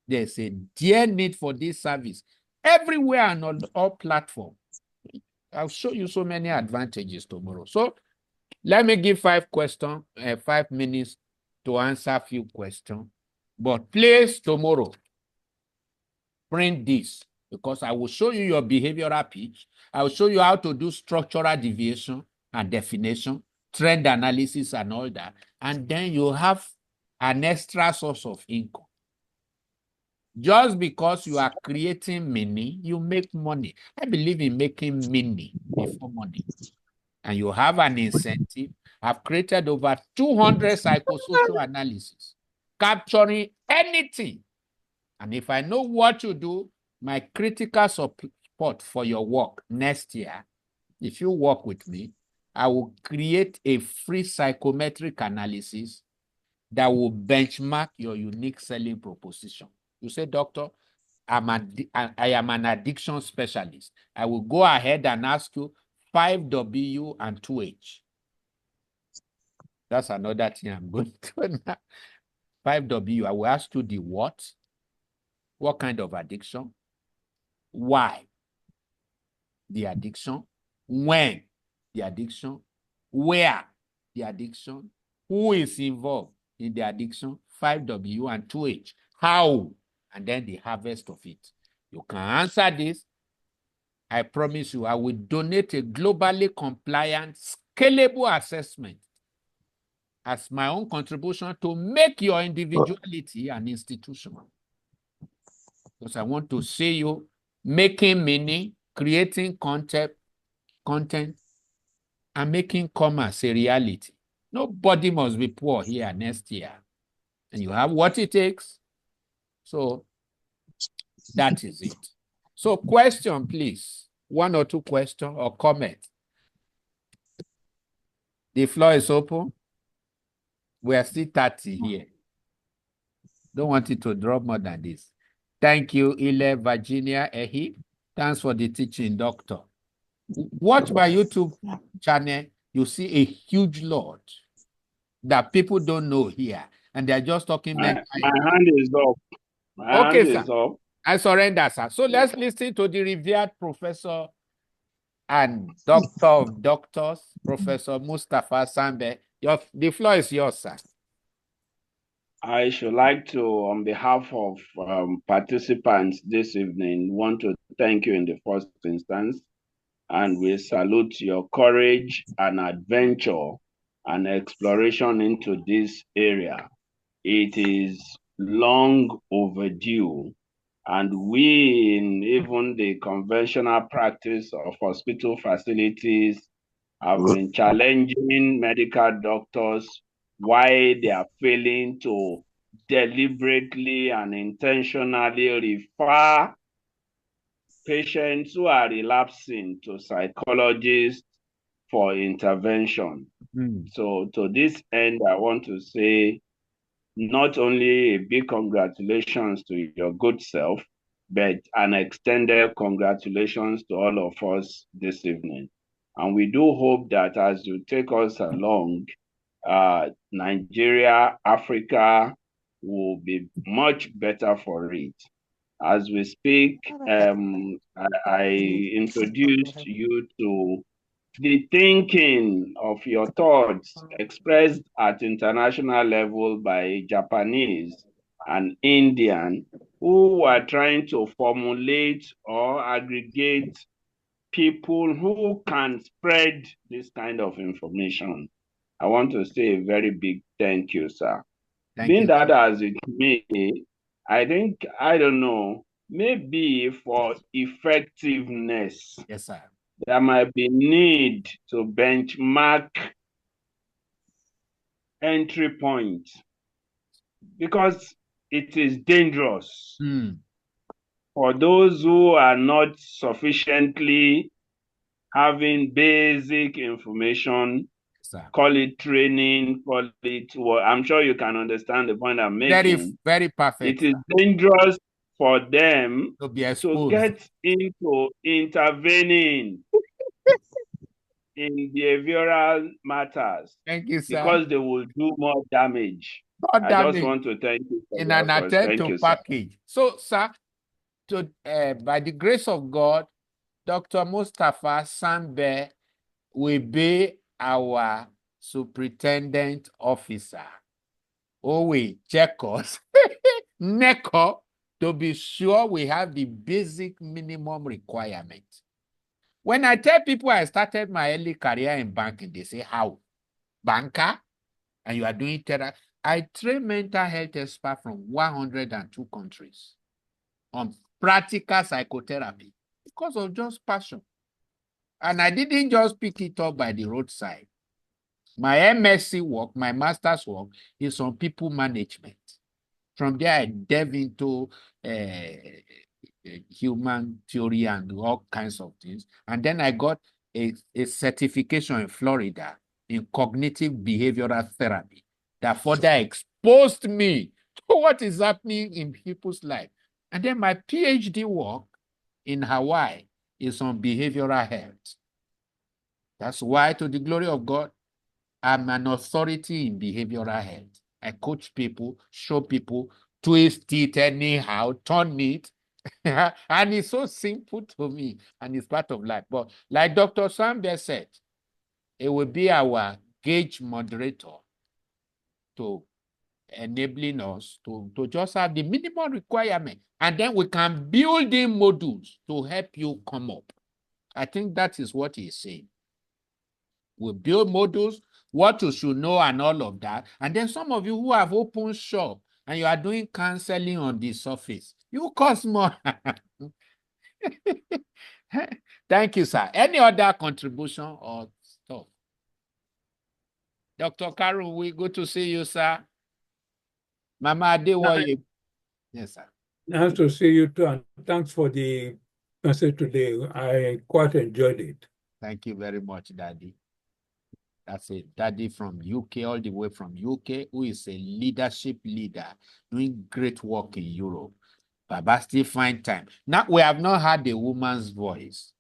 There's a dear need for this service everywhere and on all platforms. I'll show you so many advantages tomorrow. So let me give 5 minutes to answer a few questions. But please, tomorrow, print this, because I will show you your behavioral pitch. I will show you how to do structural deviation and definition, trend analysis and all that. And then you have an extra source of income. Just because you are creating meaning, you make money. I believe in making meaning before money. And you have an incentive. I've created over 200 psychosocial analysis, capturing anything. And if I know what you do, my critical support for your work next year, if you work with me, I will create a free psychometric analysis that will benchmark your unique selling proposition. You say, doctor, I am an addiction specialist. I will go ahead and ask you 5W and 2H. That's another thing I'm going to now. 5W, I will ask you the what? What kind of addiction? Why the addiction? When the addiction? Where the addiction? Who is involved in the addiction? 5W and 2H. How? And then the harvest of it. You can answer this. I promise you, I will donate a globally compliant, scalable assessment as my own contribution to make your individuality an institution. Because I want to see you making meaning, creating content, and making commerce a reality. Nobody must be poor here next year. And you have what it takes. So that is it. So question, please. 1 or 2 questions or comment. The floor is open. We are still 30 here. Don't want it to drop more than this. Thank you, Ile Virginia Ehi. Thanks for the teaching, doctor. Watch my YouTube channel. You see a huge lot that people don't know here. And they're just talking. My hand is up. My okay, hand sir. Is up. I surrender, sir. So let's listen to the revered professor and doctor of doctors, Professor Mustafa Sambe. The floor is yours, sir. I should like to, on behalf of participants this evening, want to thank you in the first instance, and we salute your courage and adventure and exploration into this area. It is long overdue, and we in even the conventional practice of hospital facilities have been challenging medical doctors why they are failing to deliberately and intentionally refer patients who are relapsing to psychologists for intervention. So to this end, I want to say not only a big congratulations to your good self, but an extended congratulations to all of us this evening. And we do hope that as you take us along, Nigeria, Africa will be much better for it. As we speak, I introduced you to the thinking of your thoughts expressed at international level by Japanese and Indian who are trying to formulate or aggregate people who can spread this kind of information. I want to say a very big thank you, sir. Being that as it may, I think, I don't know, maybe for effectiveness, yes, sir, there might be need to benchmark entry point because it is dangerous for those who are not sufficiently having basic information, call it training, call it, well, I'm sure you can understand the point I'm making. Very perfect. It is dangerous for them to be exposed, to get into intervening in behavioral matters. Thank you, sir. Because they will do more damage. I just want to thank you for in your an efforts. attempt Thank to you, package. Sir. So, sir, by the grace of God, Dr. Mustafa Sambe will be our superintendent officer. Oh, we check us, NECO, to be sure we have the basic minimum requirement. When I tell people I started my early career in banking, they say, how? Banker? And you are doing therapy? I train mental health experts from 102 countries on practical psychotherapy because of just passion. And I didn't just pick it up by the roadside. My MSc work, my master's work is on people management. From there, I delve into human theory and all kinds of things. And then I got a certification in Florida in cognitive behavioral therapy that further exposed me to what is happening in people's life. And then my PhD work in Hawaii is on behavioral health. That's why, to the glory of God, I'm an authority in behavioral health. I coach people, show people, twist it anyhow, turn it. And it's so simple to me, and it's part of life. But like Dr. Sambe said, it will be our gauge moderator to enabling us to just have the minimum requirement, and then we can build in modules to help you come up. I think that is what he's saying. We build modules, what you should know and all of that. And then some of you who have open shop and you are doing counseling on the surface, you cost more. Thank you, sir. Any other contribution or stuff? Dr. Carol, we good to see you, sir. Mama Adewoye. Yes, sir. Nice to see you too, and thanks for the message today. I quite enjoyed it. Thank you very much, Daddy. That's it. Daddy from UK, all the way from UK, who is a leadership leader doing great work in Europe. Baba still find time. Now, we have not heard a woman's voice.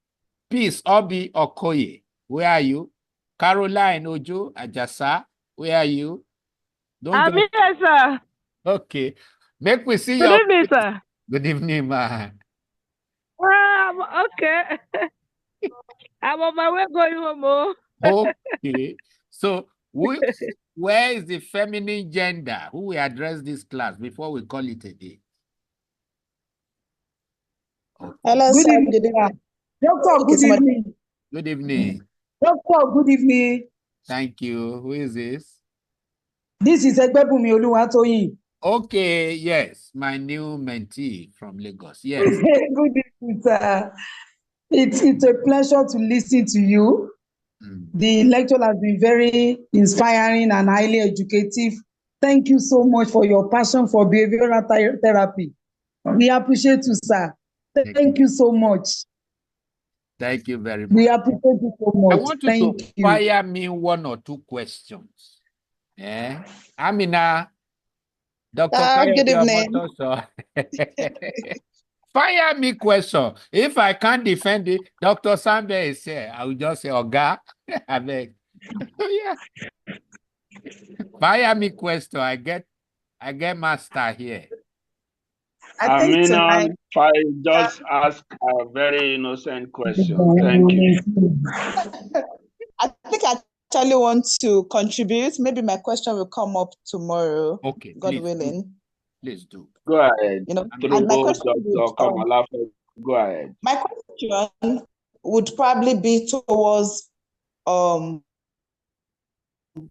Peace, Obi Okoye, where are you? Caroline Ojo Ajasa, where are you? I'm here, sir. Okay. Make we see Good your... evening, sir. Good evening, man. Okay. I'm on my way going home. Okay. So, where is the feminine gender? Who will address this class before we call it a day? Okay. Hello, good sir. Evening. Good evening. Doctor, good evening. Good evening. Doctor, good evening. Thank you. Who is this? This is Egbebumi Oluwatoyin. Okay, yes, my new mentee from Lagos. Yes. Good evening, sir. It's a pleasure to listen to you. The lecture has been very inspiring and highly educative. Thank you so much for your passion for behavioral therapy. We appreciate you, sir. Thank you so much. Thank you very much. We appreciate you so much. I want you to fire me one or two questions. Yeah. Amina, Dr. Good evening. Fire me question. If I can't defend it, Dr. Sambe is here. I will just say, Oga, I beg. Yeah. Fire me question. I get master here. I mean, if I just ask a very innocent question, thank you. I think I actually want to contribute. Maybe my question will come up tomorrow. Okay, God willing. Please do. Go ahead. You know, and my question Dr. Komolafe, go ahead. My question would probably be towards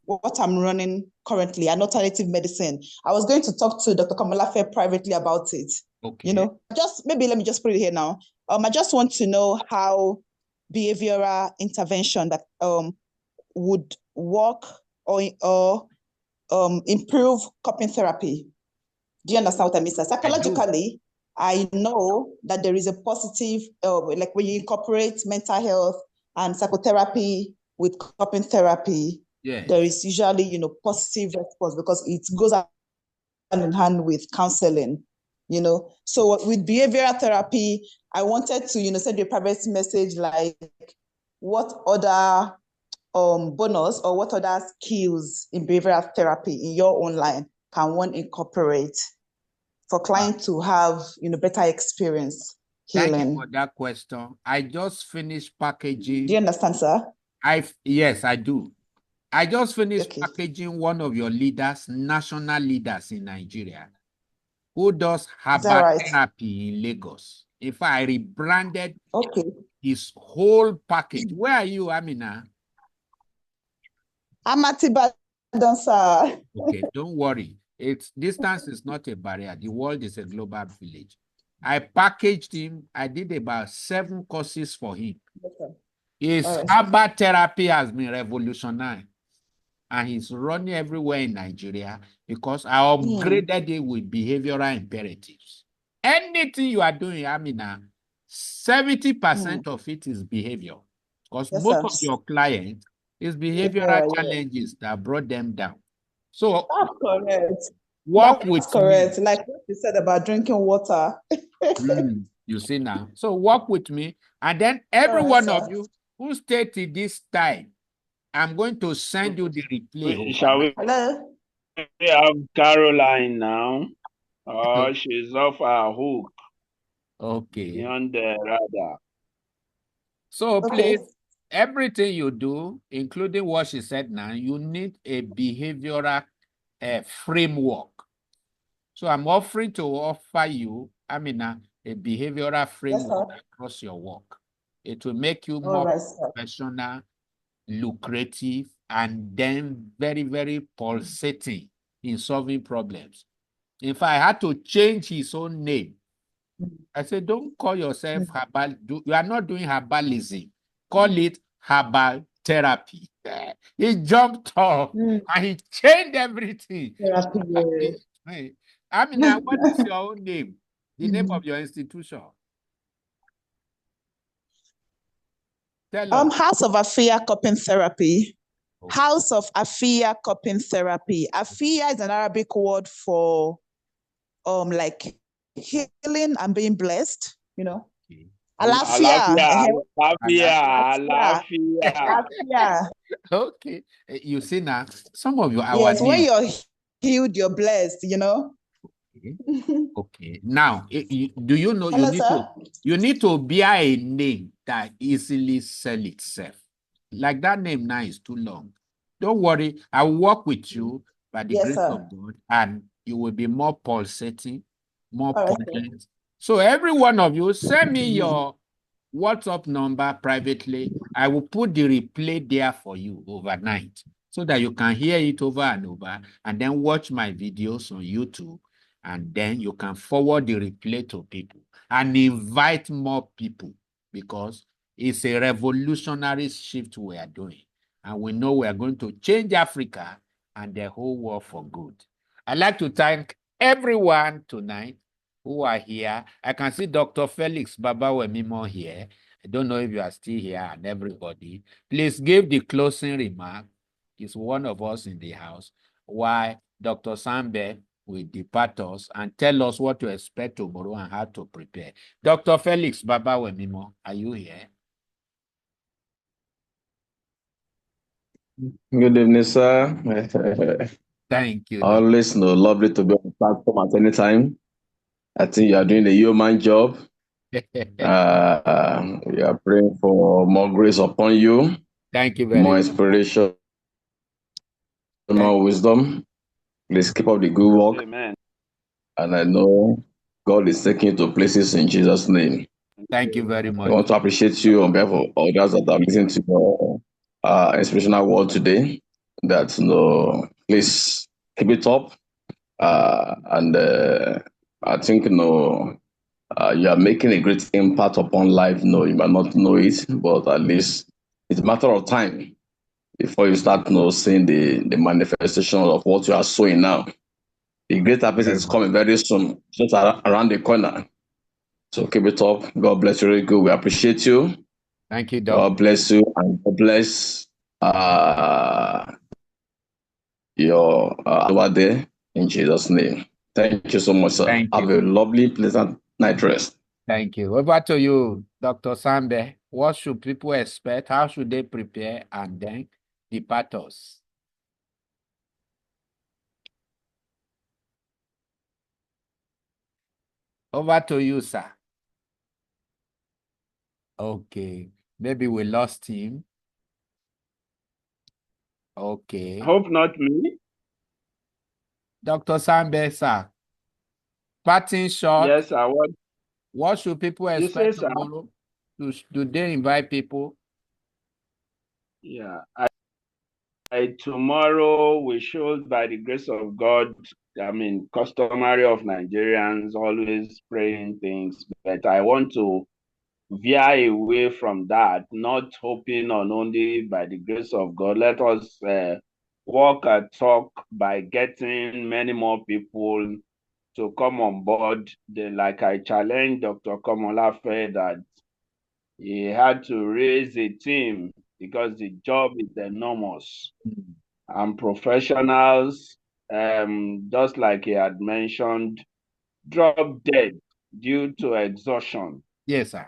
what I'm running currently, an alternative medicine. I was going to talk to Dr. Komolafe privately about it. Okay. You know, let me just put it here now. I just want to know how behavioral intervention that would work or improve coping therapy. Do you understand what I mean? Psychologically, I know that there is a positive, like when you incorporate mental health and psychotherapy with coping therapy, there is usually, positive response because it goes hand in hand with counseling, So with behavioral therapy, I wanted to, send you a private message like what other bonus or what other skills in behavioral therapy in your own line can one incorporate for clients to have, better experience healing? Thank you for that question. I just finished packaging. Do you understand, sir? Yes, I do. I just finished packaging one of your leaders, national leaders in Nigeria, who does herbal therapy in Lagos. If I rebranded his whole package. Where are you, Amina? I'm at Ibadan, sir. Okay, don't worry. Distance is not a barrier. The world is a global village. I packaged him. I did about 7 courses for him. His herbal therapy has been revolutionized. And he's running everywhere in Nigeria because I upgraded it with behavioral imperatives. Anything you are doing, Amina, 70% of it is behavior. Because most of your clients is behavioral challenges that brought them down. So that's correct. Work with correct. me. Like what you said about drinking water. You see now. So work with me. And then every one of you who stayed till this time, I'm going to send you the replay. Shall we? Hello? We have Caroline now. Oh, she's off her hook. Okay. Beyond the radar. So please, everything you do, including what she said now, you need a behavioral framework. So I'm offering to offer you, a behavioral framework across your work. It will make you more professional, lucrative, and then very, very pulsating in solving problems. If I had to change his own name, I said, don't call yourself herbal. You are not doing herbalism. Call it herbal therapy. He jumped off and he changed everything. What is your own name? The name of your institution? Tell us. House of Afia Coping Therapy. House of Afia Coping Therapy. Afia is an Arabic word for like healing and being blessed, you know. Alafia. Alafia. Okay. You see now, some of you, yes, when you're healed, you're blessed, you know. Okay. Now, do you know you need to bear a name that easily sell itself? Like that name now is too long. Don't worry, I will work with you by the grace of God, and you will be more pulsating, more potent. So every one of you, send me your WhatsApp number privately. I will put the replay there for you overnight so that you can hear it over and over and then watch my videos on YouTube. And then you can forward the replay to people and invite more people, because it's a revolutionary shift we are doing. And we know we are going to change Africa and the whole world for good. I'd like to thank everyone tonight who are here. I can see Dr. Felix Babawemimo here. I don't know if you are still here, and everybody. Please give the closing remark. He's one of us in the house. Why Dr. Sambe will depart us and tell us what to expect tomorrow and how to prepare. Dr. Felix Babawemimo, are you here? Good evening, sir. Thank you. Always lovely to be on the platform at any time. I think you are doing the yeoman job. We are praying for more grace upon you. Thank you very much. More much. inspiration, more wisdom. Please keep up the good work. Amen. And I know God is taking you to places in Jesus' name. Thank you very much. I want to appreciate you on behalf of others that are listening to your inspirational word today. That please keep it up. And I think you are making a great impact upon life. You might not know it, but at least it's a matter of time before you start seeing the manifestation of what you are sowing now. The great harvest is coming very soon, just around the corner. So keep it up. God bless you. Really good. We appreciate you. Thank you, Doctor. God bless you, and God bless your over there in Jesus' name. Thank you so much, sir. Have a lovely, pleasant night rest. Thank you. Over to you, Dr. Sambe. What should people expect? How should they prepare and then depart us? Over to you, sir. Okay. Maybe we lost him. Okay. Hope not me. Dr. Sambe, sir. Parting shot. Yes, sir. What should people expect tomorrow? Do they invite people? Yeah. Tomorrow we should, by the grace of God, customary of Nigerians, always praying things, but I want to veer away from that, not hoping on only by the grace of God. Let us walk and talk by getting many more people to come on board. Like I challenged Dr. Komolafe that he had to raise a team because the job is enormous. And professionals, just like he had mentioned, drop dead due to exhaustion. Yes, sir.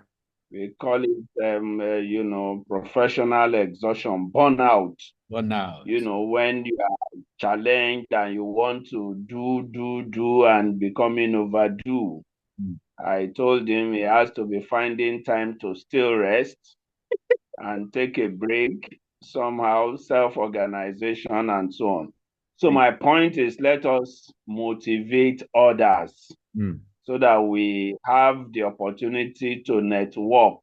we call it, professional exhaustion, burnout. Burnout. When you are challenged and you want to do, and becoming overdo. I told him he has to be finding time to still rest and take a break, somehow, self-organization and so on. So my point is, let us motivate others so that we have the opportunity to network.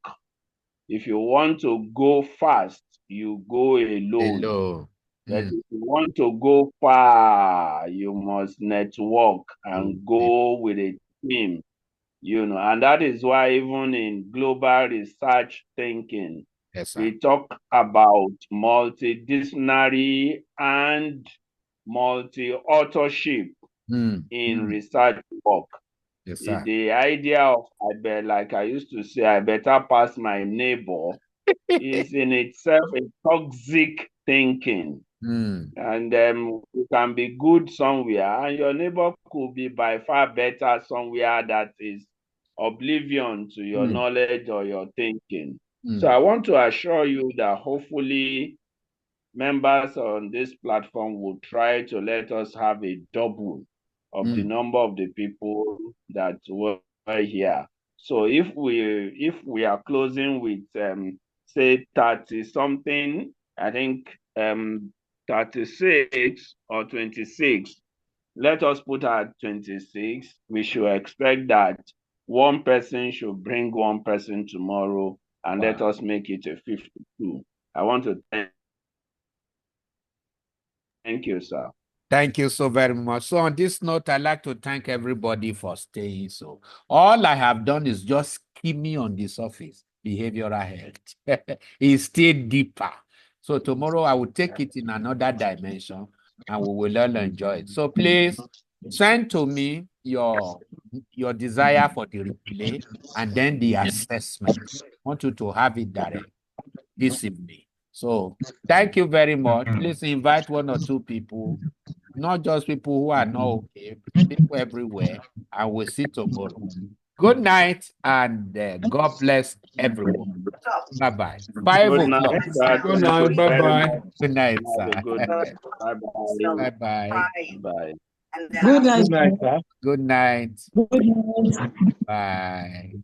If you want to go fast, you go alone. But if you want to go far, you must network and go with a team, and that is why even in global research thinking, we talk about multidisciplinary and multi-authorship in research work. The idea of, like I used to say, I better pass my neighbor is in itself a toxic thinking. And you can be good somewhere, and your neighbor could be by far better somewhere that is oblivion to your knowledge or your thinking. So I want to assure you that hopefully members on this platform will try to let us have a double of the number of the people that were here. So if we are closing with say 30 something, I think 36 or 26, let us put at 26. We should expect that one person should bring one person tomorrow, and let us make it a 52. I want to thank you, sir. Thank you so very much. So on this note, I'd like to thank everybody for staying. So all I have done is just skimming on the surface, behavioral health. It's still deeper. So tomorrow I will take it in another dimension and we will all enjoy it. So please send to me your desire for the replay and then the assessment. I want you to have it direct this evening. So thank you very much. Please invite one or two people, not just people who are not okay, people everywhere, and we'll see tomorrow. Good night, and God bless everyone. Bye-bye. 5 o'clock. Good night. Bye-bye. Good night, sir. Good night. Bye-bye. Bye-bye. Bye. Good night. Good night, sir. Good night. Good night. Bye.